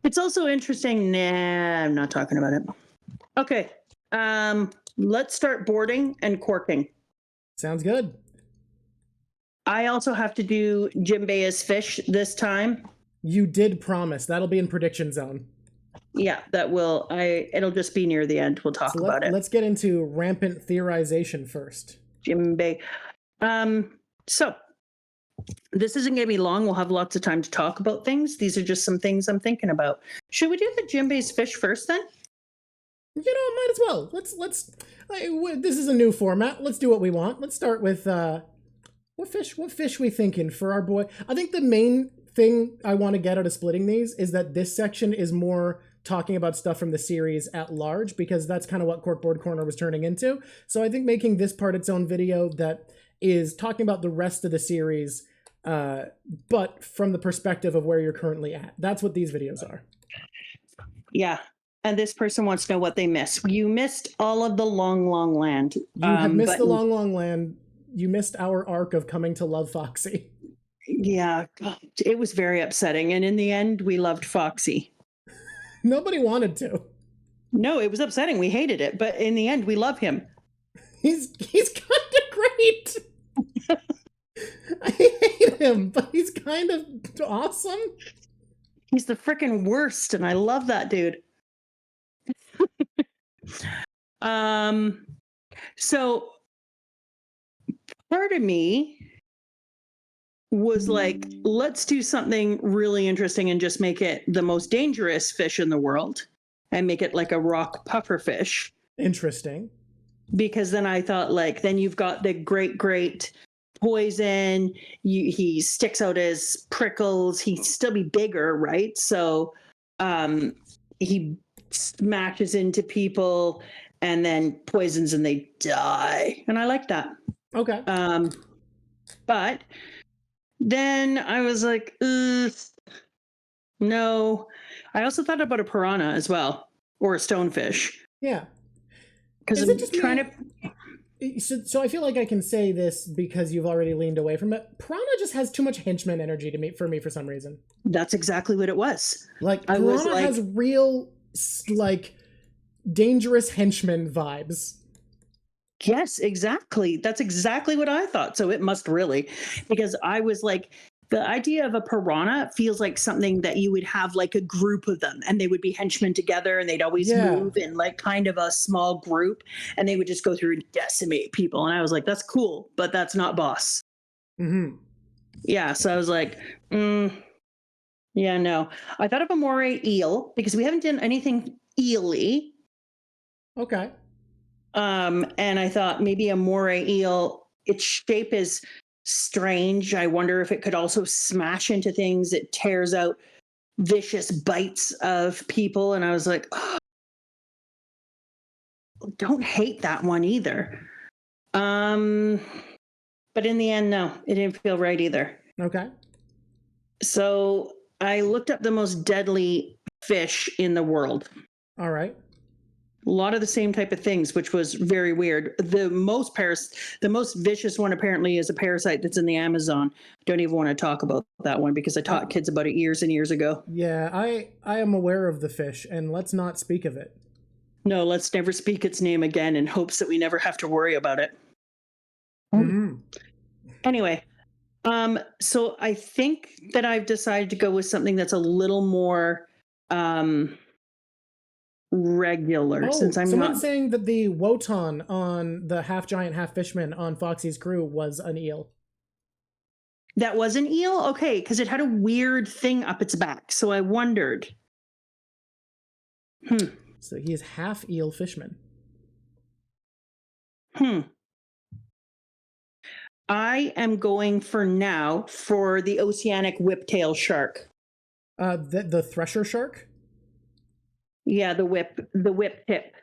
It's also interesting. Nah, I'm not talking about it. Okay. Let's start boarding and corking. Sounds good. I also have to do Jimbei as fish this time. You did promise. That'll be in prediction zone. Yeah, it'll just be near the end. We'll talk about it. Let's get into rampant theorization first. Jimbei. So this isn't going to be long. We'll have lots of time to talk about things. These are just some things I'm thinking about. Should we do the Jimbei's fish first then? You know, might as well. This is a new format. Let's do what we want. Let's start with what fish we thinking for our boy. I think the main thing I want to get out of splitting these is that this section is more talking about stuff from the series at large, because that's kind of what Corkboard Corner was turning into. So I think making this part its own video that is talking about the rest of the series, but from the perspective of where you're currently at. That's what these videos are. Yeah. And this person wants to know what they missed. You missed all of the Long Long Land. You have missed the Long Long Land. You missed our arc of coming to love Foxy. Yeah, it was very upsetting. And in the end, we loved Foxy. Nobody wanted to. No, it was upsetting. We hated it. But in the end, we love him. He's kind of great. I hate him, but he's kind of awesome. He's the freaking worst, and I love that dude. So part of me was like, let's do something really interesting and just make it the most dangerous fish in the world and make it like a rock puffer fish. Interesting. Because then I thought, like, then you've got the great poison. He sticks out his prickles. He'd still be bigger, right? So he smashes into people and then poisons and they die. And I like that. Okay. But then I was like, no. I also thought about a piranha as well, or a stonefish. Yeah. Because I'm just trying to... So I feel like I can say this because you've already leaned away from it. Piranha just has too much henchman energy for me for some reason. That's exactly what it was. Like, Piranha has real, like, dangerous henchman vibes. Yes, exactly. That's exactly what I thought. So it must really, because I was like, the idea of a piranha feels like something that you would have like a group of them and they would be henchmen together and they'd always move in like kind of a small group and they would just go through and decimate people. And I was like, that's cool, but that's not boss. Mm-hmm. Yeah. So I was like, yeah, no. I thought of a moray eel because we haven't done anything eely. Okay. And I thought maybe a moray eel, its shape is strange. I wonder if it could also smash into things. It tears out vicious bites of people. And I was like, oh, don't hate that one either. But in the end, no, it didn't feel right either. Okay. So I looked up the most deadly fish in the world. All right. A lot of the same type of things, which was very weird. The most vicious one apparently is a parasite that's in the Amazon. Don't even want to talk about that one because I taught kids about it years and years ago. Yeah, I am aware of the fish, and let's not speak of it. No, let's never speak its name again in hopes that we never have to worry about it. Mm-hmm. Anyway, so I think that I've decided to go with something that's a little more regular. Since I'm someone's saying that the wotan on the half giant, half fishman on Foxy's crew was an eel. That was an eel? Okay, because it had a weird thing up its back. So I wondered. So he is half eel fishman. I am going for now for the oceanic whiptail shark. The thresher shark? Yeah, the whip tip.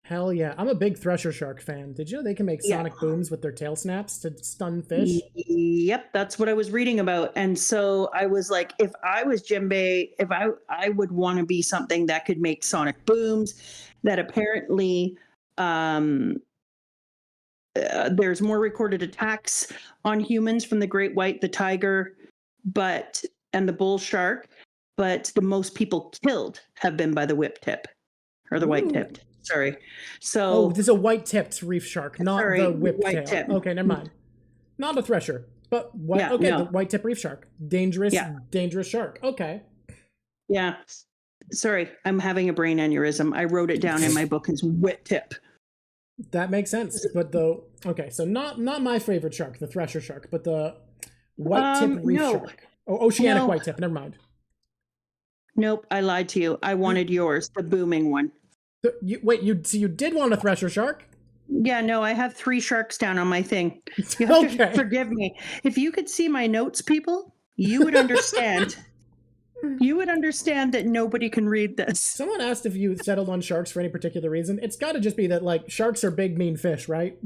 Hell yeah. I'm a big thresher shark fan. Did you know they can make sonic booms with their tail snaps to stun fish? Yep, that's what I was reading about. And so I was like, if I was Jimbei, if I would want to be something that could make sonic booms, that apparently there's more recorded attacks on humans from the great white, the tiger, and the bull shark, but the most people killed have been by the whip tip or the white tipped. Sorry. So this is a white tipped reef shark, not the whip tail. Tip. Okay, never mind. Not a thresher, but the white tip reef shark. Dangerous shark. Okay. Yeah. Sorry, I'm having a brain aneurysm. I wrote it down in my book as whip tip. That makes sense. But so not my favorite shark, the thresher shark, but the white tip reef shark. Oh, oceanic white tip. Never mind. Nope, I lied to you. I wanted yours, the booming one. You did want a thresher shark? Yeah, no, I have 3 sharks down on my thing. You have to forgive me. If you could see my notes, people, you would understand. You would understand that nobody can read this. Someone asked if you settled on sharks for any particular reason. It's got to just be that, like, sharks are big, mean fish, right?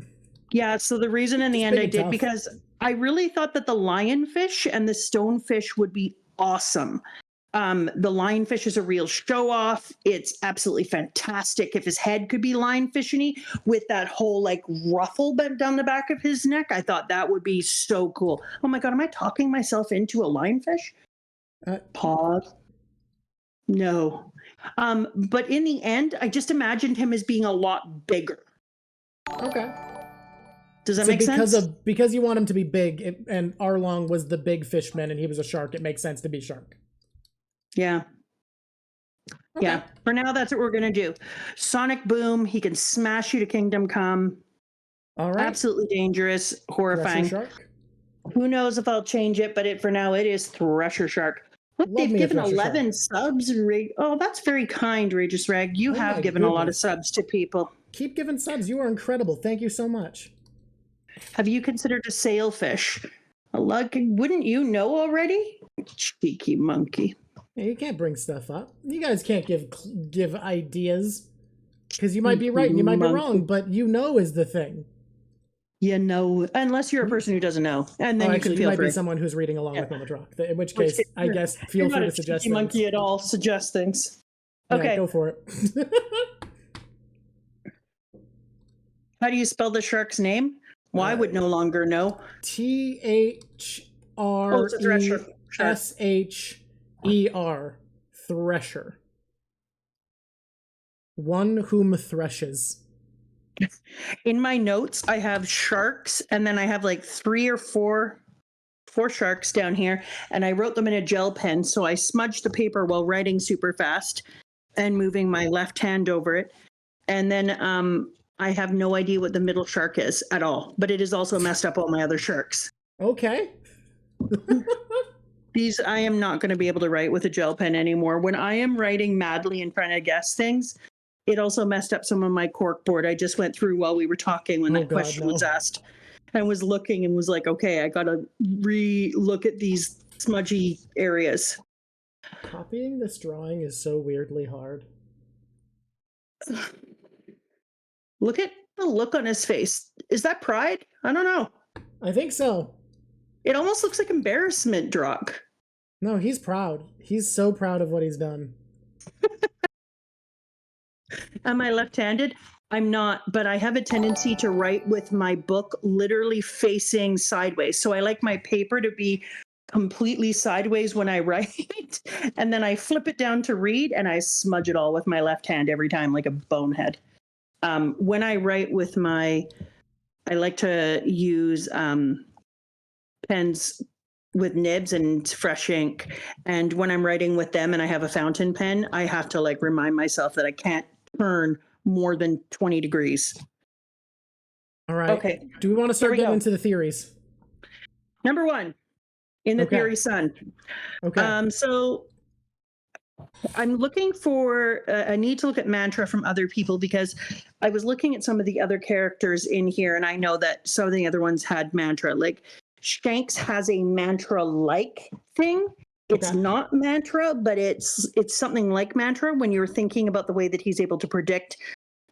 Yeah, so the reason in the end I did, because I really thought that the lionfish and the stonefish would be awesome. The lionfish is a real show-off. It's absolutely fantastic. If his head could be lionfish-y with that whole, like, ruffle down the back of his neck, I thought that would be so cool. Oh my God, am I talking myself into a lionfish? Pause. No. But in the end, I just imagined him as being a lot bigger. Okay. Does that make sense? Because you want him to be big, and Arlong was the big fishman and he was a shark, it makes sense to be shark. Yeah. Okay. Yeah. For now, that's what we're going to do. Sonic boom. He can smash you to kingdom come. All right. Absolutely dangerous, horrifying. Thresher shark. Who knows if I'll change it, but for now it is Thresher Shark. Look, they've given 11 subs. Oh, that's very kind, Regis Rag. You have given a lot of subs to people. Keep giving subs. You are incredible. Thank you so much. Have you considered a sailfish? Wouldn't you know already? Cheeky monkey. Yeah, you can't bring stuff up. You guys can't give ideas because you might be right and you might be wrong, but is the thing. Unless you're a person who doesn't know, and then you might be someone who's reading along with Mama Rock. In which case, I guess feel free to suggest things. Monkey at all? Suggest things. Okay, yeah, go for it. How do you spell the shark's name? Well, I would no longer know. THRESHER. Thresher. One whom threshes. In my notes, I have sharks, and then I have like 3 or 4 sharks down here, and I wrote them in a gel pen. So I smudged the paper while writing super fast and moving my left hand over it. And then I have no idea what the middle shark is at all, but it has also messed up all my other sharks. Okay. These I am not going to be able to write with a gel pen anymore. When I am writing madly and trying to guess things, it also messed up some of my cork board I just went through while we were talking when that question was asked. I was looking and was like, okay, I gotta re-look at these smudgy areas. Copying this drawing is so weirdly hard. Look at the look on his face. Is that pride? I don't know. I think so. It almost looks like embarrassment, Drock. No, he's proud. He's so proud of what he's done. Am I left-handed? I'm not, but I have a tendency to write with my book literally facing sideways. So I like my paper to be completely sideways when I write, and then I flip it down to read, and I smudge it all with my left hand every time like a bonehead. When I write with I like to use pens with nibs and fresh ink. And when I'm writing with them and I have a fountain pen, I have to like remind myself that I can't turn more than 20 degrees. All right. Okay. Do we want to start getting into the theories? Number one, in the theory sun. Okay. So I'm looking for, I need to look at mantra from other people because I was looking at some of the other characters in here, and I know that some of the other ones had mantra. Like Shanks has a mantra-like thing. It's not mantra, but it's something like mantra when you're thinking about the way that he's able to predict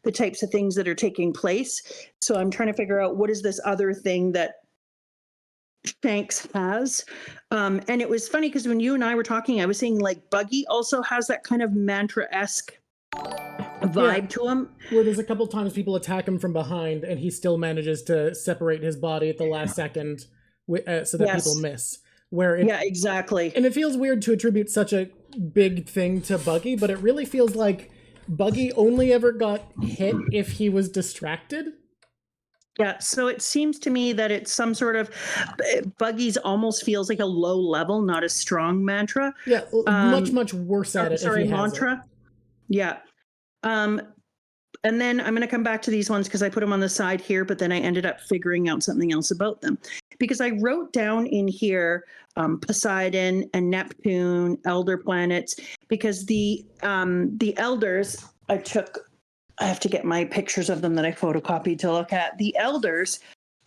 the types of things that are taking place. So I'm trying to figure out what is this other thing that Shanks has. And it was funny because when you and I were talking, I was saying like Buggy also has that kind of mantra-esque vibe to him. Where there's a couple times people attack him from behind and he still manages to separate his body at the last second so that people miss. Yeah, exactly. And it feels weird to attribute such a big thing to Buggy, but it really feels like Buggy only ever got hit if he was distracted. Yeah, so it seems to me that it's some sort of Buggy's almost feels like a low level, not a strong mantra. Yeah, much worse at it. Sorry, if he mantra. has it. Yeah. And then I'm going to come back to these ones because I put them on the side here, but then I ended up figuring out something else about them. Because I wrote down in here Poseidon and Neptune, elder planets, because the elders, I have to get my pictures of them that I photocopied to look at. The elders,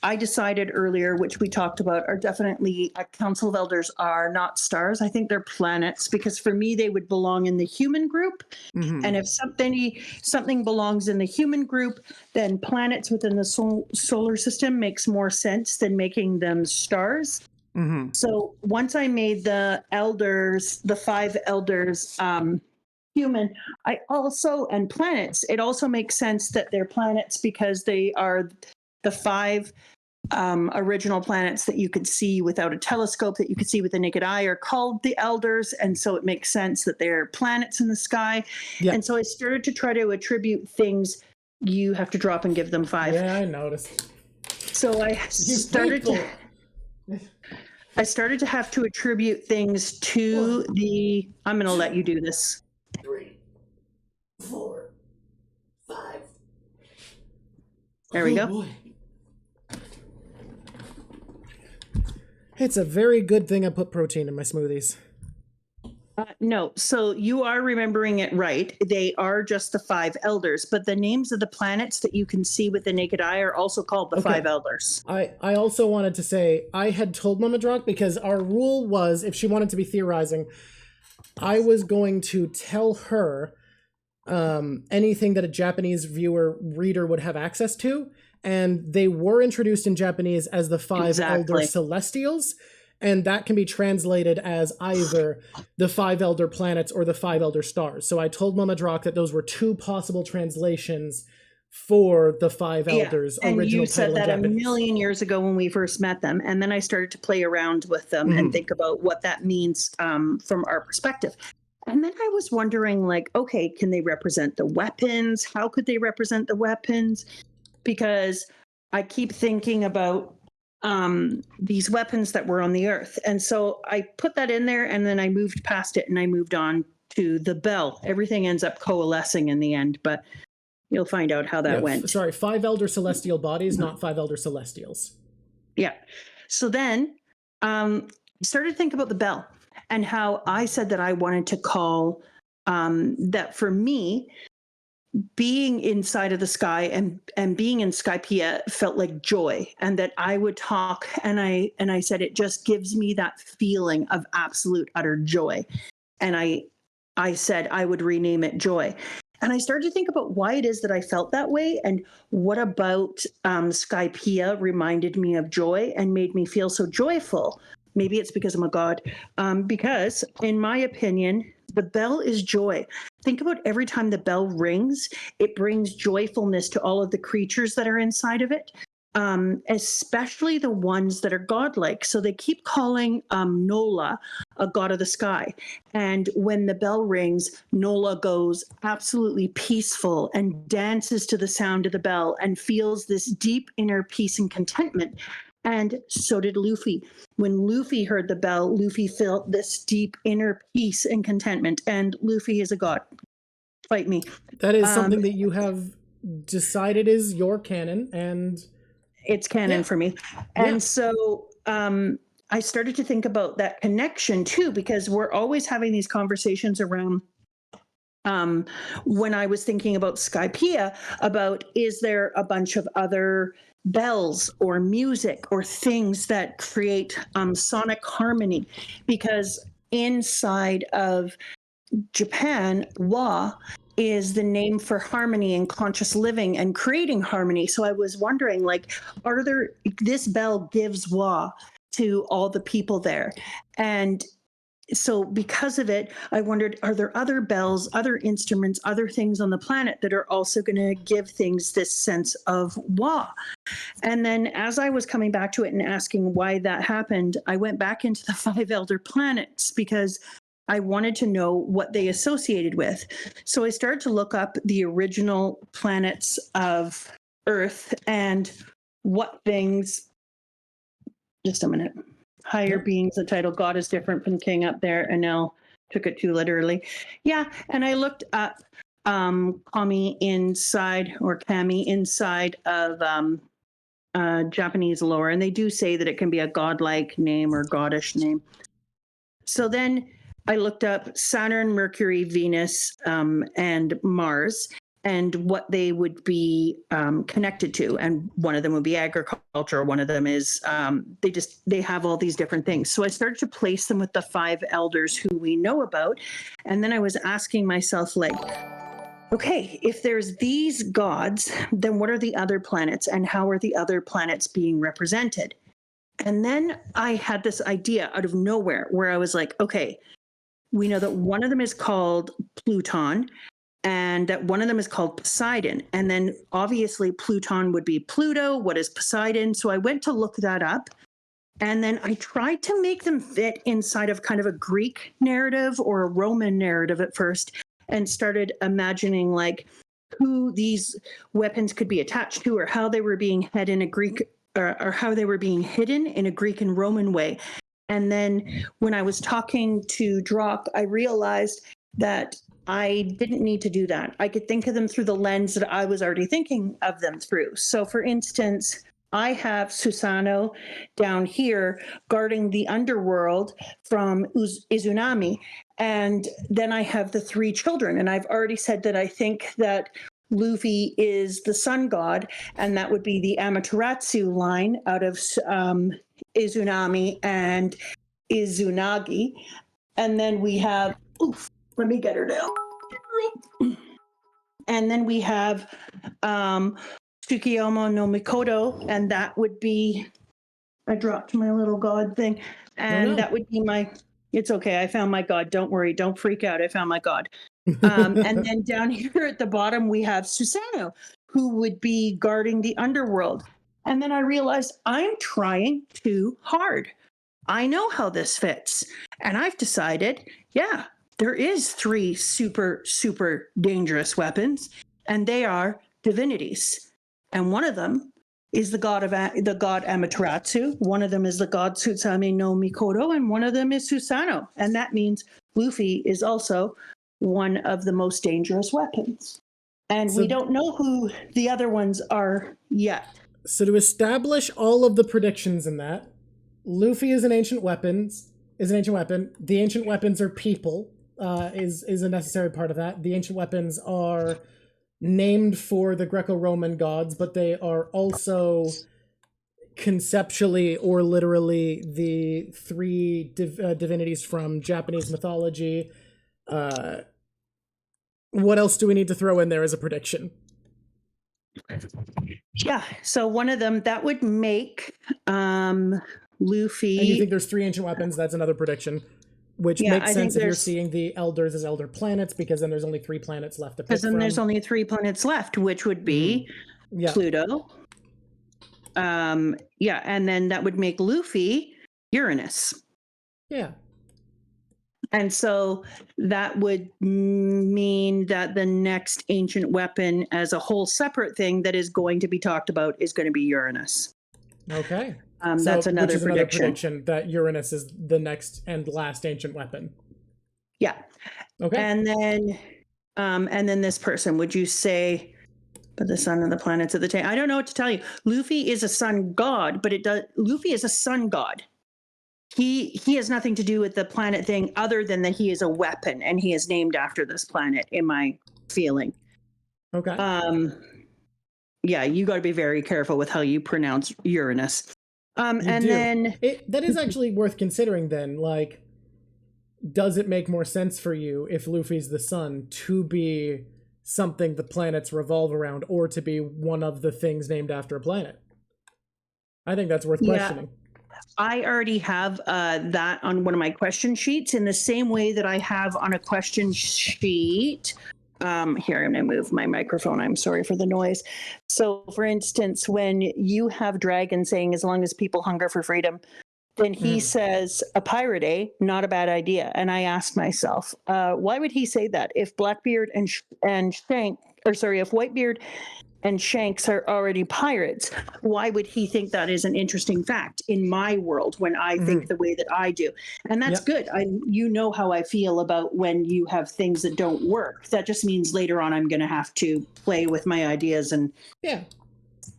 I decided earlier, which we talked about, are definitely, a council of elders are not stars. I think they're planets because for me, they would belong in the human group. Mm-hmm. And if something belongs in the human group, then planets within the solar system makes more sense than making them stars. Mm-hmm. So once I made the elders, the 5 elders, human, and planets, it also makes sense that they're planets because they are the 5 original planets that you could see without a telescope, that you could see with the naked eye, are called the elders. And so it makes sense that they're planets in the sky. Yeah. And so I started to try to attribute things. You have to drop and give them 5. Yeah, I noticed. So I started to have to attribute things to the, I'm going to let you do this. 3, 4, 5. There we go. Boy. It's a very good thing I put protein in my smoothies. No, so you are remembering it right. They are just the 5 elders, but the names of the planets that you can see with the naked eye are also called the 5 elders. I also wanted to say, I had told Mama Drock, because our rule was, if she wanted to be theorizing, I was going to tell her anything that a Japanese reader would have access to. And they were introduced in Japanese as the 5 elder celestials. And that can be translated as either the 5 elder planets or the 5 elder stars. So I told Mama Drock that those were 2 possible translations for the 5 elders. And you said that a million years ago when we first met them. And then I started to play around with them and think about what that means from our perspective. And then I was wondering, like, okay, can they represent the weapons? How could they represent the weapons? Because I keep thinking about these weapons that were on the earth. And so I put that in there and then I moved past it and I moved on to the bell. Everything ends up coalescing in the end, but you'll find out how that went. Sorry, 5 elder celestial bodies, not 5 elder celestials. Yeah. So then I started to think about the bell and how I said that I wanted to call that for me, being inside of the sky and being in Skypiea felt like joy, and that I would talk, and I said it just gives me that feeling of absolute utter joy. And I said I would rename it Joy. And I started to think about why it is that I felt that way, and what about Skypiea reminded me of joy and made me feel so joyful. Maybe it's because I'm a god. Because, in my opinion, the bell is joy. Think about every time the bell rings, it brings joyfulness to all of the creatures that are inside of it, especially the ones that are godlike. So they keep calling Nola a god of the sky. And when the bell rings, Nola goes absolutely peaceful and dances to the sound of the bell and feels this deep inner peace and contentment. And so did Luffy. When Luffy heard the bell, Luffy felt this deep inner peace and contentment. And Luffy is a god. Fight me. That is something that you have decided is your canon, and it's canon for me. And so I started to think about that connection too, because we're always having these conversations around when I was thinking about Skypiea, about is there a bunch of other bells or music or things that create sonic harmony? Because inside of Japan, wa is the name for harmony and conscious living and creating harmony. So I was wondering, like, are there, this bell gives wa to all the people there. And so because of it, I wondered, are there other bells, other instruments, other things on the planet that are also going to give things this sense of wa? And then as I was coming back to it and asking why that happened, I went back into the 5 elder planets because I wanted to know what they associated with. So I started to look up the original planets of Earth and what things, just a minute, higher beings, the title God is different from king up there, and now took it too literally. Yeah, and I looked up Kami inside, or Kami inside of Japanese lore, and they do say that it can be a godlike name or goddish name. So then I looked up Saturn, Mercury, Venus, and Mars, and what they would be connected to. And one of them would be agriculture. One of them is, they have all these different things. So I started to place them with the 5 elders who we know about. And then I was asking myself, like, okay, if there's these gods, then what are the other planets, and how are the other planets being represented? And then I had this idea out of nowhere where I was like, okay, we know that one of them is called Pluton, and that one of them is called Poseidon. And then obviously Pluton would be Pluto. What is Poseidon? So I went to look that up. And then I tried to make them fit inside of kind of a Greek narrative or a Roman narrative at first, and started imagining like who these weapons could be attached to, or how they were being hid in a Greek, or how they were being hidden in a Greek and Roman way. And then when I was talking to Drock, I realized that I didn't need to do that. I could think of them through the lens that I was already thinking of them through. So for instance, I have Susanoo down here guarding the underworld from Izunami. And then I have the 3 children. And I've already said that I think that Luffy is the sun god, and that would be the Amaterasu line out of Izunami and Izunagi. And then we have, let me get her down. And then we have Tsukiyomo no Mikoto, and that would be, I dropped my little god thing, and that would be my, it's okay, I found my god, don't worry, don't freak out, I found my god. And then down here at the bottom, we have Susanoo, who would be guarding the underworld. And then I realized I'm trying too hard. I know how this fits. And I've decided, yeah, there is 3 super, super dangerous weapons, and they are divinities. And one of them is the god Amaterasu. One of them is the god Tsutsame no Mikoto, and one of them is Susanoo. And that means Luffy is also one of the most dangerous weapons. And we don't know who the other ones are yet. So to establish all of the predictions in that, Luffy is an ancient weapon. The ancient weapons are people, is a necessary part of that. The ancient weapons are named for the Greco-Roman gods, but they are also conceptually or literally the three divinities from Japanese mythology. What else do we need to throw in there as a prediction? Yeah, so one of them, that would make Luffy. And you think there's 3 ancient weapons? That's another prediction. Which makes sense if you're seeing the elders as elder planets, because then there's only 3 planets left to pick from. Because then there's only 3 planets left, which would be Pluto. Yeah, and then that would make Luffy Uranus. Yeah. And so that would mean that the next ancient weapon as a whole separate thing that is going to be talked about is going to be Uranus. Okay. That's another another prediction that Uranus is the next and last ancient weapon. Yeah. Okay. And then this person, would you say, but the sun and the planets at the time? I don't know what to tell you. Luffy is a sun god, but Luffy is a sun god. He has nothing to do with the planet thing other than that he is a weapon and he is named after this planet, in my feeling. Okay. Yeah, you got to be very careful with how you pronounce Uranus. That is actually worth considering then. Like, does it make more sense for you if Luffy's the sun to be something the planets revolve around, or to be one of the things named after a planet? I think that's worth questioning. I already have that on one of my question sheets in the same way that I have on a question sheet. Here, I'm going to move my microphone. I'm sorry for the noise. So, for instance, when you have Dragon saying, as long as people hunger for freedom, then he says, a pirate, eh? Not a bad idea. And I asked myself, why would he say that? If Blackbeard and Shank, if Whitebeard and Shanks are already pirates, why would he think that is an interesting fact in my world when I think the way that I do? And that's good. You know how I feel about when you have things that don't work. That just means later on I'm going to have to play with my ideas and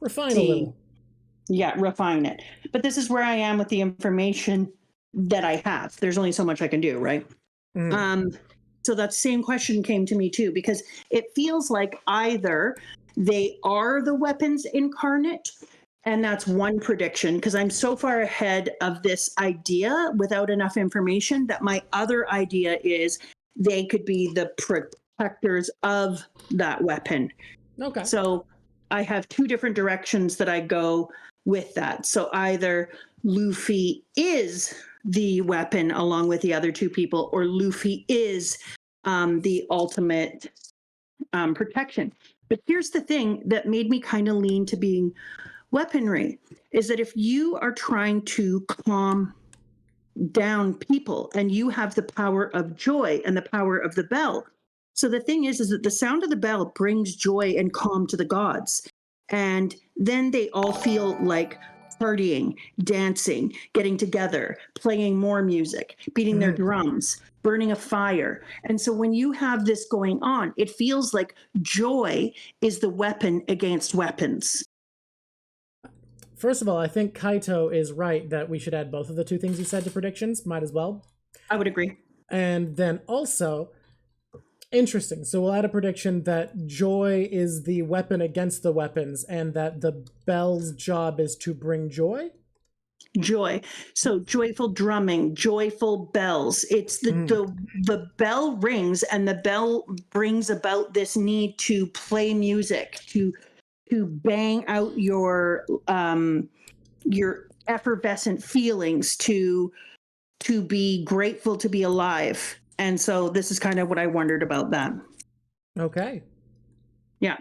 refine a little. Yeah, refine it. But this is where I am with the information that I have. There's only so much I can do, right? So that same question came to me too, because it feels like either they are the weapons incarnate, and that's one prediction, because I'm so far ahead of this idea without enough information that my other idea is they could be the protectors of that weapon. Okay. So I have 2 different directions that I go with that. So either Luffy is the weapon along with the other 2 people, or Luffy is the ultimate protection. But here's the thing that made me kind of lean to being weaponry, is that if you are trying to calm down people and you have the power of joy and the power of the bell. So the thing is that the sound of the bell brings joy and calm to the gods. And then they all feel like partying, dancing, getting together, playing more music, beating their drums, burning a fire. And so when you have this going on, it feels like joy is the weapon against weapons. First of all, I think Kaito is right that we should add both of the 2 things he said to predictions. Might as well. I would agree. And then also, interesting. So we'll add a prediction that joy is the weapon against the weapons, and that the bell's job is to bring joy? Joy. So joyful drumming, joyful bells. It's the bell rings, and the bell brings about this need to play music, to bang out your effervescent feelings, to be grateful to be alive. And so this is kind of what I wondered about that. Okay. Yeah.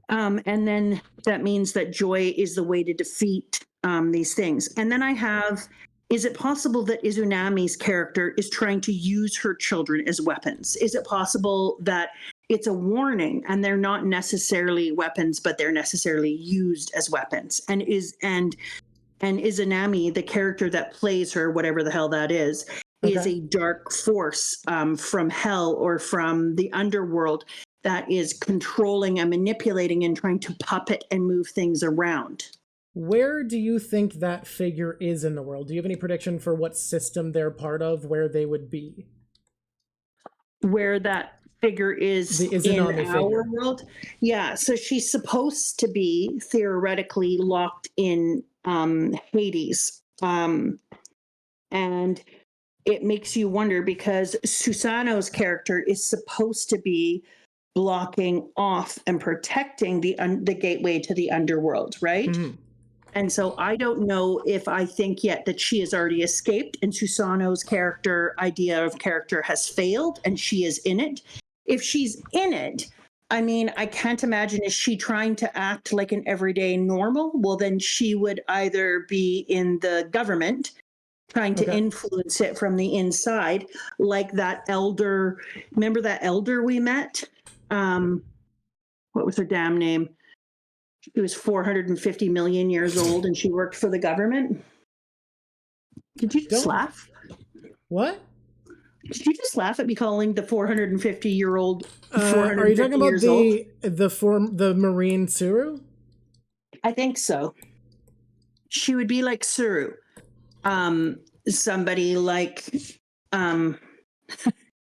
And then that means that joy is the way to defeat these things. And then I have, is it possible that Izunami's character is trying to use her children as weapons? Is it possible that it's a warning and they're not necessarily weapons, but they're necessarily used as weapons? And Izunami, the character that plays her, whatever the hell that is a dark force from hell or from the underworld that is controlling and manipulating and trying to puppet and move things around. Where do you think that figure is in the world? Do you have any prediction for what system they're part of, where they would be? Where that figure is The in Izanami our figure. world. Yeah, so she's supposed to be theoretically locked in Hades. And it makes you wonder because Susanoo's character is supposed to be blocking off and protecting the gateway to the underworld, right? Mhm. And so I don't know if I think yet that she has already escaped and Susanoo's idea of character has failed and she is in it. If she's in it, I mean, I can't imagine, is she trying to act like an everyday normal? Well, then she would either be in the government trying to Okay. influence it from the inside, like that elder. Remember that elder we met? What was her damn name? She was 450 million years old and she worked for the government. Did you just laugh? What? Did you just laugh at me calling the 450-year-old Are you talking about years old? the Marine Suru? I think so. She would be like Suru. Somebody like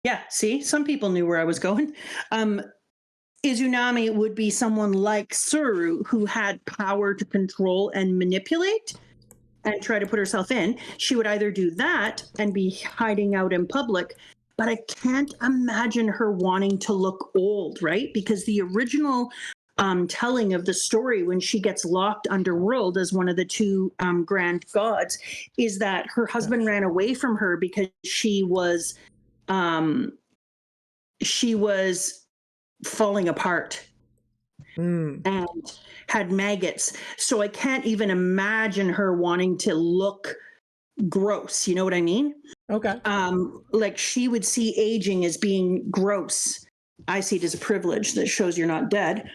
yeah, see, some people knew where I was going. Izunami would be someone like Suru who had power to control and manipulate and try to put herself in. She would either do that and be hiding out in public, but I can't imagine her wanting to look old, right? Because the original telling of the story when she gets locked underworld as one of the two grand gods is that her husband ran away from her because she was falling apart and had maggots. So I can't even imagine her wanting to look gross. You know what I mean? Okay. Like she would see aging as being gross. I see it as a privilege that shows you're not dead.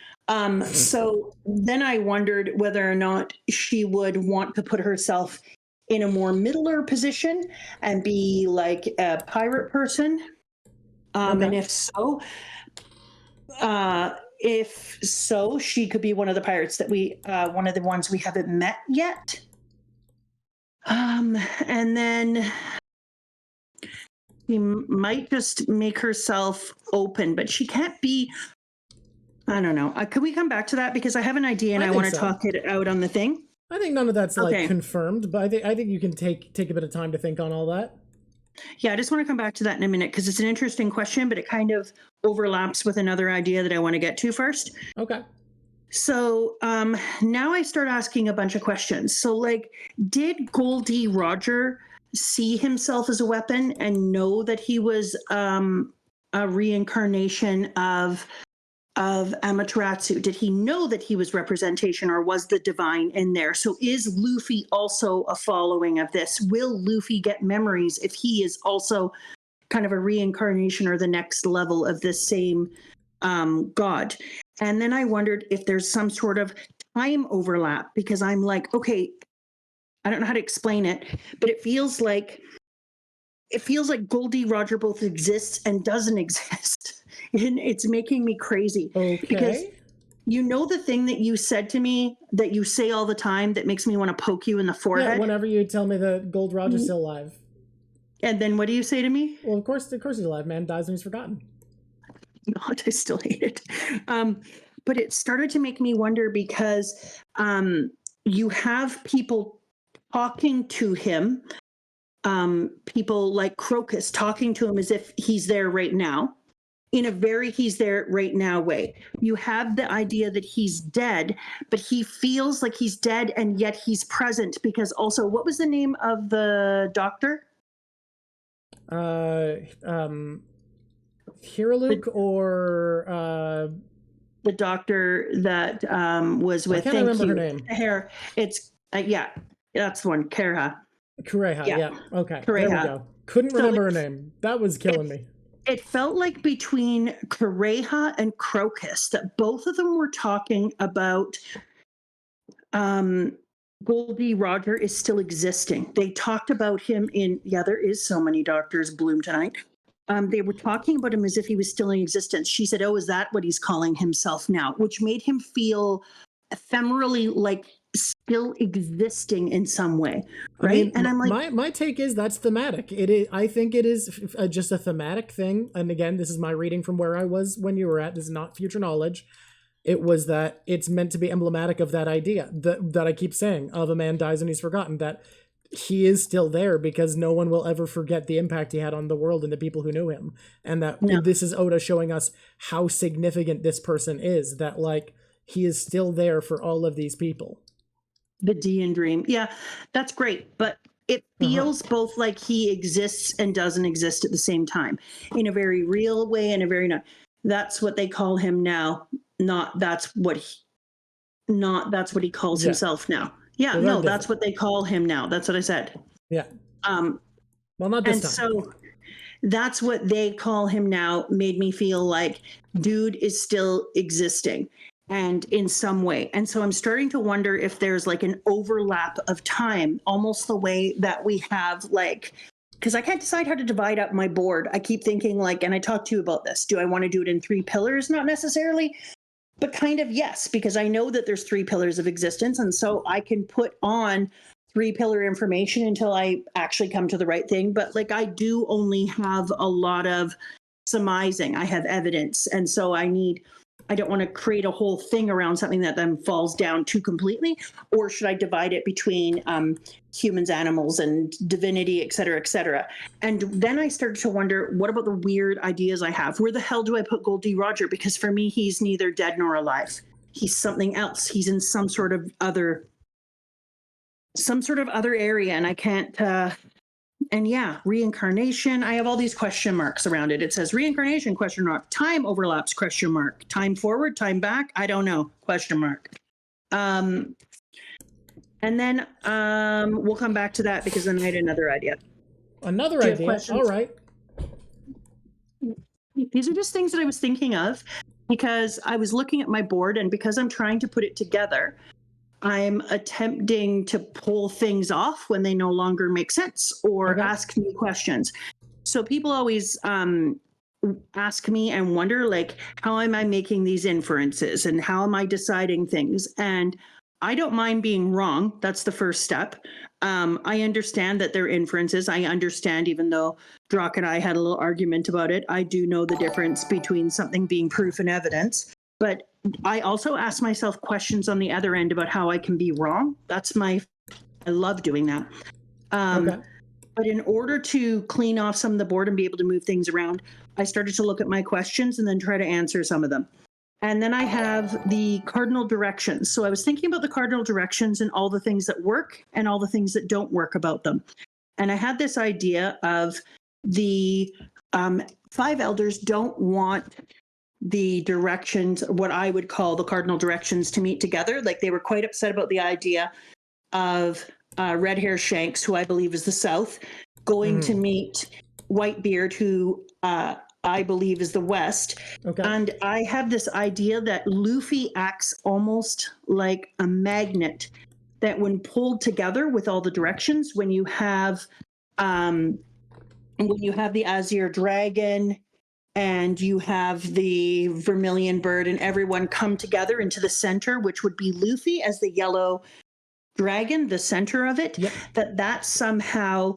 So then I wondered whether or not she would want to put herself in a more middler position and be like a pirate person. Okay. And if so, she could be one of the pirates that one of the ones we haven't met yet. And then she might just make herself open, but she can't be. I don't know. Could we come back to that because I have an idea and I want to talk it out on the thing. I think none of that's like confirmed, but I think you can take a bit of time to think on all that. Yeah, I just want to come back to that in a minute because it's an interesting question, but it kind of overlaps with another idea that I want to get to first. Okay. So now I start asking a bunch of questions. So, like, did Goldie Roger see himself as a weapon and know that he was a reincarnation of Amaterasu? Did he know that he was representation or was the divine in there? So is Luffy also a following of this? Will Luffy get memories if he is also kind of a reincarnation or the next level of this same god? And then I wondered if there's some sort of time overlap because I'm like, okay, I don't know how to explain it, but it feels like Goldie Roger both exists and doesn't exist. And it's making me crazy. Okay. Because you know the thing that you said to me that you say all the time that makes me want to poke you in the forehead? Yeah, whenever you tell me that Gold Roger's still alive. And then what do you say to me? Well, of course he's alive, man. Dies when he's forgotten. God, I still hate it. But it started to make me wonder because you have people talking to him, people like Crocus talking to him as if he's there right now, in a very he's there right now way. You have the idea that he's dead, but he feels like he's dead and yet he's present because also, what was the name of the doctor? Hiraluk or the doctor that was with. I can't remember her name. Hair. It's yeah, that's the one. Kureha. Yeah. Okay. Kureha. There we go. Couldn't remember her name. That was killing me. It felt like between Kureha and Crocus that both of them were talking about Goldie Roger is still existing. They talked about him in, there is so many doctors bloom tonight. They were talking about him as if he was still in existence. She said, oh, is that what he's calling himself now? Which made him feel ephemerally like still existing in some way, right? I mean, and I'm like, my take is that's thematic. It is. I think it is just a thematic thing. And again, this is my reading from where I was when you were at. This is not future knowledge. It was that it's meant to be emblematic of that idea that I keep saying of a man dies and he's forgotten, that he is still there because no one will ever forget the impact he had on the world and the people who knew him. And that this is Oda showing us how significant this person is, that like he is still there for all of these people. The D and Dream. Yeah, that's great. But it feels both like he exists and doesn't exist at the same time in a very real way and a very not. That's what they call him now. Not that's what he calls himself now. Yeah, no, that's what they call him now. That's what I said. Yeah. Well, not this time. And so that's what they call him now made me feel like dude is still existing and in some way. And so I'm starting to wonder if there's like an overlap of time, almost the way that we have like, because I can't decide how to divide up my board. I keep thinking like, and I talked to you about this, do I want to do it in 3 pillars? Not necessarily, but kind of yes, because I know that there's 3 pillars of existence. And so I can put on 3-pillar information until I actually come to the right thing. But like I do only have a lot of surmising. I have evidence. And so I don't want to create a whole thing around something that then falls down too completely. Or should I divide it between humans, animals, and divinity, et cetera, et cetera? And then I started to wonder, what about the weird ideas I have? Where the hell do I put Gold D. Roger? Because for me, he's neither dead nor alive. He's something else. He's in some sort of other area, and I can't and yeah, reincarnation, I have all these question marks around it. It says reincarnation, question mark, time overlaps, question mark, time forward, time back, I don't know, question mark. And then we'll come back to that because then I had another idea. Another idea? All right. These are just things that I was thinking of because I was looking at my board, and because I'm trying to put it together, I'm attempting to pull things off when they no longer make sense or ask me questions. So people always ask me and wonder, like, how am I making these inferences and how am I deciding things? And I don't mind being wrong. That's the first step. I understand that they're inferences. I understand, even though Drock and I had a little argument about it, I do know the difference between something being proof and evidence. But I also ask myself questions on the other end about how I can be wrong. I love doing that. But in order to clean off some of the board and be able to move things around, I started to look at my questions and then try to answer some of them. And then I have the cardinal directions. So I was thinking about the cardinal directions and all the things that work and all the things that don't work about them. And I had this idea of the 5 elders don't want the directions, what I would call the cardinal directions, to meet together. Like they were quite upset about the idea of Red Hair Shanks, who I believe is the South, going to meet Whitebeard, who I believe is the West. And I have this idea that Luffy acts almost like a magnet, that when pulled together with all the directions, when you have the Azure Dragon, and you have the Vermilion Bird and everyone come together into the center, which would be Luffy as the yellow dragon, the center of it, that somehow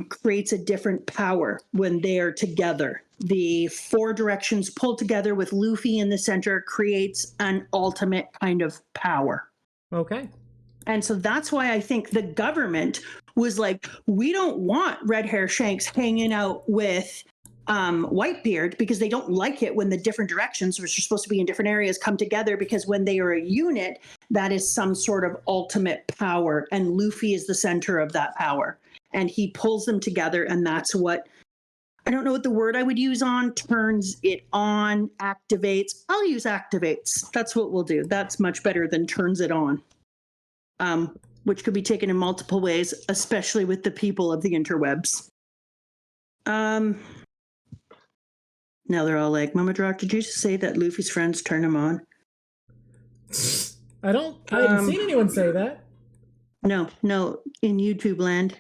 creates a different power when they are together. The 4 directions pulled together with Luffy in the center creates an ultimate kind of power. Okay. And so that's why I think the government was like, we don't want Red Hair Shanks hanging out with Whitebeard, because they don't like it when the different directions, which are supposed to be in different areas, come together, because when they are a unit, that is some sort of ultimate power, and Luffy is the center of that power, and he pulls them together, and that's what, I don't know what the word I would use on, turns it on, activates. I'll use activates. That's what we'll do. That's much better than turns it on, which could be taken in multiple ways, especially with the people of the interwebs. Now they're all like, Mama Drock, did you just say that Luffy's friends turn him on? I haven't seen anyone say that. No, in YouTube land.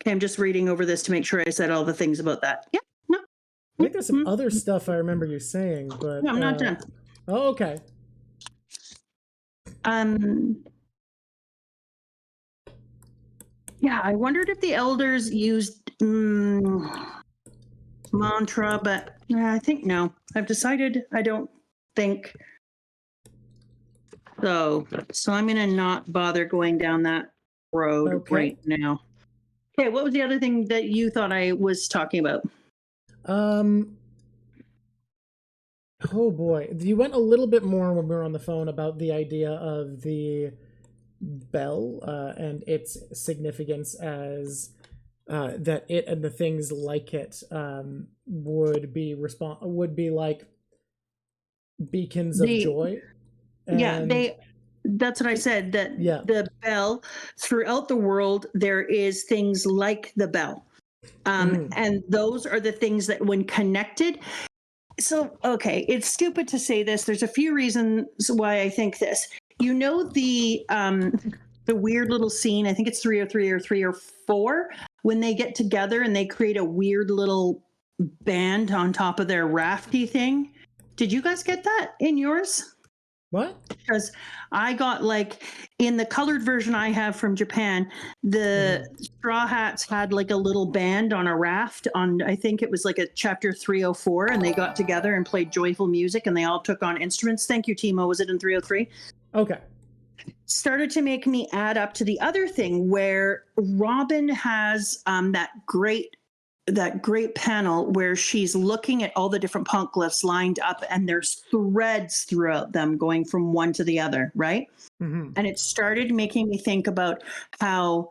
Okay, I'm just reading over this to make sure I said all the things about that. Yeah, no. I think there's some other stuff I remember you saying, but... No, I'm not done. Oh, okay. Yeah, I wondered if the elders used mantra, but I think no. I've decided I don't think so. So I'm going to not bother going down that road right now. Okay, what was the other thing that you thought I was talking about? Oh boy, you went a little bit more when we were on the phone about the idea of the bell and its significance as that it and the things like it would be like beacons of joy. And that's what I said, that the bell, throughout the world, there is things like the bell. And those are the things that when connected. So, okay, it's stupid to say this. There's a few reasons why I think this. You know the weird little scene, I think it's 303 or 304, when they get together and they create a weird little band on top of their rafty thing. Did you guys get that in yours? What? Because I got, like, in the colored version I have from Japan, the Straw Hats had like a little band on a raft on, I think it was like a chapter 304, and they got together and played joyful music and they all took on instruments. Thank you, Timo. Was it in 303? Okay. Started to make me add up to the other thing where Robin has that great panel where she's looking at all the different poneglyphs lined up, and there's threads throughout them going from one to the other, right? And it started making me think about how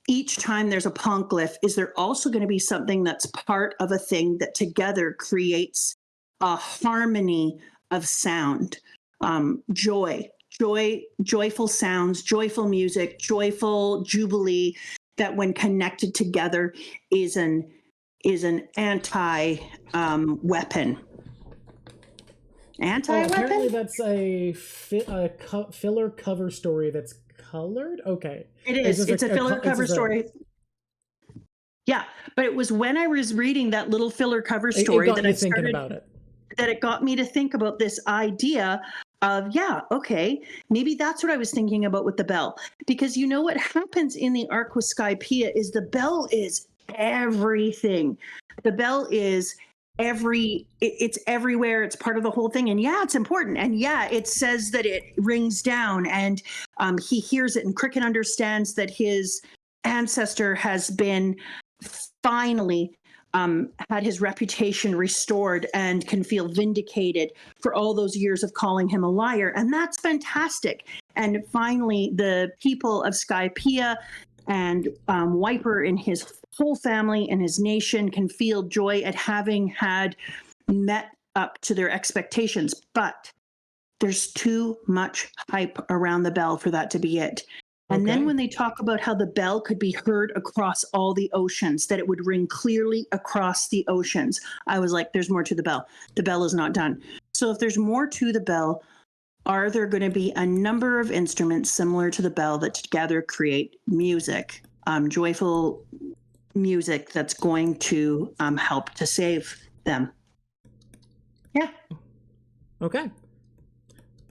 each time there's a poneglyph, is there also going to be something that's part of a thing that together creates a harmony of sound, joyful sounds, joyful music, joyful jubilee, that when connected together is an anti weapon. Anti-weapon? Apparently that's a filler cover story that's colored? Okay. It is. It's a filler cover story. Yeah, but it was when I was reading that little filler cover story that I started about it. That it got me to think about this idea of, okay, maybe that's what I was thinking about with the bell. Because you know what happens in the arc with Skypiea is the bell is everything. The bell is it's everywhere. It's part of the whole thing. And it's important. And it says that it rings down, and he hears it, and Cricket understands that his ancestor has been finally had his reputation restored and can feel vindicated for all those years of calling him a liar. And that's fantastic. And finally, the people of Skypiea and Wiper and his whole family and his nation can feel joy at having had met up to their expectations. But there's too much hype around the bell for that to be it. And then when they talk about how the bell could be heard across all the oceans, that it would ring clearly across the oceans, I was like, there's more to the bell. The bell is not done. So if there's more to the bell, are there going to be a number of instruments similar to the bell that together create music, joyful music that's going to help to save them? Yeah. Okay.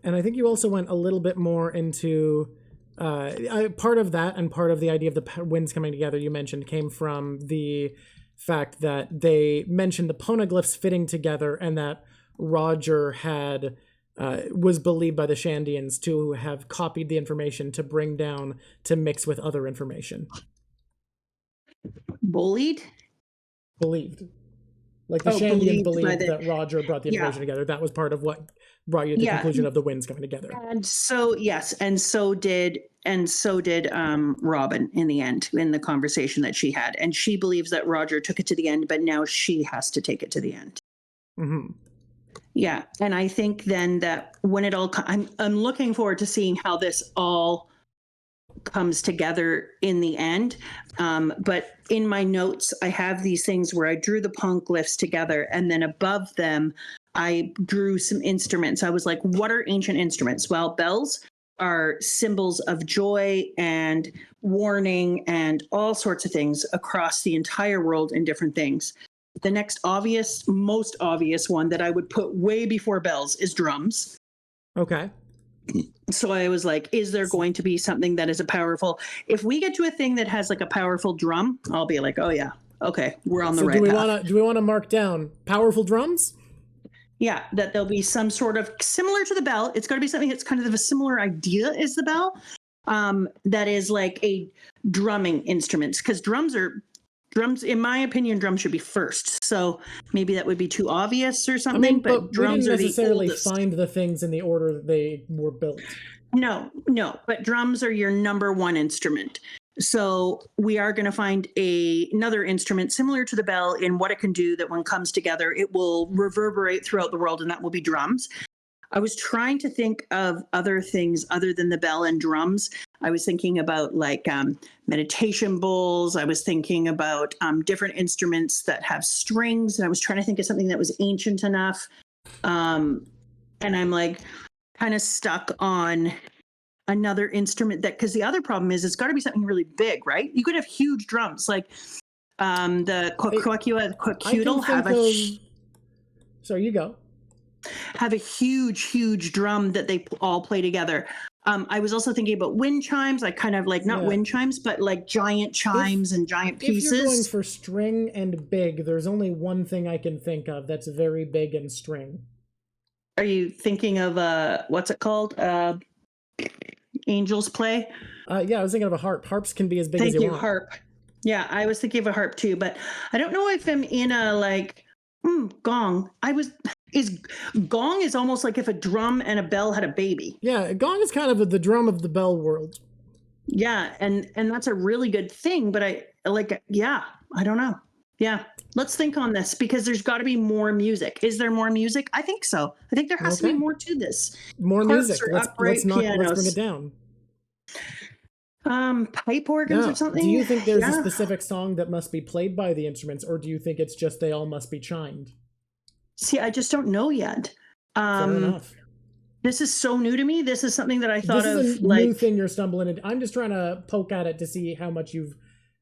And I think you also went a little bit more into part of that, and part of the idea of the winds coming together you mentioned came from the fact that they mentioned the poneglyphs fitting together, and that Roger had was believed by the Shandians to have copied the information to bring down to mix with other information. Believed? Like the Shandians believed that Roger brought the information together. That was part of what brought you to the conclusion of the winds coming together. And so, yes, and so did Robin in the end, in the conversation that she had. And she believes that Roger took it to the end, but now she has to take it to the end. Yeah, and I think then that when it all, I'm looking forward to seeing how this all comes together in the end. But in my notes, I have these things where I drew the poneglyphs together, and then above them, I drew some instruments. I was like, what are ancient instruments? Well, bells are symbols of joy and warning and all sorts of things across the entire world in different things. The next most obvious one that I would put way before bells is drums. Okay. So I was like, is there going to be something that is a powerful, if we get to a thing that has like a powerful drum, I'll be like, oh yeah, okay, we're on the right path. Do we want to mark down powerful drums? Yeah, that there'll be some sort of similar to the bell. It's got to be something that's kind of a similar idea as the bell. That is like a drumming instrument, because drums, in my opinion, drums should be first. So maybe that would be too obvious or something. I mean, but drums we didn't necessarily are the oldest. find the things in the order that they were built. No, but drums are your number one instrument. So we are going to find another instrument similar to the bell in what it can do, that when it comes together, it will reverberate throughout the world, and that will be drums. I was trying to think of other things other than the bell and drums. I was thinking about like meditation bowls. I was thinking about different instruments that have strings. And I was trying to think of something that was ancient enough. And I'm like kind of stuck on another instrument that, because the other problem is it's got to be something really big, right? You could have huge drums, like the Kwakiutl Sorry, you go. Have a huge drum that they all play together. I was also thinking about wind chimes, like kind of like not wind chimes, but like giant chimes and giant pieces. If you're going for string and big, there's only one thing I can think of that's very big and string. Are you thinking of what's it called? Angels play? Yeah, I was thinking of a harp. Harps can be as big as you want. Thank you, harp. Yeah, I was thinking of a harp too, but I don't know if I'm in a like gong. Gong is almost like if a drum and a bell had a baby. Yeah, gong is kind of the drum of the bell world. Yeah, and that's a really good thing, but I don't know. Yeah, let's think on this, because there's got to be more music. Is there more music? I think so. I think there has to be more to this. More music. Let's bring it down. Pipe organs or something? Do you think there's a specific song that must be played by the instruments, or do you think it's just they all must be chimed? See, I just don't know yet. Fair enough. This is so new to me. This is something that I thought of. This is a new thing you're stumbling into. I'm just trying to poke at it to see how much you've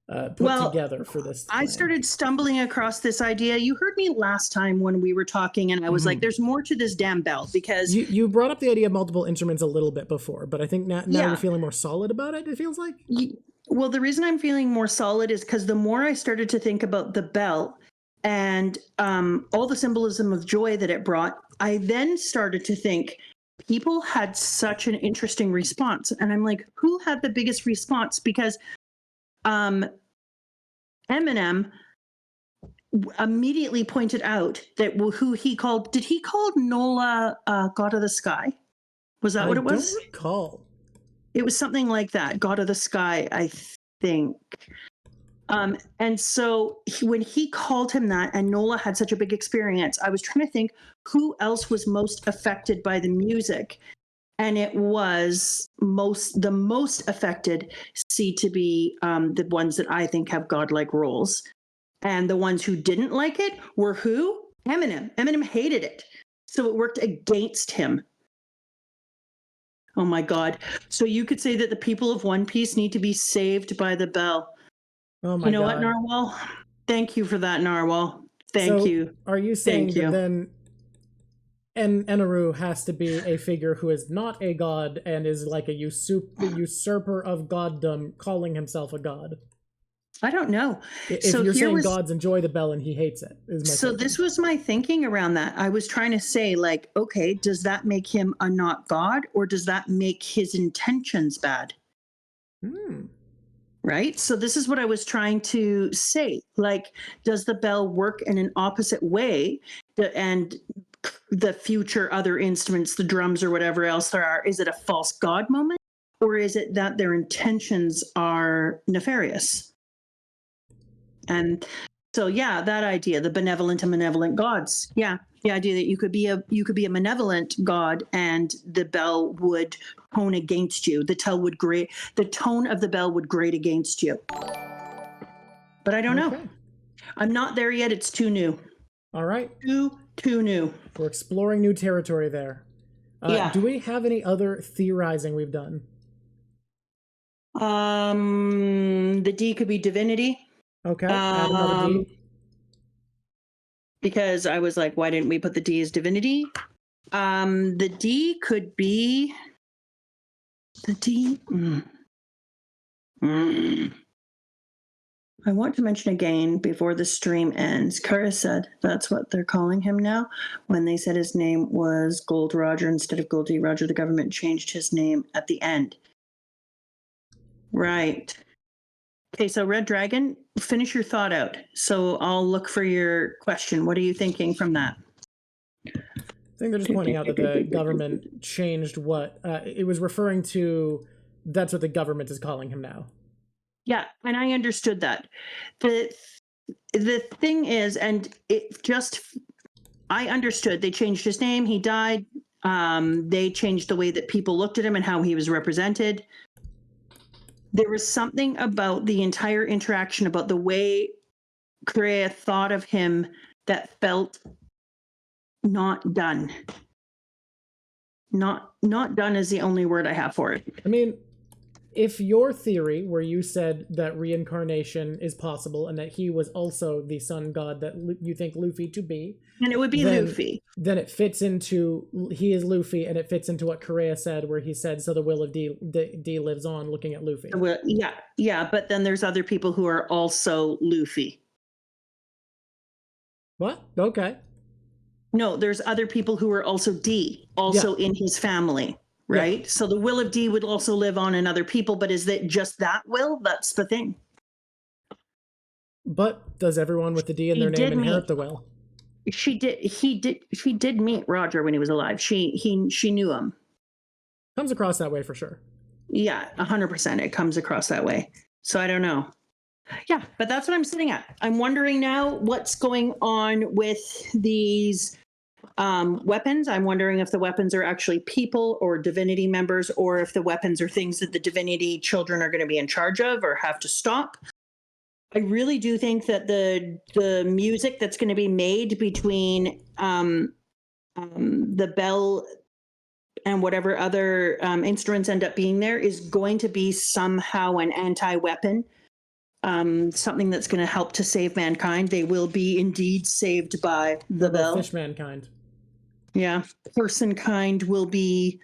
put together for this plan. I started stumbling across this idea. You heard me last time when we were talking, and I was like, there's more to this damn bell, because you brought up the idea of multiple instruments a little bit before, but I think now you're feeling more solid about it, it feels like. Well, the reason I'm feeling more solid is because the more I started to think about the bell and all the symbolism of joy that it brought, I then started to think people had such an interesting response. And I'm like, who had the biggest response? Because Eminem immediately pointed out that who he called, did he call Nola God of the Sky? Was that what it was? I don't recall. It was something like that, God of the Sky, I think. And so when he called him that, and Nola had such a big experience, I was trying to think who else was most affected by the music. And it was the most affected to be the ones that I think have godlike roles. And the ones who didn't like it were who? Eminem. Eminem hated it. So it worked against him. Oh my God. So you could say that the people of One Piece need to be saved by the bell. Oh my God. You know what, Narwhal? Thank you for that, Narwhal. Thank you. Are you saying that then Eneru has to be a figure who is not a god and is like a usurper of goddom, calling himself a god? I don't know. If you're saying gods enjoy the bell and he hates it, this was my thinking around that. I was trying to say, like, okay, does that make him a not god, or does that make his intentions bad? Right? So this is what I was trying to say. Like, does the bell work in an opposite way? And the future other instruments, the drums or whatever else there are, is it a false god moment? Or is it that their intentions are nefarious? And so, yeah, that idea, the benevolent and malevolent gods. Yeah, the idea that you could be a malevolent god and the bell would tone against you. The tone of the bell would grate against you. But I don't know. I'm not there yet. It's too new. All right. Too new. We're exploring new territory there. Do we have any other theorizing we've done? The D could be divinity. Okay, add another D. Because I was like, why didn't we put the D as divinity? The D could be The D. I want to mention again before the stream ends. Kara said that's what they're calling him now. When they said his name was Gold Roger instead of Goldie Roger, the government changed his name at the end. Right. Okay, so Red Dragon, finish your thought out. So I'll look for your question. What are you thinking from that? I think they're just pointing out that the government changed what it was referring to. That's what the government is calling him now. Yeah, and I understood that. The thing is, and it just, I understood they changed his name. He died. They changed the way that people looked at him and how he was represented. There was something about the entire interaction, about the way Korea thought of him that felt not done. Not done is the only word I have for it. I mean, if your theory, where you said that reincarnation is possible and that he was also the sun god that you think Luffy to be, and it would be Luffy, then it fits into, he is Luffy, and it fits into what Korea said, where he said, so the will of D lives on, looking at Luffy. Well, yeah, but then there's other people who are also Luffy. What? Okay. No, there's other people who are also D, also in his family, right? Yeah. So the will of D would also live on in other people, but is that just that will? That's the thing. But does everyone with the D in their name inherit the will? She did meet Roger when he was alive. She knew him. Comes across that way for sure. Yeah, 100%. It comes across that way. So I don't know. Yeah, but that's what I'm sitting at. I'm wondering now what's going on with these weapons. I'm wondering if the weapons are actually people or divinity members, or if the weapons are things that the divinity children are going to be in charge of or have to stop. I really do think that the music that's going to be made between the bell and whatever other instruments end up being there is going to be somehow an anti-weapon. Something that's going to help to save mankind. They will be indeed saved by the bell. Fish mankind. Yeah, person kind will be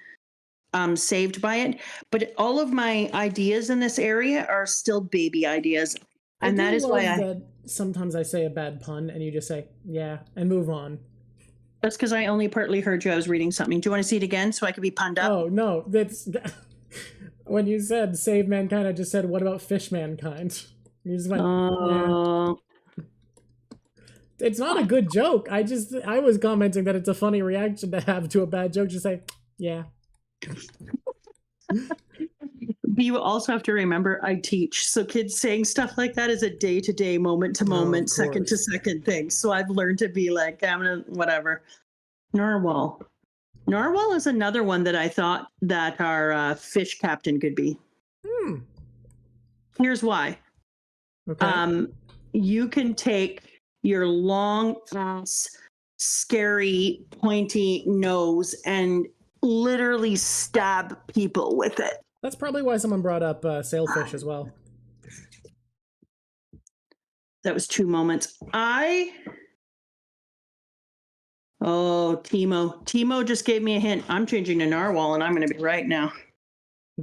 saved by it. But all of my ideas in this area are still baby ideas, and that is why that sometimes I say a bad pun, and you just say yeah and move on. That's because I only partly heard you. I was reading something. Do you want to see it again so I could be punned up? Oh no, that's when you said save mankind. I just said what about fish mankind? You just went, yeah. It's not a good joke. I was commenting that it's a funny reaction to have to a bad joke. Just say, yeah. But you also have to remember I teach. So kids saying stuff like that is a day-to-day, moment-to-moment, second-to-second thing. So I've learned to be like, I'm going to, whatever. Narwhal. Narwhal is another one that I thought that our fish captain could be. Here's why. Okay. You can take your long ass, scary, pointy nose and literally stab people with it. That's probably why someone brought up sailfish as well. That was 2 moments. Timo just gave me a hint. I'm changing to narwhal, and I'm going to be right now.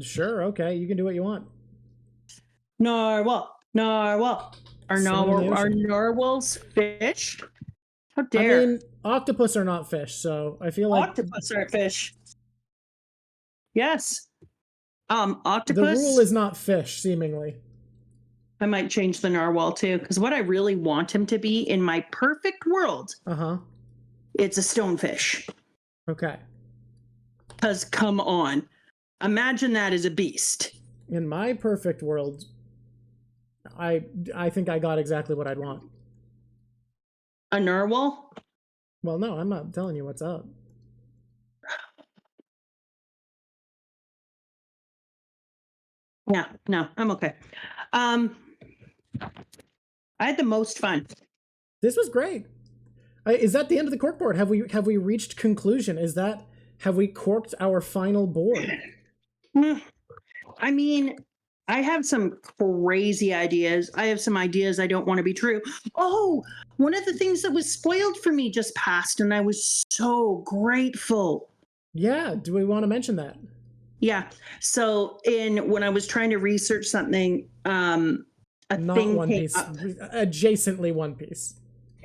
Sure, okay, you can do what you want. Narwhal. Are narwhals fish? How dare? I mean, octopus are not fish, so I feel like octopus are fish. Yes. Octopus. The rule is not fish, seemingly. I might change the narwhal too, because what I really want him to be in my perfect world, it's a stonefish. Okay. Because come on, imagine that as a beast. In my perfect world, I think I got exactly what I'd want. A narwhal? Well, no, I'm not telling you what's up. Yeah, no, I'm okay. I had the most fun. This was great. Is that the end of the corkboard? Have we reached conclusion? Have we corked our final board? I mean, I have some crazy ideas. I have some ideas I don't want to be true. Oh, one of the things that was spoiled for me just passed, and I was so grateful. Yeah, do we want to mention that? Yeah. So when I was trying to research something, a Not thing One came Piece, up. adjacently One Piece.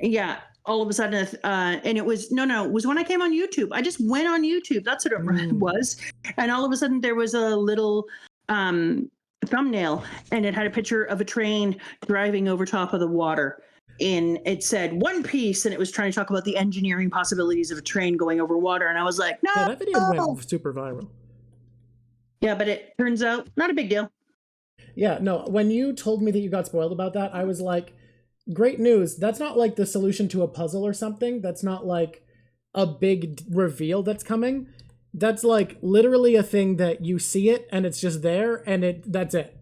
Yeah. All of a sudden, and it was no, it was when I came on YouTube. I just went on YouTube. That's what it was. And all of a sudden, there was a little thumbnail, and it had a picture of a train driving over top of the water. And it said One Piece, and it was trying to talk about the engineering possibilities of a train going over water. And I was like, no. Yeah, that video went super viral. Yeah, but it turns out not a big deal. Yeah, no, when you told me that you got spoiled about that, I was like, great news. That's not like the solution to a puzzle or something. That's not like a big reveal that's coming. That's like literally a thing that you see it and it's just there and that's it.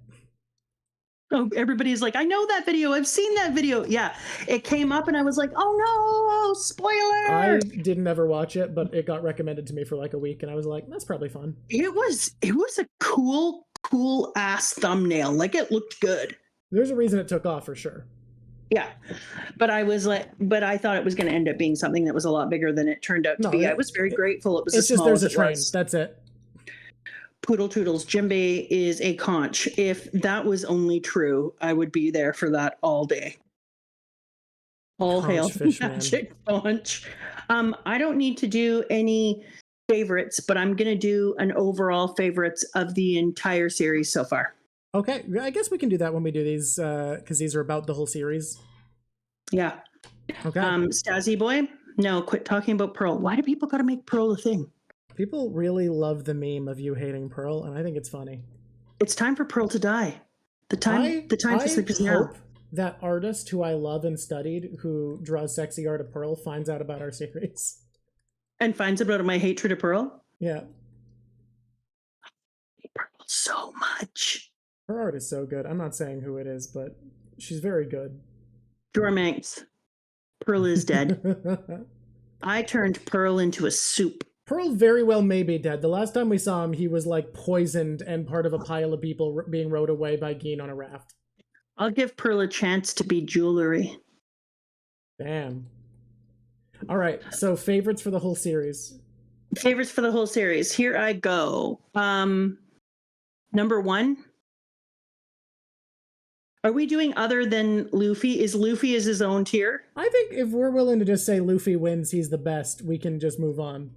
Oh, everybody's like, I know that video. I've seen that video. Yeah, it came up and I was like, oh no, spoiler. I didn't ever watch it, but it got recommended to me for like a week and I was like, that's probably fun. It was a cool ass thumbnail. Like, it looked good. There's a reason it took off for sure. Yeah, but I thought it was going to end up being something that was a lot bigger than it turned out to be. I was very grateful it was as small as it was. It's just there's a train. That's it. Poodle Toodles, Jimbei is a conch. If that was only true, I would be there for that all day. All hail magic conch. I don't need to do any favorites, but I'm going to do an overall favorites of the entire series so far. Okay, I guess we can do that when we do these, because these are about the whole series. Yeah. Okay. Stazzy Boy, no, quit talking about Pearl. Why do people got to make Pearl a thing? People really love the meme of you hating Pearl, and I think it's funny. It's time for Pearl to die. The time to sleep is now. That artist who I love and studied, who draws sexy art of Pearl, finds out about our series. And finds out about my hatred of Pearl? Yeah. I hate Pearl so much. Her art is so good. I'm not saying who it is, but she's very good. Dormanx. Pearl is dead. I turned Pearl into a soup. Pearl very well may be dead. The last time we saw him, he was like poisoned and part of a pile of people being rowed away by Geen on a raft. I'll give Pearl a chance to be jewelry. Damn. All right, so favorites for the whole series. Favorites for the whole series. Here I go. Number 1. Are we doing other than Luffy? Is Luffy his own tier? I think if we're willing to just say Luffy wins, he's the best, we can just move on.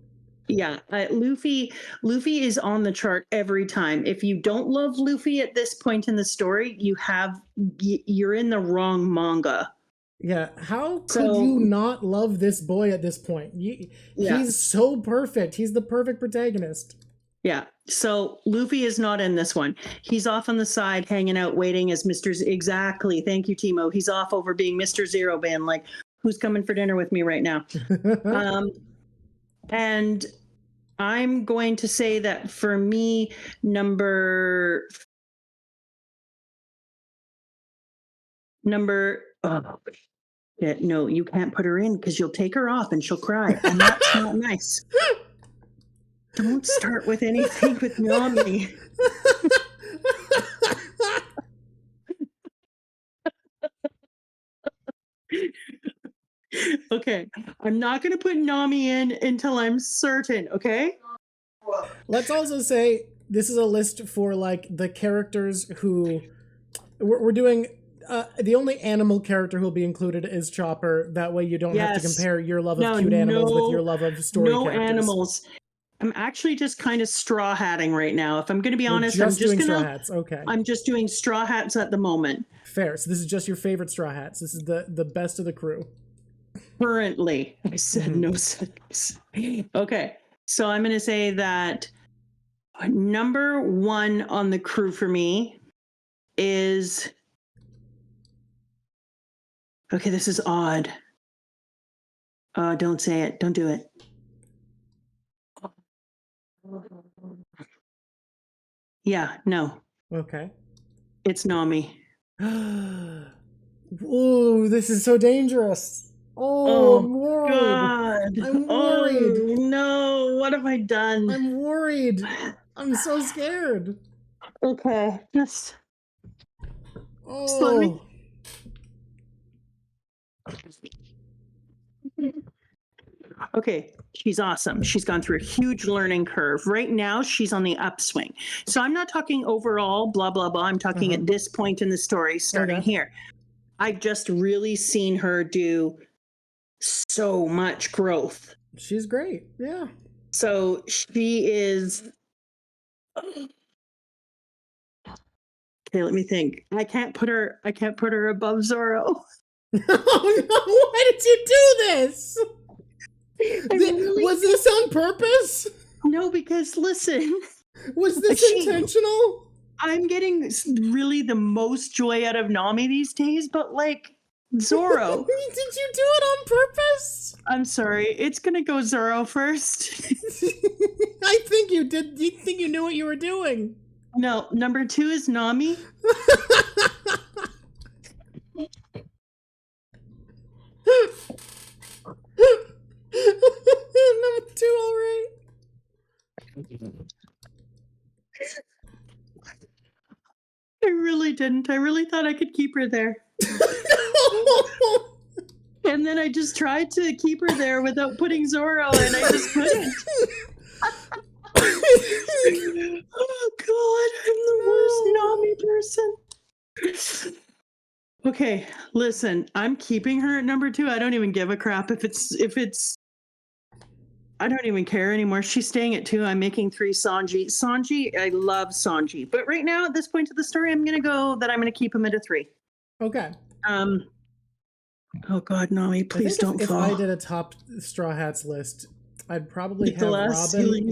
Yeah, Luffy is on the chart every time. If you don't love Luffy at this point in the story, you're in the wrong manga. Yeah, how could you not love this boy at this point? He's so perfect. He's the perfect protagonist. Yeah, so Luffy is not in this one. He's off on the side, hanging out, waiting as Mr. Exactly. Thank you, Timo. He's off over being Mr. Zero Band, like, who's coming for dinner with me right now? And I'm going to say that for me, no, you can't put her in because you'll take her off and she'll cry. And that's not nice. Don't start with anything with Nami. Okay, I'm not going to put Nami in until I'm certain, okay? Let's also say this is a list for like the characters who we're doing. The only animal character who will be included is Chopper. That way you don't have to compare your love of cute animals with your love of story characters. No animals. I'm actually just kind of straw hatting right now. If I'm going to be honest, I'm just doing straw hats. Okay. I'm just doing straw hats at the moment. Fair. So this is just your favorite straw hats. This is the best of the crew. Currently, I said no sense. Okay. So I'm going to say that number 1 on the crew for me is... Okay, this is odd. Don't say it. Don't do it. Yeah, no. Okay. It's Nami. Ooh, this is so dangerous. Oh, I'm worried. God. I'm worried. Oh, no, what have I done? I'm worried. I'm so scared. Okay, just let me... Okay, she's awesome. She's gone through a huge learning curve. Right now, she's on the upswing. So I'm not talking overall, blah, blah, blah. I'm talking at this point in the story, starting here. I've just really seen her do so much growth. She's great. Yeah. So she is. Okay, let me think. I can't put her above Zoro. Oh no, why did you do this? Was this on purpose? No, because listen. Was this intentional? I'm getting really the most joy out of Nami these days, but like Zoro. Did you do it on purpose? I'm sorry. It's gonna go Zoro first. I think you did. You think you knew what you were doing? No, number 2 is Nami. Number 2, all right. I really didn't. I really thought I could keep her there. And then I just tried to keep her there without putting Zoro, and I just couldn't. Oh God, I'm the worst Nami person. Okay, listen, I'm keeping her at number 2. I don't even give a crap if it's I don't even care anymore. She's staying at 2. I'm making 3 Sanji. Sanji, I love Sanji. But right now, at this point of the story, I'm gonna keep him at a 3. Okay. Oh God, Nami, please don't fall. If I did a top Straw Hats list, I'd probably have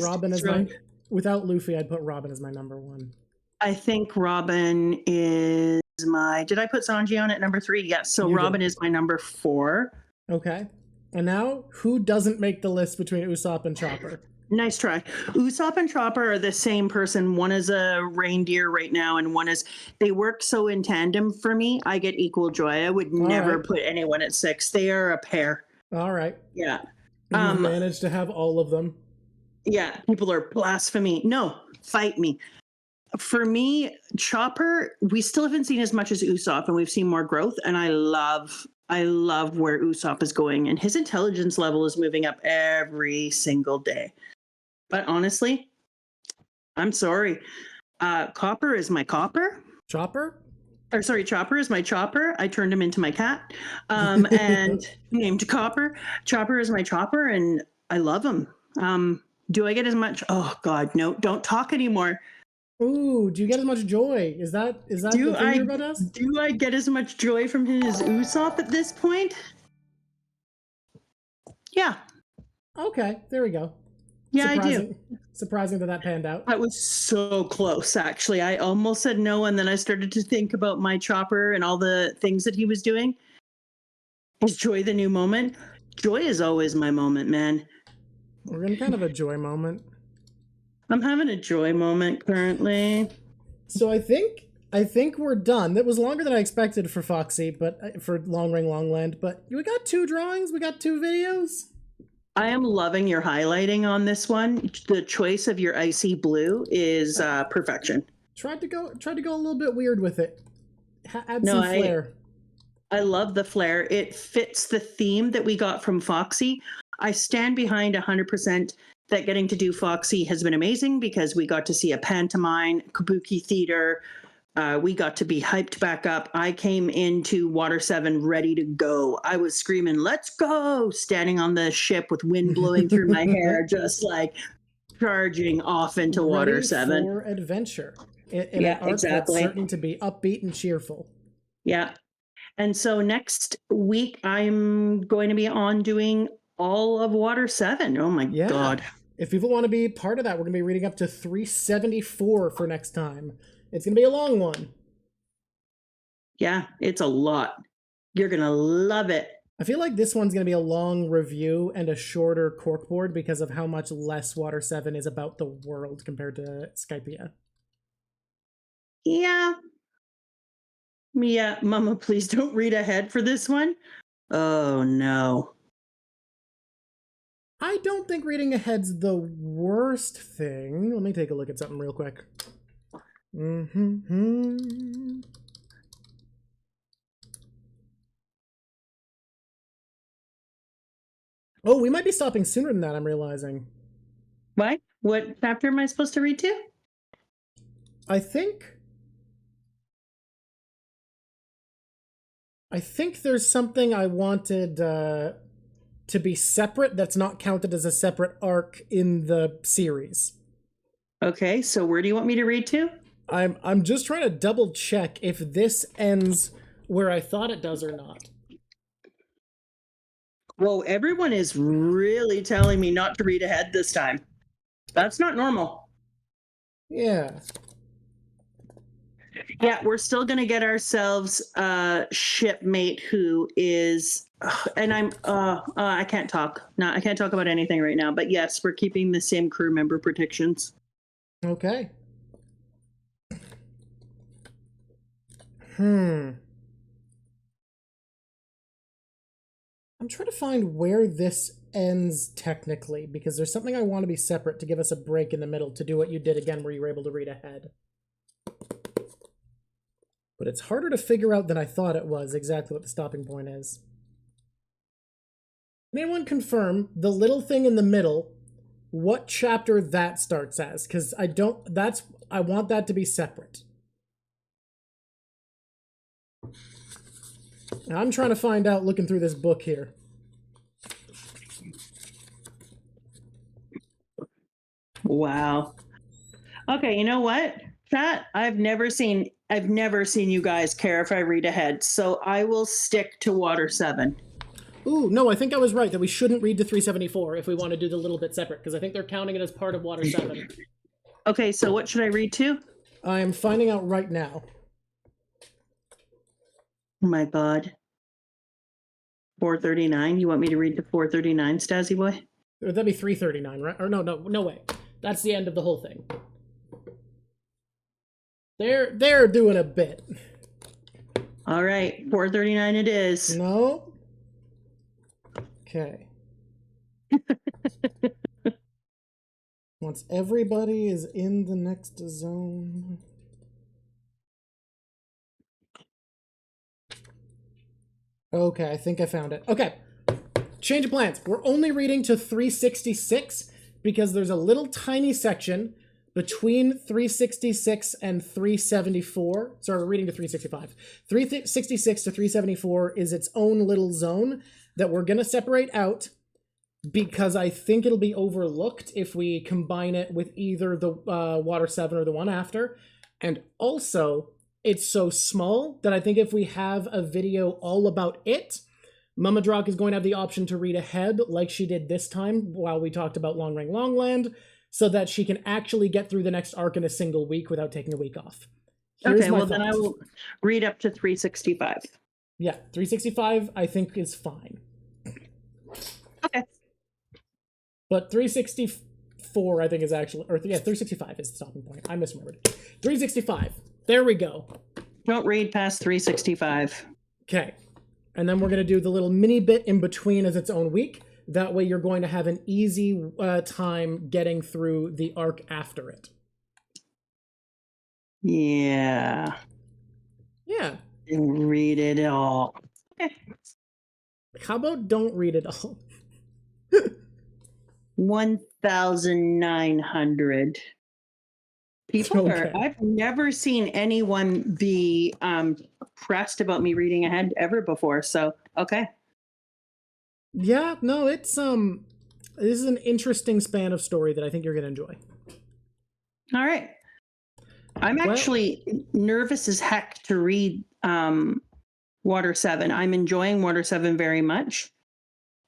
Robin as my, without Luffy, I'd put Robin as my number 1. I think Robin is did I put Sanji on at number 3? Yes. So Robin is my number 4. Okay. And now, who doesn't make the list between Usopp and Chopper? Nice try. Usopp and Chopper are the same person. One is a reindeer right now, and one is, they work so in tandem for me. I get equal joy. I would never put anyone at 6. They are a pair. All right. Yeah. You've managed to have all of them. Yeah. People are blasphemy. No, fight me. For me, Chopper, we still haven't seen as much as Usopp, and we've seen more growth, and I love where Usopp is going, and his intelligence level is moving up every single day. But honestly, I'm sorry. Copper is my copper. Chopper? Or sorry, Chopper is my chopper. I turned him into my cat and named Copper. Chopper is my chopper, and I love him. Do I get as much? Oh God, no! Don't talk anymore. Ooh, do you get as much joy? Is that the thing you're about to ask? Do I get as much joy from his Usopp at this point? Yeah. Okay, there we go. Yeah, I do. Surprising that panned out. That was so close, actually. I almost said no, and then I started to think about my Chopper and all the things that he was doing. Is joy the new moment? Joy is always my moment, man. We're in kind of a joy moment. I'm having a joy moment currently. So I think we're done. That was longer than I expected for Foxy, but for Long Ring Longland. But we got 2 drawings. We got 2 videos. I am loving your highlighting on this one. The choice of your icy blue is perfection. Tried to go a little bit weird with it. Add some flair. I love the flair. It fits the theme that we got from Foxy. I stand behind 100% that getting to do Foxy has been amazing because we got to see a pantomime, kabuki theater. We got to be hyped back up. I came into Water 7 ready to go. I was screaming, "Let's go!" standing on the ship with wind blowing through my hair, just like charging off into Water 7. For adventure. In an arc that's certain to be upbeat and cheerful. Yeah. And so next week, I'm going to be on doing all of Water 7. Oh my God. If people want to be part of that, we're going to be reading up to 374 for next time. It's going to be a long one. Yeah, it's a lot. You're going to love it. I feel like this one's going to be a long review and a shorter corkboard because of how much less Water 7 is about the world compared to Skypiea. Yeah. Mama, please don't read ahead for this one. Oh, no. I don't think reading ahead's the worst thing. Let me take a look at something real quick. Oh, we might be stopping sooner than that, I'm realizing. Why? What chapter am I supposed to read to? I think there's something I wanted to be separate that's not counted as a separate arc in the series. Okay, so where do you want me to read to? I'm just trying to double check if this ends where I thought it does or not. Whoa, everyone is really telling me not to read ahead this time. That's not normal. Yeah. Yeah, we're still going to get ourselves a shipmate who is, and I can't talk. No, I can't talk about anything right now. But yes, we're keeping the same crew member protections. Okay. I'm trying to find where this ends technically, because there's something I want to be separate to give us a break in the middle to do what you did again where you were able to read ahead. But it's harder to figure out than I thought it was exactly what the stopping point is. Can anyone confirm the little thing in the middle, what chapter that starts as? Because I want that to be separate. Now, I'm trying to find out looking through this book here. Wow. Okay, you know what? Chat, I've never seen you guys care if I read ahead, so I will stick to Water 7. Ooh, no, I think I was right that we shouldn't read to 374 if we want to do the little bit separate, because I think they're counting it as part of Water 7. Okay, so what should I read to? I'm finding out right now. Oh my god. 439? You want me to read to 439, Stazzy boy? That'd be 339, right? Or no way. That's the end of the whole thing. They're doing a bit. All right, 439 it is. No. Okay. Once everybody is in the next zone. Okay, I think I found it. Okay. Change of plans. We're only reading to 366 because there's a little tiny section between 366 and 374. Sorry, we're reading to 365. 366 to 374 is its own little zone that we're going to separate out because I think it'll be overlooked if we combine it with either the Water 7 or the one after. And also, it's so small that I think if we have a video all about it, Mama Drock is going to have the option to read ahead like she did this time while we talked about Long Ring Longland, so that she can actually get through the next arc in a single week without taking a week off. Okay, well then I will read up to 365. Yeah, 365 I think is fine. Okay. But 364 I think is actually, or yeah, 365 is the stopping point. I misremembered. 365. There we go. Don't read past 365. Okay. And then we're going to do the little mini bit in between as its own week. That way you're going to have an easy time getting through the arc after it. Yeah. Yeah. Read it all. Okay. How about don't read it all? 1,900 people Okay. I've never seen anyone be pressed about me reading ahead ever before. So, okay. Yeah, no, it's this is an interesting span of story that I think you're going to enjoy. All right. I'm actually nervous as heck to read Water 7. I'm enjoying Water 7 very much.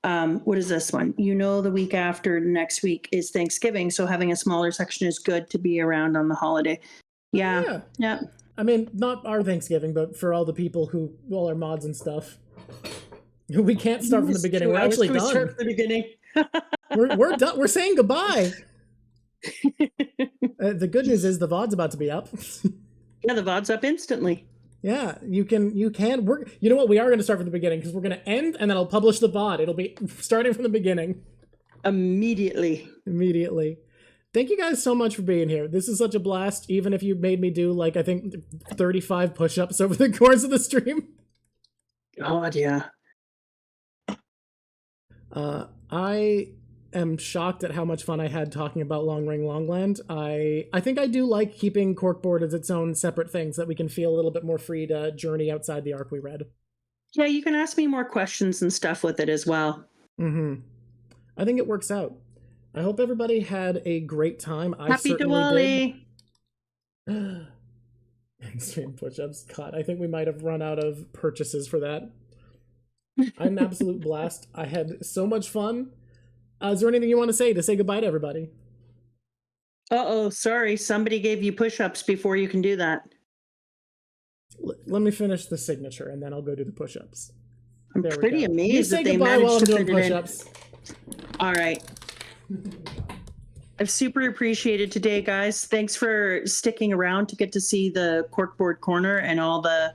What is this one? You know, the week after next week is Thanksgiving, so having a smaller section is good to be around on the holiday. Yeah. I mean, not our Thanksgiving, but for all the people who, all our mods and stuff. We can't start from the beginning. We're actually done. Start from the beginning. we're done. We're saying goodbye. The good news is the VOD's about to be up. Yeah, the VOD's up instantly. Yeah, you can, you know what? We are going to start from the beginning because we're going to end and then I'll publish the VOD. It'll be starting from the beginning. Immediately. Thank you guys so much for being here. This is such a blast, even if you made me do, like, I think 35 push-ups over the course of the stream. God, yeah. I am shocked at how much fun I had talking about Long Ring Longland. I think I do like keeping Corkboard as its own separate thing so that we can feel a little bit more free to journey outside the arc we read. Yeah, you can ask me more questions and stuff with it as well. Mm-hmm. I think it works out. I hope everybody had a great time. I Happy certainly Diwali! did. Stream push-ups. God, I think we might have run out of purchases for that. I had an absolute blast. I had so much fun. Is there anything you want to say goodbye to everybody? Uh-oh, sorry. Somebody gave you push-ups before you can do that. Let me finish the signature, and then I'll go do the push-ups. I'm pretty amazed you say that they goodbye while I'm managed to doing fit it in. push-ups. All right. I've super appreciated today, guys. Thanks for sticking around to get to see the Corkboard Corner and all the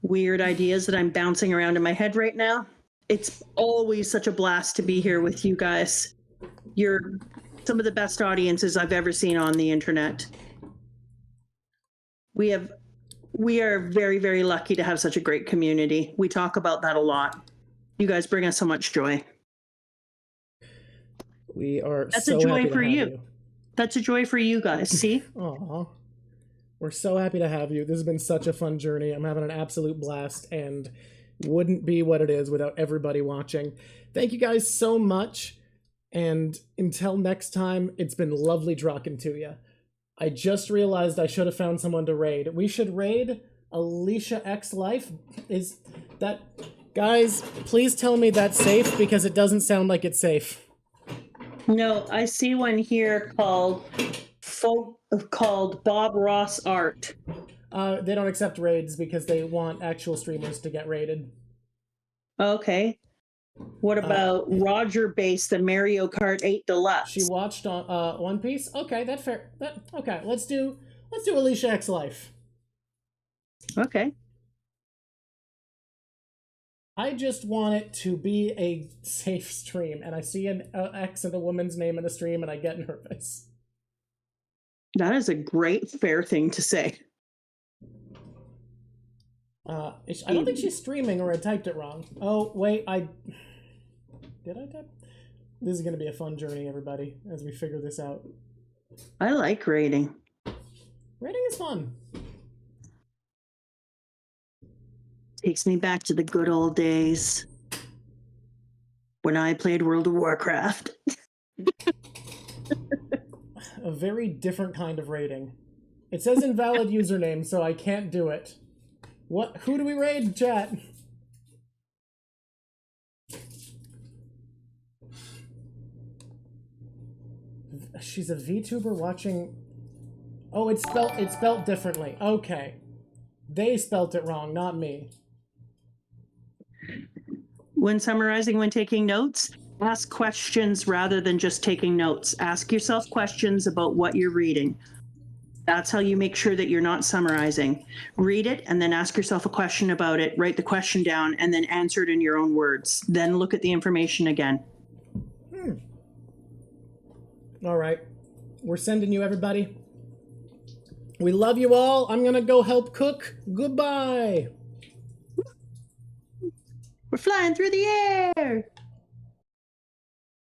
weird ideas that I'm bouncing around in my head right now. It's always such a blast to be here with you guys. You're some of the best audiences I've ever seen on the internet. We are very, very lucky to have such a great community. We talk about that a lot. You guys bring us so much joy. We are That's so a joy happy to for have you. That's a joy for you guys. See? Aw. We're so happy to have you. This has been such a fun journey. I'm having an absolute blast and wouldn't be what it is without everybody watching. Thank you guys so much. And until next time, it's been lovely talking to you. I just realized I should have found someone to raid. We should raid Alicia X Life. Is that... Guys, please tell me that's safe because it doesn't sound like it's safe. No, I see one here called Bob Ross Art. They don't accept raids because they want actual streamers to get raided. Okay. What about Roger Base, the Mario Kart 8 Deluxe? She watched on One Piece. Okay, that's fair. Okay, let's do Alicia X Life. Okay. I just want it to be a safe stream, and I see an X and a woman's name in a stream, and I get nervous. That is a great, fair thing to say. I don't think she's streaming, or I typed it wrong. Oh, wait, did I type? This is going to be a fun journey, everybody, as we figure this out. I like raiding. Raiding is fun. Takes me back to the good old days when I played World of Warcraft. A very different kind of raiding. It says invalid username, so I can't do it. What? Who do we raid, chat? She's a VTuber watching... Oh, it's spelt differently. Okay. They spelt it wrong, not me. When summarizing, when taking notes, ask questions rather than just taking notes. Ask yourself questions about what you're reading. That's how you make sure that you're not summarizing. Read it and then ask yourself a question about it. Write the question down and then answer it in your own words. Then look at the information again. All right. We're sending you, everybody. We love you all. I'm going to go help cook. Goodbye. We're flying through the air.